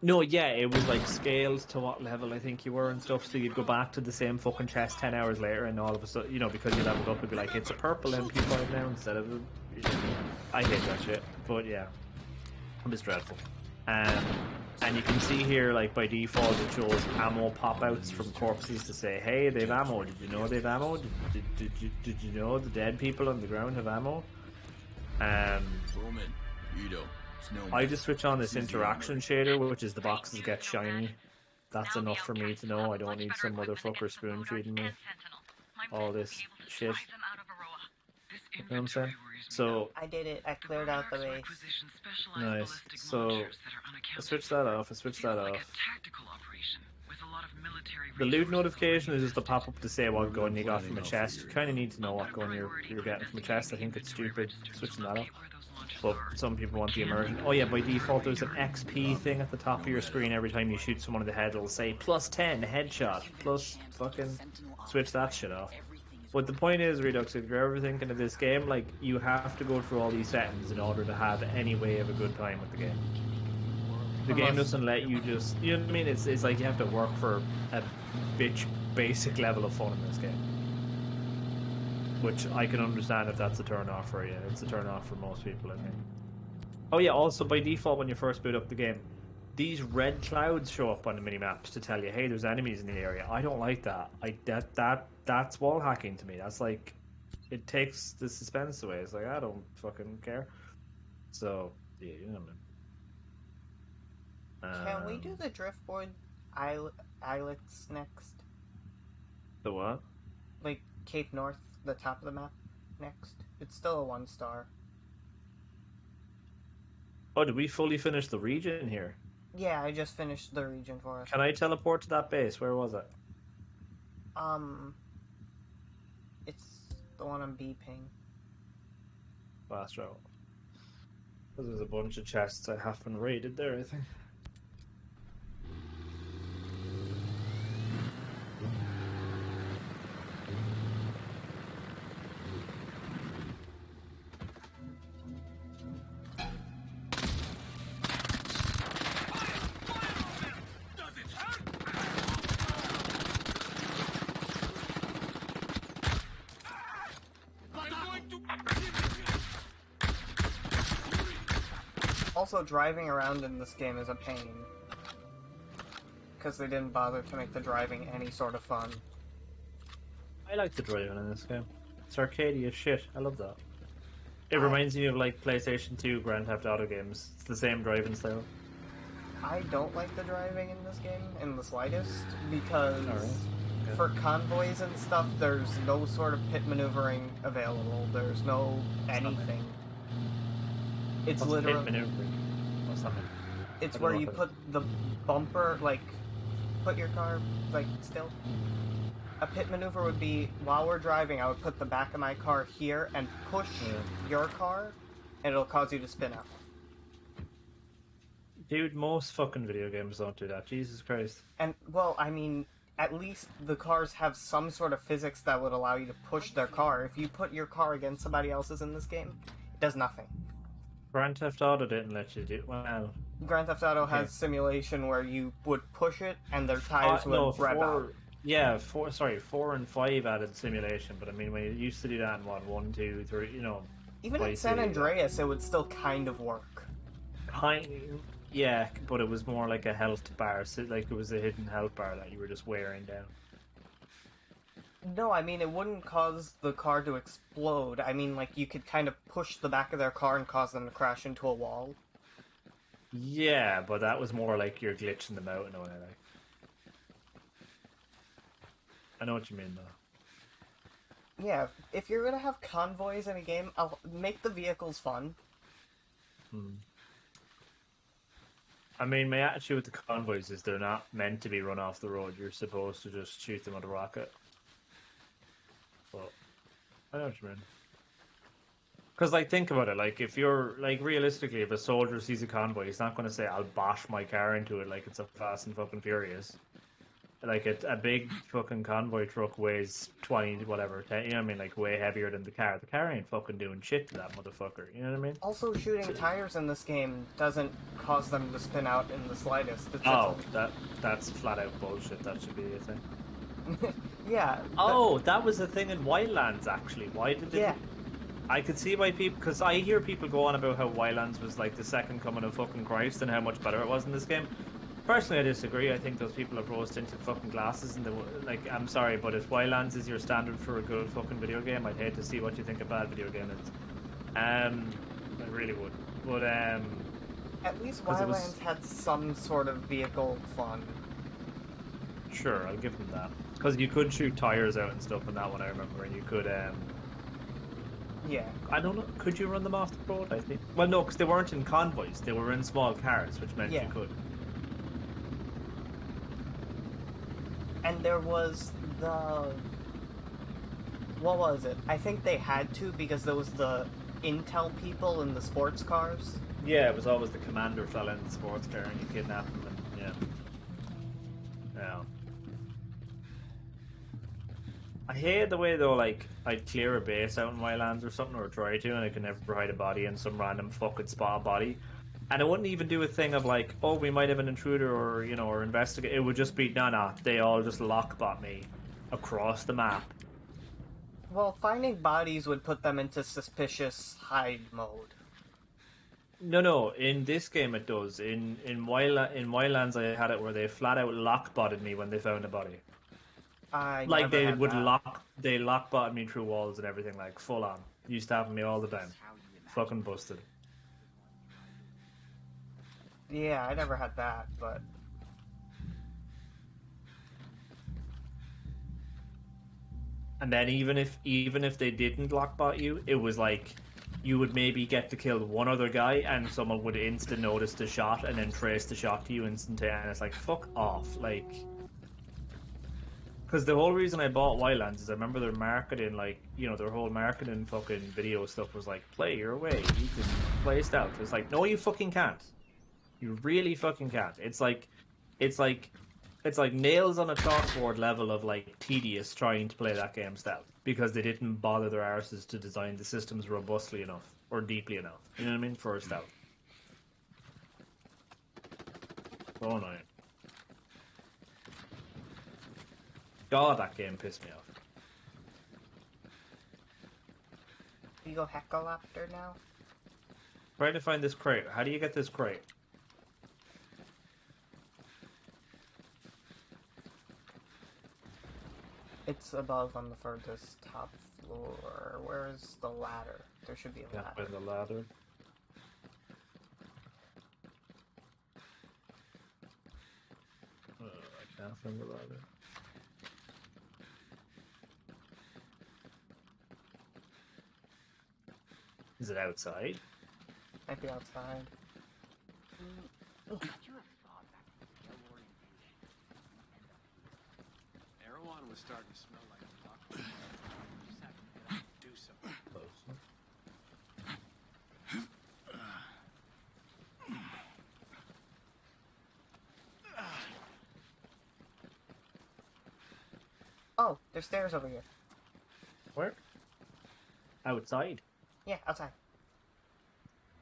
no, yeah, it was like scaled to what level I think you were and stuff. So you'd go back to the same fucking chest 10 hours later, and all of a sudden, you know, because you leveled up, it'd be like, it's a purple MP5 now instead of I hate that shit, but yeah, it was dreadful. And you can see here, like, by default, it shows ammo pop-outs from corpses to say, hey, they've ammo. Did you know they've ammo? Did you know the dead people on the ground have ammo? I just switch on this interaction shader, which is the boxes get shiny. That's enough for me to know I don't need some motherfucker spoon feeding me all this shit. You know what I'm saying? So I did it. I cleared out the base. nice. So I switched that off. The loot notification is just a pop up to say what gun you got from a chest. You kind of need to know what gun you're getting from a chest. I think it's stupid switching that off. But some people want the immersion. Oh yeah, by default there's an XP thing at the top of your screen every time you shoot someone in the head. It'll say plus 10 headshot, plus fucking switch that shit off. But the point is, Redux, if you're ever thinking of this game, like, you have to go through all these settings in order to have any way of a good time with the game. The game doesn't let you just, you know what I mean? It's like you have to work for a basic level of fun in this game. Which I can understand if that's a turn off for you. It's a turn off for most people, I think. Oh yeah, also by default when you first boot up the game, these red clouds show up on the mini-maps to tell you, hey, there's enemies in the area. I don't like that. That's wall hacking to me. That's like, it takes the suspense away. It's like, I don't fucking care. So, yeah, you know what I mean. Can we do the driftboard islets next? The what? Like Cape North, the top of the map next. It's still a 1-star. Oh, did we fully finish the region here? Yeah, I just finished the region for us. Can I teleport to that base? Where was it? It's the one on B ping. Last row. There's a bunch of chests I haven't raided there, I think. Also, driving around in this game is a pain. Because they didn't bother to make the driving any sort of fun. I like the driving in this game. It's arcadey as shit. I love that. It reminds me of, like, PlayStation 2 Grand Theft Auto games. It's the same driving style. I don't like the driving in this game in the slightest, because Okay. for convoys and stuff, there's no sort of pit maneuvering available. There's no anything. It's What's literally... pit maneuvering? What's that mean? It's I don't where know you if put the bumper, like, put your car, like, still. A pit maneuver would be, while we're driving, I would put the back of my car here and push your car, and it'll cause you to spin out. Dude, most fucking video games don't do that. Jesus Christ. And, well, I mean, at least the cars have some sort of physics that would allow you to push their car. If you put your car against somebody else's in this game, it does nothing. Grand Theft Auto didn't let you do... Wow. Grand Theft Auto has simulation where you would push it and their tires would rev out. Yeah, 4 and 5 added simulation, but I mean, when you used to do that in what, 1, 2, 3, you know, Even in Vice San City, Andreas, it would still kind of work. yeah, but it was more like a health bar, so like it was a hidden health bar that you were just wearing down. No, I mean, it wouldn't cause the car to explode. I mean, like, you could kind of push the back of their car and cause them to crash into a wall. Yeah, but that was more like you're glitching them out in a way. Like, I know what you mean, though. Yeah, if you're gonna have convoys in a game, I'll make the vehicles fun. Hmm. I mean, my attitude with the convoys is they're not meant to be run off the road. You're supposed to just shoot them with a rocket. But I know what you mean. Because, like, think about it. Like, if you're, like, realistically, if a soldier sees a convoy, he's not going to say, I'll bash my car into it like it's a Fast and fucking Furious. Like, a big fucking convoy truck weighs 20, whatever, 10, you know what I mean? Like, way heavier than the car. The car ain't fucking doing shit to that motherfucker. You know what I mean? Also, shooting tires in this game doesn't cause them to spin out in the slightest. It's Oh, that's flat out bullshit. That should be a thing. yeah. Oh, that was a thing in Wildlands, actually. Why did they Yeah. do... I could see why people... Because I hear people go on about how Wildlands was like the second coming of fucking Christ and how much better it was in this game. Personally, I disagree. I think those people have rose-tinted fucking glasses and like, I'm sorry, but if Wildlands is your standard for a good fucking video game, I'd hate to see what you think a bad video game is. I really would. But, At least 'cause it Wildlands was... had some sort of vehicle fun. Sure, I'll give them that. Because you could shoot tires out and stuff in that one, I remember, and you could, Yeah. I don't know. Could you run them off the road? I think. Well, no, because they weren't in convoys. They were in small cars, which meant Yeah. you could. And there was the... What was it? I think they had to because there was the Intel people in the sports cars. Yeah, it was always the commander fella in the sports car, and you kidnap him, and yeah. Yeah. I hate the way though, like I'd clear a base out in Wildlands or something, or try to, and I could never hide a body in some random fucking spot a body. And it wouldn't even do a thing of like, oh, we might have an intruder, or you know, or investigate. It would just be, nah, they all just lockbot me across the map. Well, finding bodies would put them into suspicious hide mode. No. In this game, it does. In Wildlands, I had it where they flat out lockbotted me when they found a body. I Like never they had would that. they lockbotted me through walls and everything, like full on. Used to happen to me all the time. Fucking busted. Yeah, I never had that, but... And then even if they didn't lockbot you, it was like you would maybe get to kill one other guy, and someone would instant notice the shot and then trace the shot to you instantaneously. And it's like, fuck off, like. Because the whole reason I bought Wildlands is I remember their marketing, like, you know, their whole marketing fucking video stuff was like, play your way, you can play stealth. It's like, no, you fucking can't. You really fucking can't. It's like nails on a chalkboard level of like tedious trying to play that game stealth because they didn't bother their arses to design the systems robustly enough or deeply enough. You know what I mean? For stealth. So annoying. God, that game pissed me off. You go Heckalopter now? Trying to find this crate. How do you get this crate? It's above on the furthest top floor. Where's the ladder? There should be a Can't ladder. find the ladder. I can't find the ladder. Is it outside? Might be outside. Erewhon was starting to smell like a rock. Just had to get out and do something. Close. Oh, there's stairs over here. Where? Outside. Yeah, outside.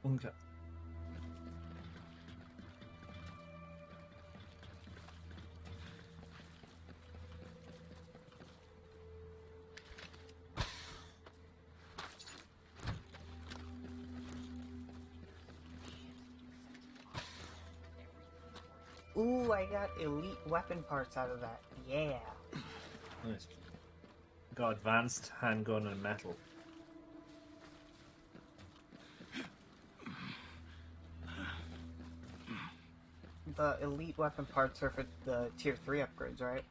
Okay. Ooh, I got elite weapon parts out of that. Yeah. Nice. Got advanced handgun and metal. The elite weapon parts are for the tier 3 upgrades, right?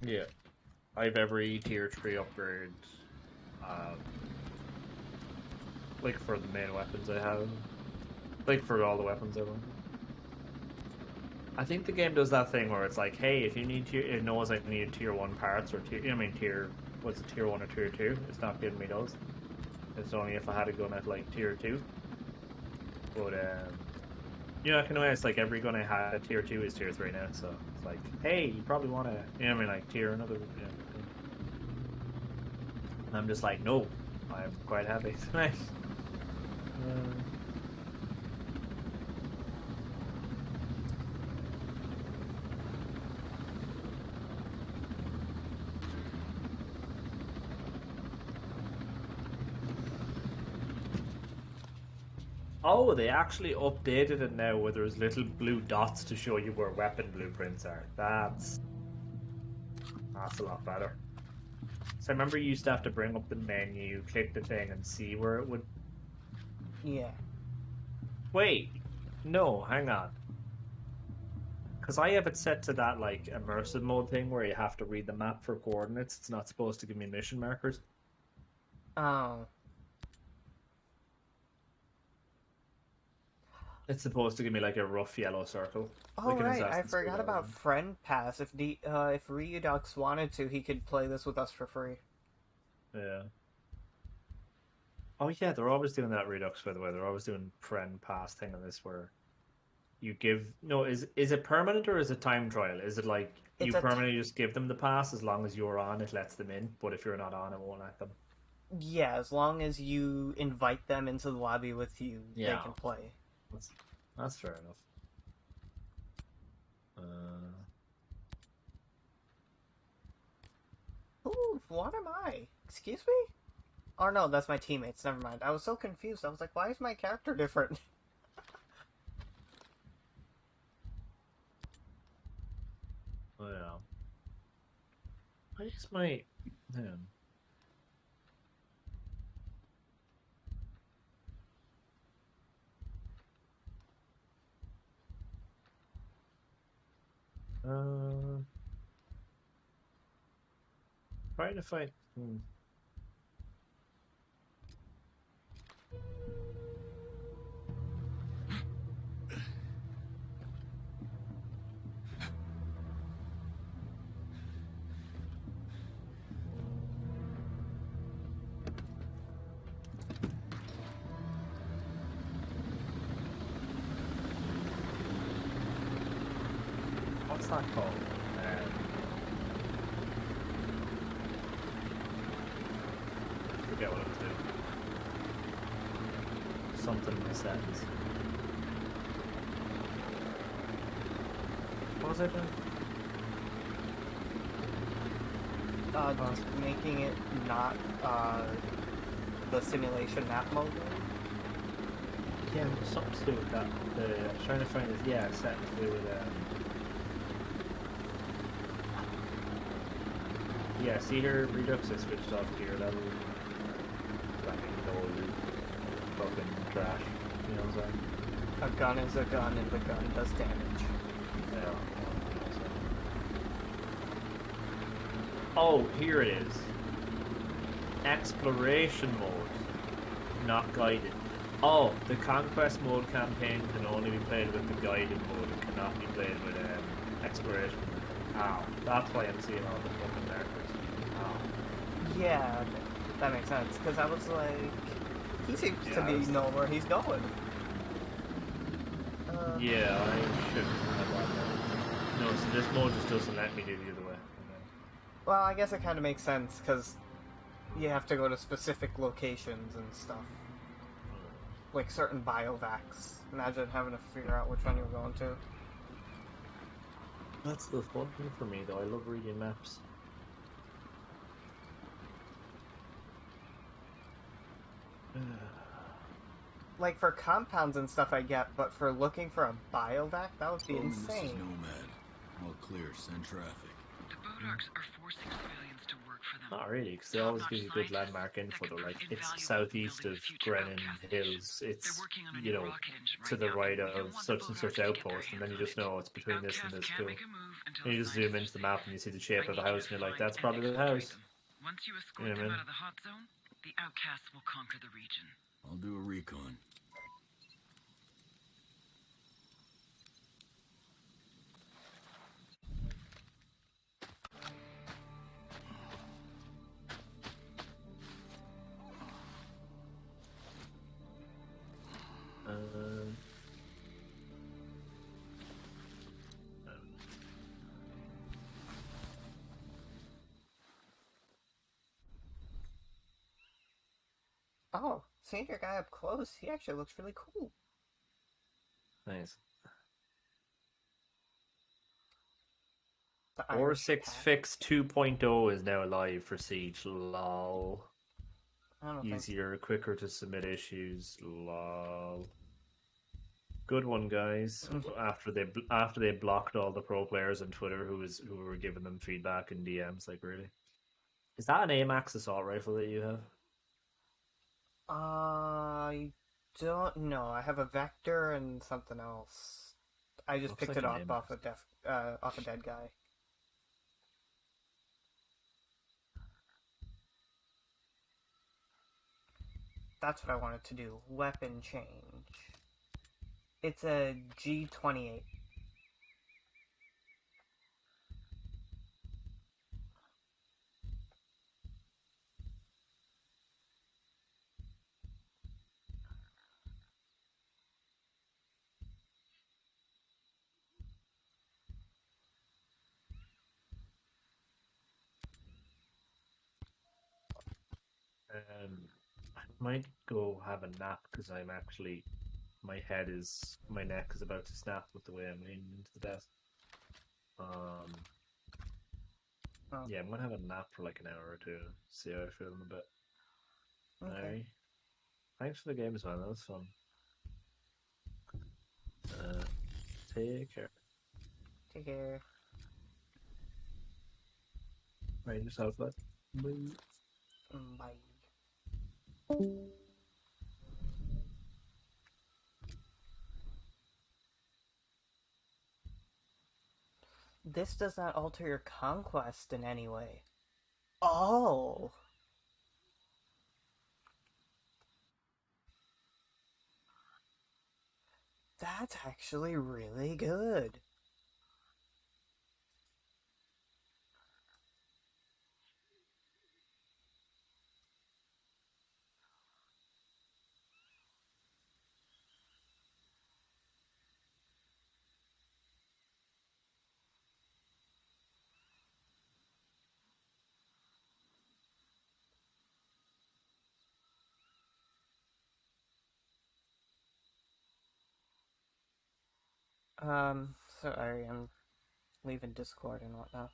Yeah. I have every tier 3 upgrade. Like for the main weapons I have. Like for all the weapons I want. I think the game does that thing where it's like, hey, if you need tier, it knows I need tier 1 parts or tier, what's it, tier 1 or tier 2? It's not giving me those. It's only if I had a gun at like tier 2. But, I can know it's like every gun I had at tier 2 is tier 3 now, so it's like, hey, you probably want to, like tier another, And I'm just like, no, I'm quite happy. Nice. Oh, they actually updated it now where there's little blue dots to show you where weapon blueprints are. That's a lot better. So I remember you used to have to bring up the menu, click the thing, and see where it would. Yeah. Wait, no, hang on. Because I have it set to that like immersive mode thing where you have to read the map for coordinates. It's not supposed to give me mission markers. Oh. It's supposed to give me like a rough yellow circle. Oh, Like an right. I Assassin's Creed forgot about element. Friend Pass. If Ryudux wanted to, he could play this with us for free. Yeah. Oh yeah, they're always doing that Redux, by the way. They're always doing friend pass thing on this where you give no, is it permanent or is it time trial? Is it like you It's a permanently just give them the pass as long as you're on, it lets them in, but if you're not on, it won't let them. yeah, as long as you invite them into the lobby with you, they Yeah. can play. That's fair enough. Ooh, what am I? Excuse me? Oh no, that's my teammates. Never mind. I was so confused. I was like, why is my character different? Oh yeah. I just might. Yeah. Trying to find. What's that called? I forget what it was doing. Something in the settings. What was I doing? Making it not the simulation map mode. Yeah, something to do with that. I was trying to find it. Yeah, something to do with. Yeah, see here, Redux. I switched off gear level. That means no fucking trash. You know what I'm saying? A gun is a gun, and the gun does damage. Yeah. Oh, here it is. Exploration mode, not guided. Oh, the conquest mode campaign can only be played with the guided mode. It cannot be played with exploration. Ow. That's why I'm seeing all the fucking markers. Ow. Yeah, that makes sense. Because I was like, he seems to know where he's going. Yeah, I should have that. No, so this mode just doesn't let me do the other way. Well, I guess it kind of makes sense because you have to go to specific locations and stuff. Like certain biovacs. Imagine having to figure out which one you're going to. That's the fun thing for me, though. I love reading maps. like for compounds and stuff I get, but for looking for a biovac, that would be Bowman, this is insane. Nomad. All clear, send traffic. The Bodarks are forcing civilians to work for them. Not really, because they always give you good landmark info. They're like, it's southeast of Grennan Hills. It's, you know, to the right of such and such outpost, and then you just know it's between this and this too. And you just zoom into the map and you see the shape of the house, and you're like, that's probably the house. Once you escort You know what I them mean? out of the hot zone, the outcasts will conquer the region. I'll do a recon. Um, Oh, seeing your guy up close, he actually looks really cool. nice. The 4.6 Irish Fix 2.0 is now live for Siege. Lol. I don't think. Easier, quicker to submit issues. Lol. Good one, guys. After they blocked all the pro players on Twitter who were giving them feedback in DMs, like really. Is that an AMAX assault rifle that you have? I don't know. I have a vector and something else. I just Looks picked like it an up AMAX. off a dead guy. That's what I wanted to do. Weapon change. It's a G28. I might go have a nap because I'm actually my neck is about to snap with the way I'm leaning into the desk. Oh, Yeah, I'm gonna have a nap for like an hour or two. See how I feel in a bit. okay. Alright. Thanks for the game as well. That was fun. Take care. Take care. Mind yourself, bud. Bye. Bye. This does not alter your conquest in any way. Oh! That's actually really good. Sorry, I'm leaving Discord and whatnot.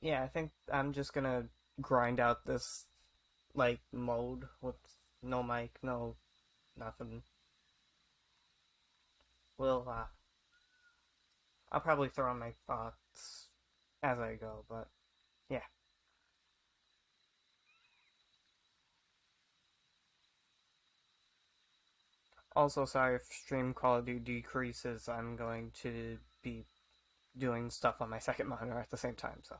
Yeah, I think I'm just gonna grind out this, like, mode with no mic, no nothing. I'll probably throw in my thoughts as I go, but yeah. Also, sorry if stream quality decreases, I'm going to be doing stuff on my second monitor at the same time, so.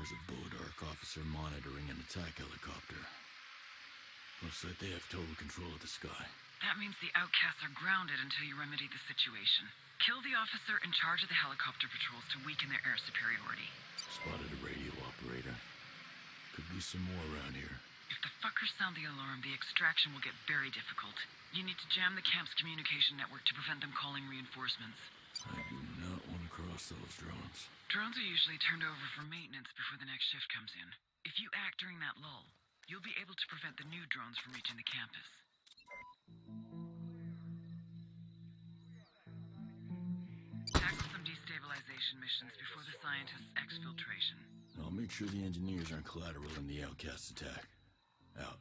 There's a Bulwark officer monitoring an attack helicopter. Looks like they have total control of the sky. That means the outcasts are grounded until you remedy the situation. Kill the officer in charge of the helicopter patrols to weaken their air superiority. Spotted a radio operator. Could be some more around here. If the fuckers sound the alarm, the extraction will get very difficult. You need to jam the camp's communication network to prevent them calling reinforcements. I do not want to cross those drones. Drones are usually turned over for maintenance before the next shift comes in. If you act during that lull, you'll be able to prevent the new drones from reaching the campus. Tackle some destabilization missions before the scientists' exfiltration. I'll make sure the engineers aren't collateral in the outcast attack. Out.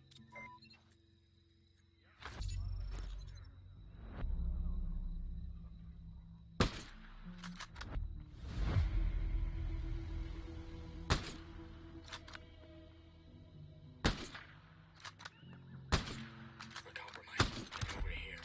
We're compromised. Get over here.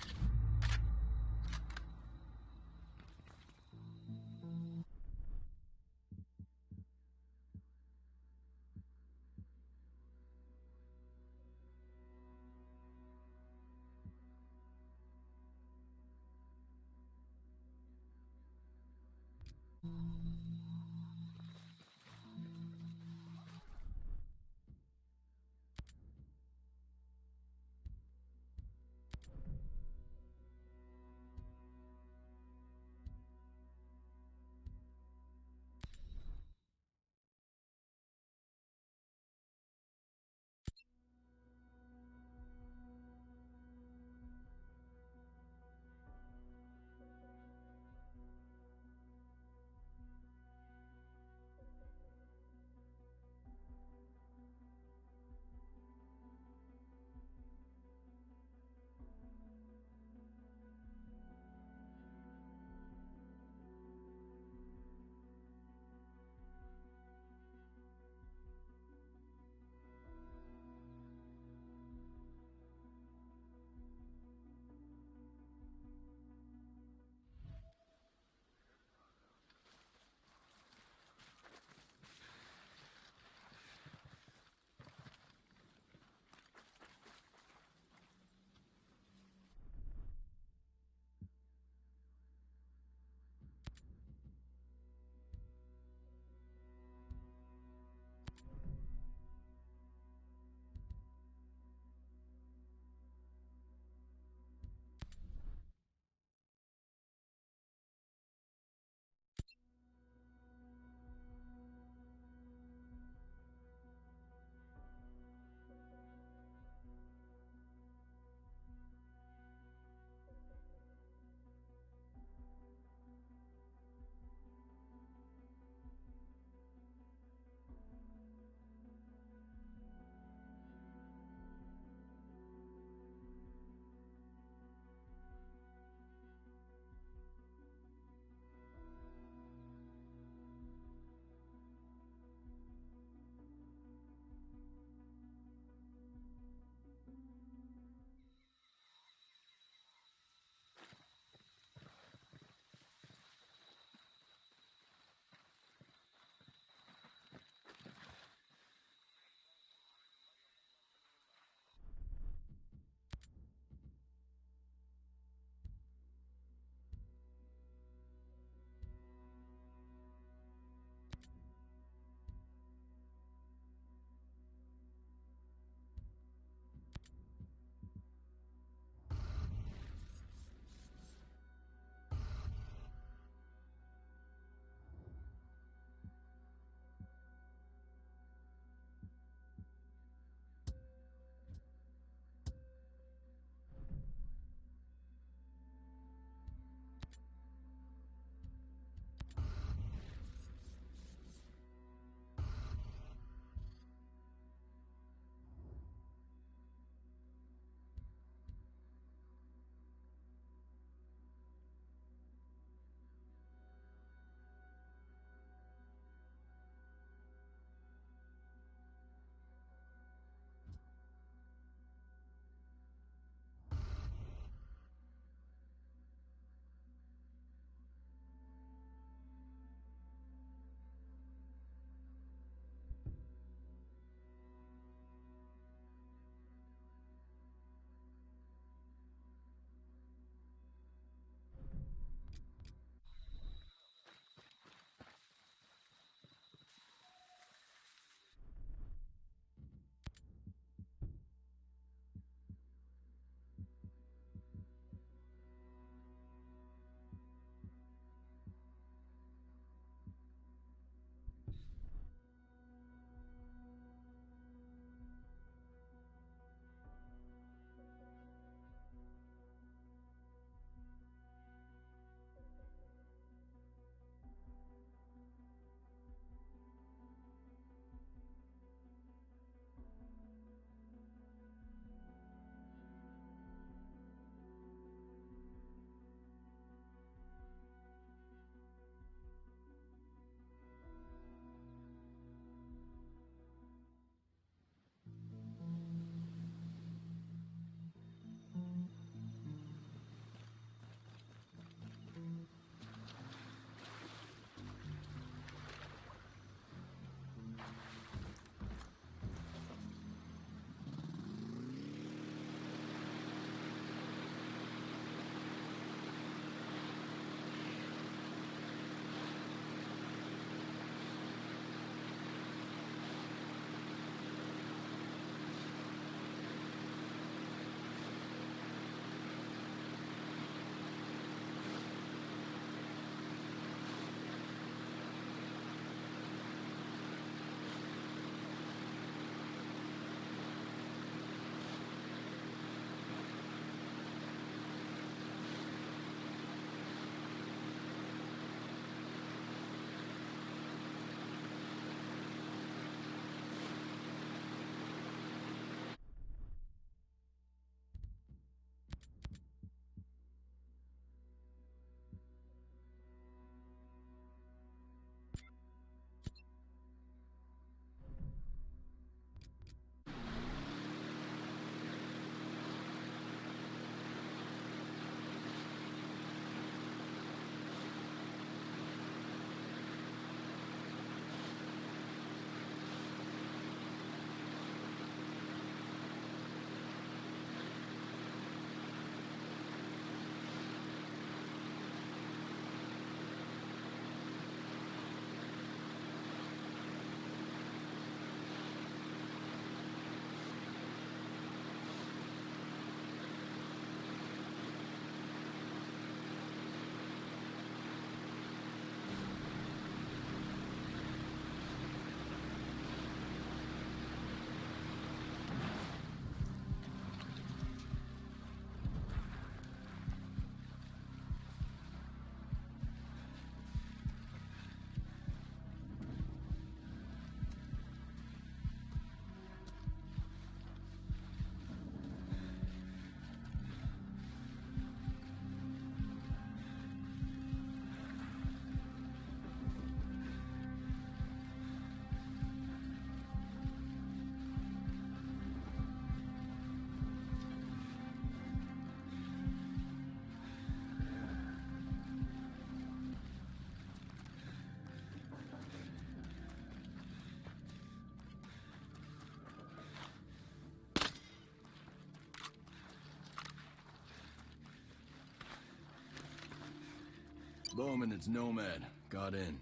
Bowman, it's Nomad. Got in.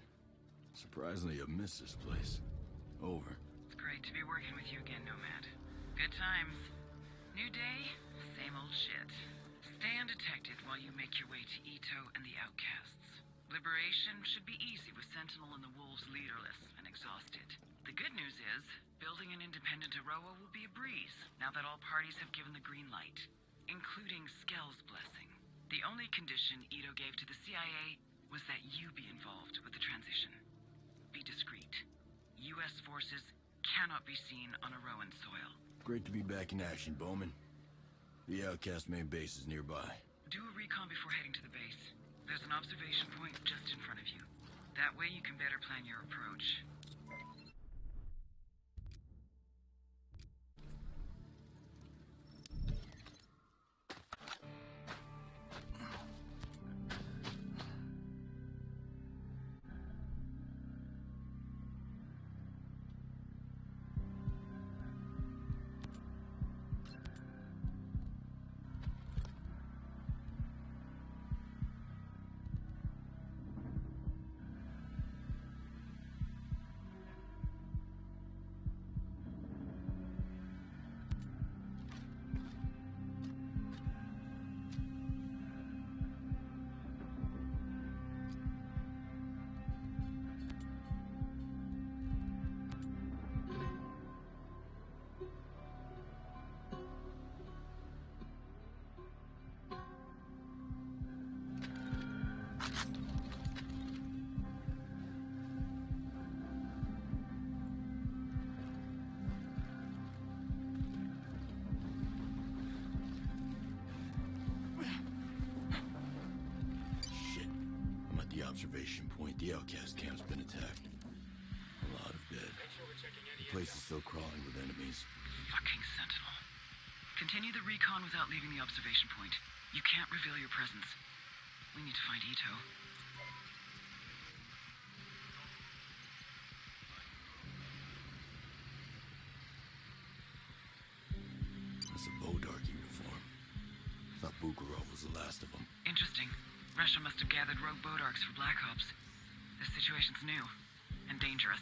Surprisingly, I've missed this place. Over. It's great to be working with you again, Nomad. Good times. New day, same old shit. Stay undetected while you make your way to Ito and the Outcasts. Liberation should be easy with Sentinel and the Wolves leaderless and exhausted. The good news is, building an independent Aroa will be a breeze, now that all parties have given the green light, including Skell's blessing. The only condition Ito gave to the CIA was that you be involved with the transition. Be discreet. U.S. forces cannot be seen on Aroan soil. Great to be back in action, Bowman. The Outcast main base is nearby. Do a recon before heading to the base. There's an observation point just in front of you. That way you can better plan your approach. Observation point. The Outcast camp's been attacked. A lot of dead. The place is still crawling with enemies. Fucking Sentinel. Continue the recon without leaving the observation point. You can't reveal your presence. We need to find Ito. That's a Bodark uniform. Thought Bukharov was the last of them. Interesting. Russia must have gathered rogue Bodarks for Black Ops. This situation's new and dangerous.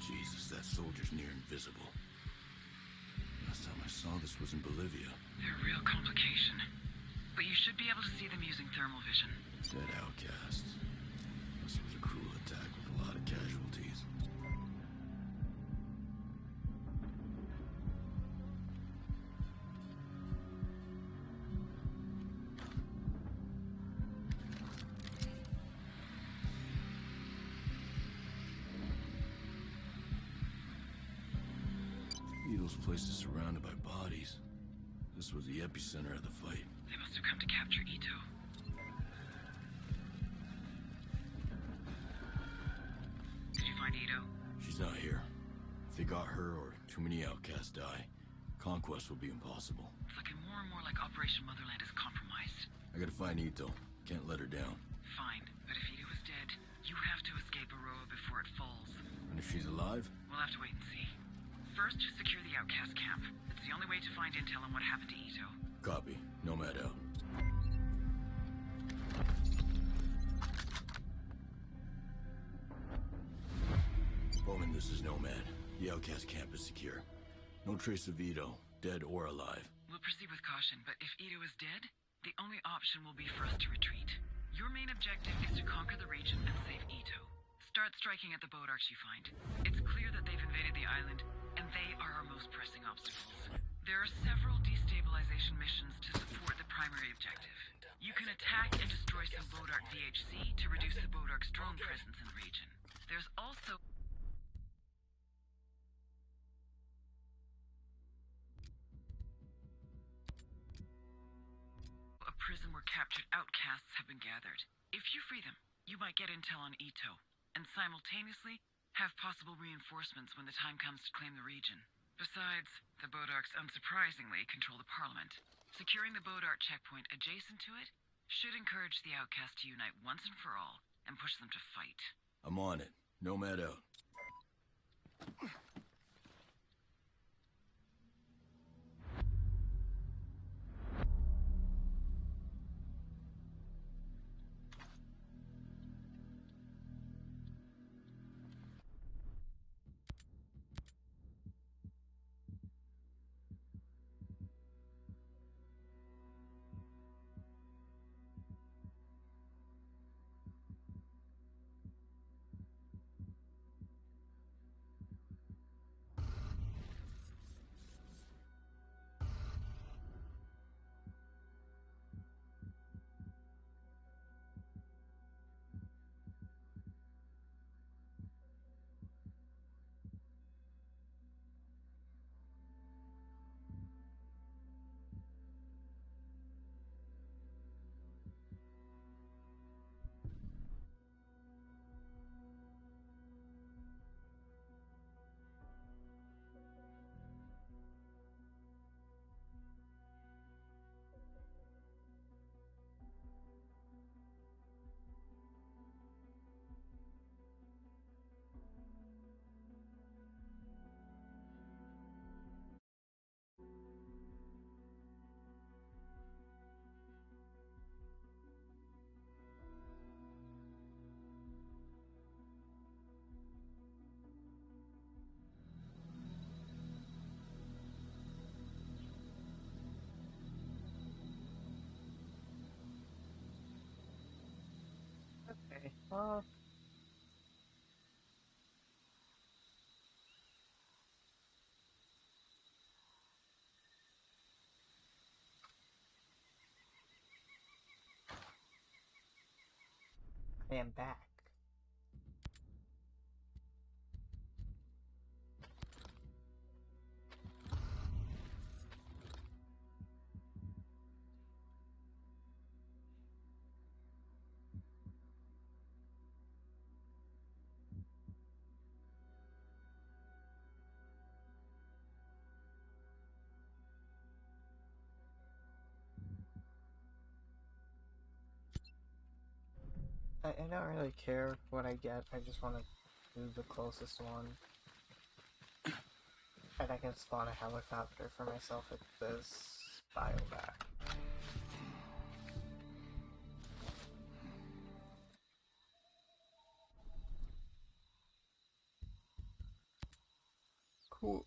Jesus, that soldier's near invisible. Last time I saw this was in Bolivia. They're a real complication. But you should be able to see them using thermal vision. Dead Outcasts. This was a cruel attack with a lot of casualties. Those places surrounded by bodies. This was the epicenter of the fight. They must have come to capture Ito. Did you find Ito? She's not here. If they got her or too many Outcasts die, conquest will be impossible. It's looking more and more like Operation Motherland is compromised. I gotta find Ito. Can't let her down. Fine, but if Ito is dead, you have to escape Aroa before it falls. And if she's alive? We'll have to wait and see. First, secure the Outcast camp. It's the only way to find intel on what happened to Ito. Copy. Nomad out. Bowman, this is Nomad. The Outcast camp is secure. No trace of Ito, dead or alive. We'll proceed with caution, but if Ito is dead, the only option will be for us to retreat. Your main objective is to conquer the region and save Ito. Start striking at the Bodarks you find. It's clear that they've invaded the island, and they are our most pressing obstacles. There are several destabilization missions to support the primary objective. You can attack and destroy some Bodark VHC to reduce the Bodark's drone presence in the region. There's also a prison where captured outcasts have been gathered. If you free them, you might get intel on Ito, and simultaneously have possible reinforcements when the time comes to claim the region. Besides, the Bodarks unsurprisingly control the Parliament. Securing the Bodark checkpoint adjacent to it should encourage the Outcasts to unite once and for all and push them to fight. I'm on it. Nomad out. Okay. I am back. I don't really care what I get, I just want to do the closest one. And I can spawn a helicopter for myself at this biovac. Cool.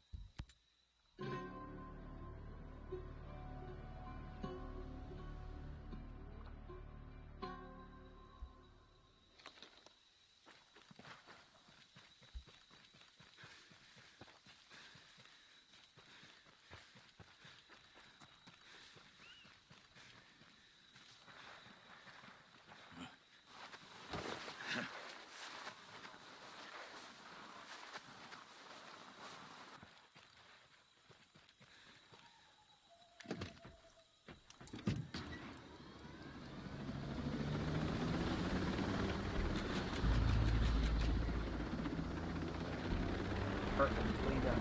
Perfectly done.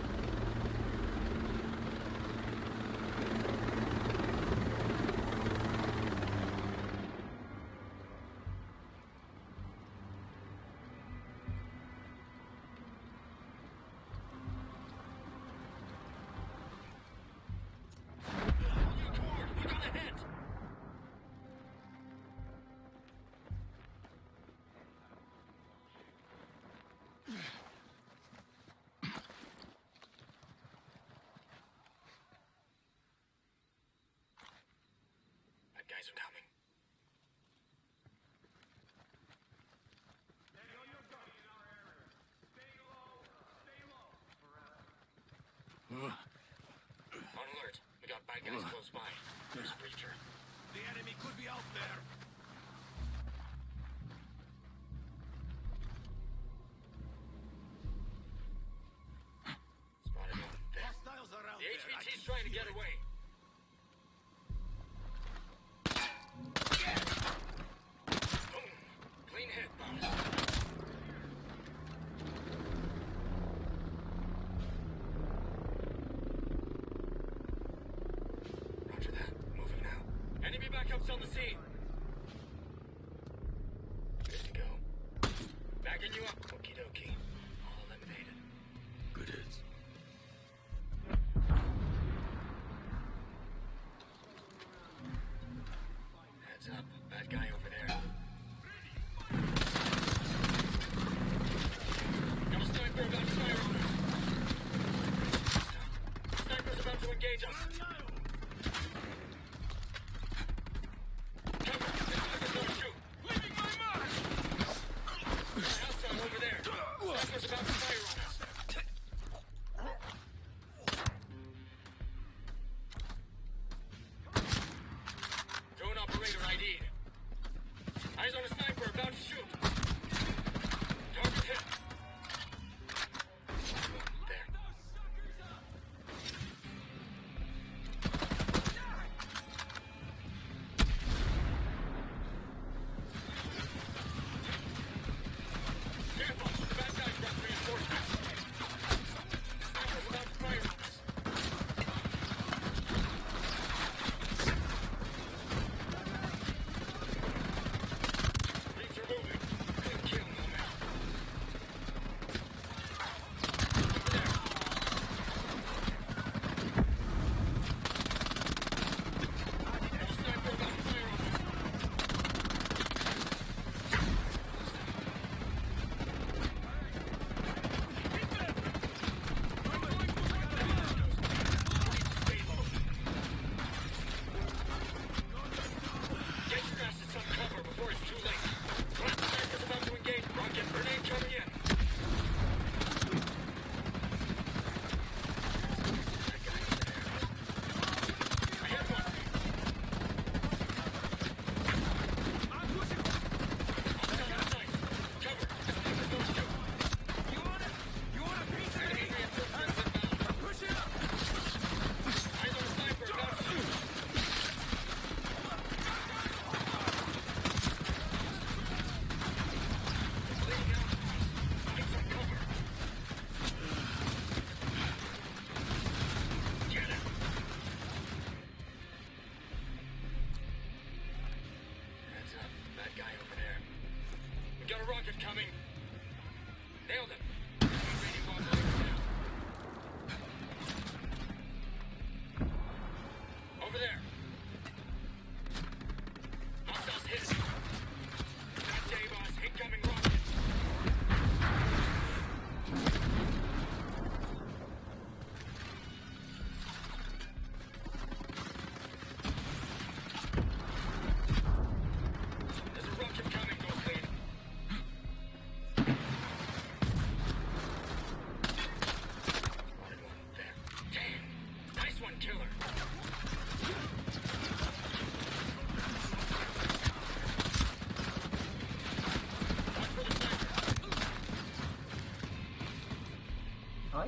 Bad guys are coming. On alert. We got bad guys close by. There's a breacher. The enemy could be out there. Spotted one there. Hostiles are out The there. I HVT's can trying to feel get it. away. Boom. Clean hit, Bob. Roger that. Moving now. Enemy backups on the scene. Good to go. Backing you up. Okie dokie. All eliminated. Good hits. Heads up. Bad guy over there. Got a sniper about to fire on us. Sniper's about to engage us. Cover. The sniper's gonna shoot. Leaving my mark. Hostile over there. Sniper's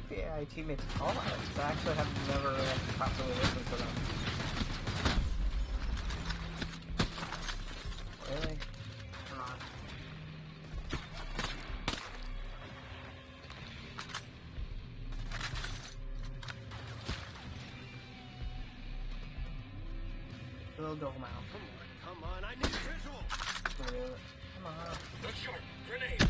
think the AI teammates call out. I actually have never properly listened to them. Really? Come on. Little dome out. Come on, I need visual! Really? Come on. Look sharp. Grenade.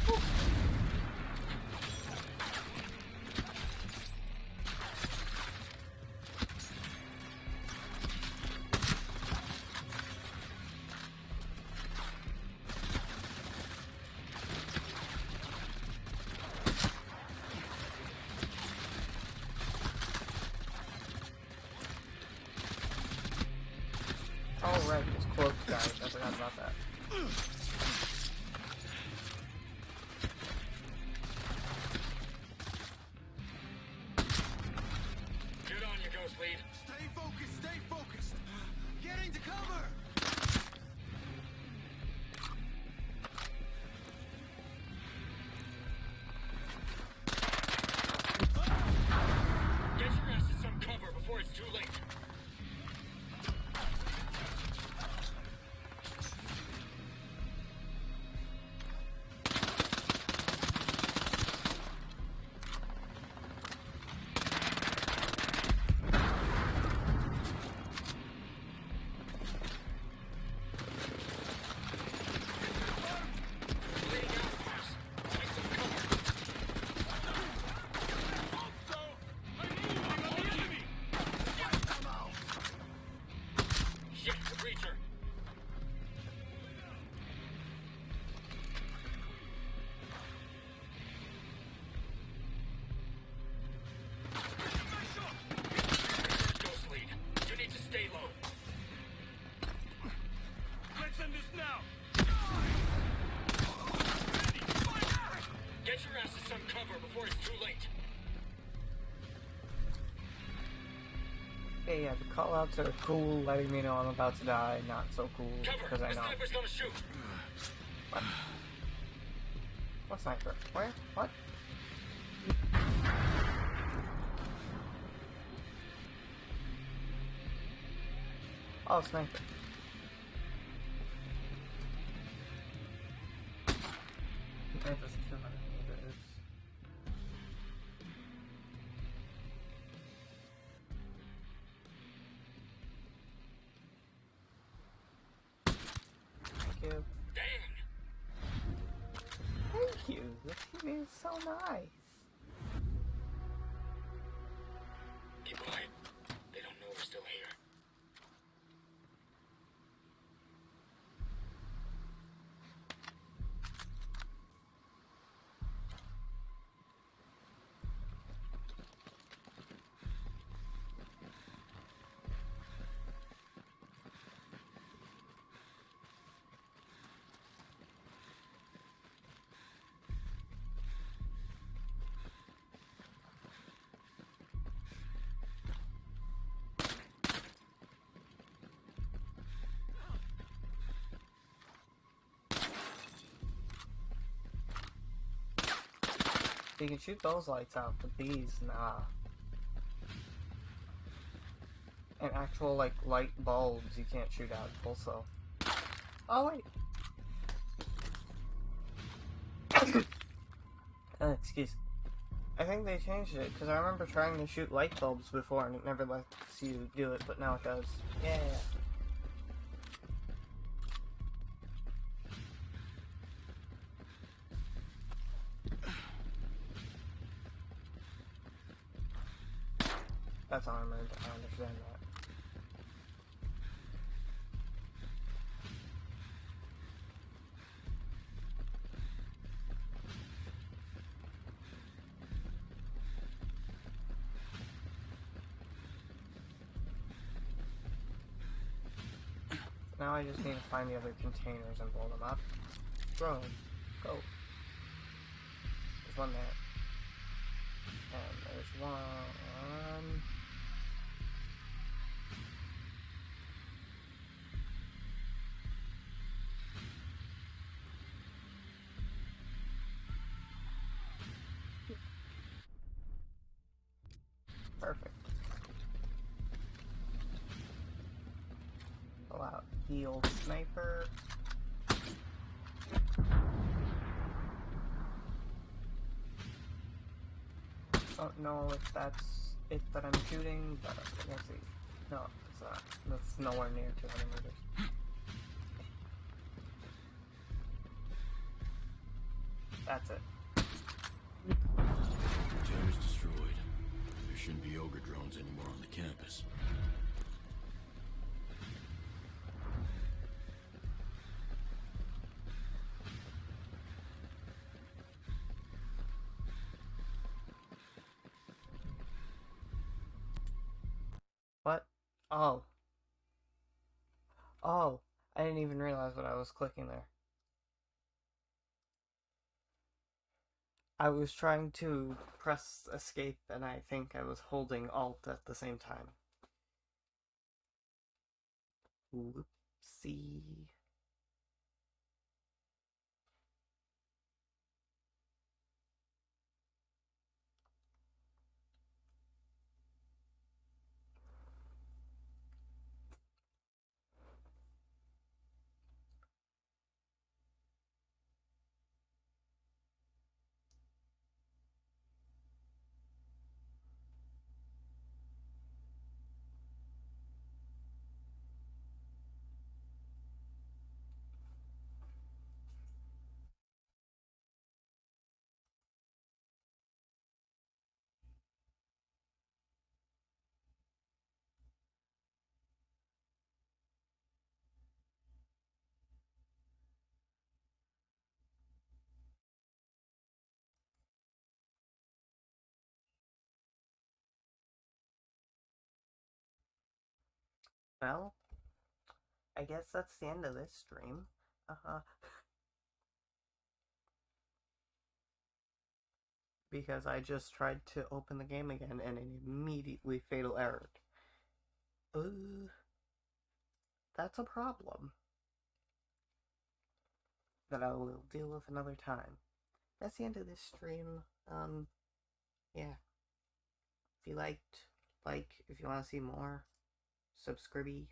Oh, right, just cloaked guys. I forgot about that. Get on your ghost lead. Stay focused, stay focused! Getting to cover! Get your ass to some cover before it's too late. Bleeding out, boss. Find some cover. Also, I'm moving on the enemy! Come out! Shit, the breacher. Ghost lead. You need to stay low. Let's end this now! Get your ass to some cover before it's too late. Hey, yeah, the callouts are cool, letting me know I'm about to die. Not so cool, Cover. because I The know. sniper's gonna shoot. What sniper? Where? What? Oh, sniper. That doesn't kill meters. Thank you. Dang. Thank you. This team is so nice. Keep quiet. They don't know we're still here. You can shoot those lights out, but these, nah. And actual, like, light bulbs you can't shoot out, also. Oh, wait. Excuse. I think they changed it, because I remember trying to shoot light bulbs before and it never lets you do it, but now it does. Yeah. That's armored, I understand that. Now I just need to find the other containers and blow them up. Throw them. Go. There's one there. And there's one... the old sniper. Don't know if that's it that I'm shooting, but we'll see. No, it's not. That's nowhere near 200 meters. That's it. The town is destroyed. There shouldn't be ogre drones anymore on the campus. What? Oh. Oh, I didn't even realize what I was clicking there. I was trying to press escape and I think I was holding alt at the same time. Whoopsie. Well, I guess that's the end of this stream. Because I just tried to open the game again and it immediately fatal errored. That's a problem that I will deal with another time. That's the end of this stream. Yeah. If you liked, if you want to see more, subscribe.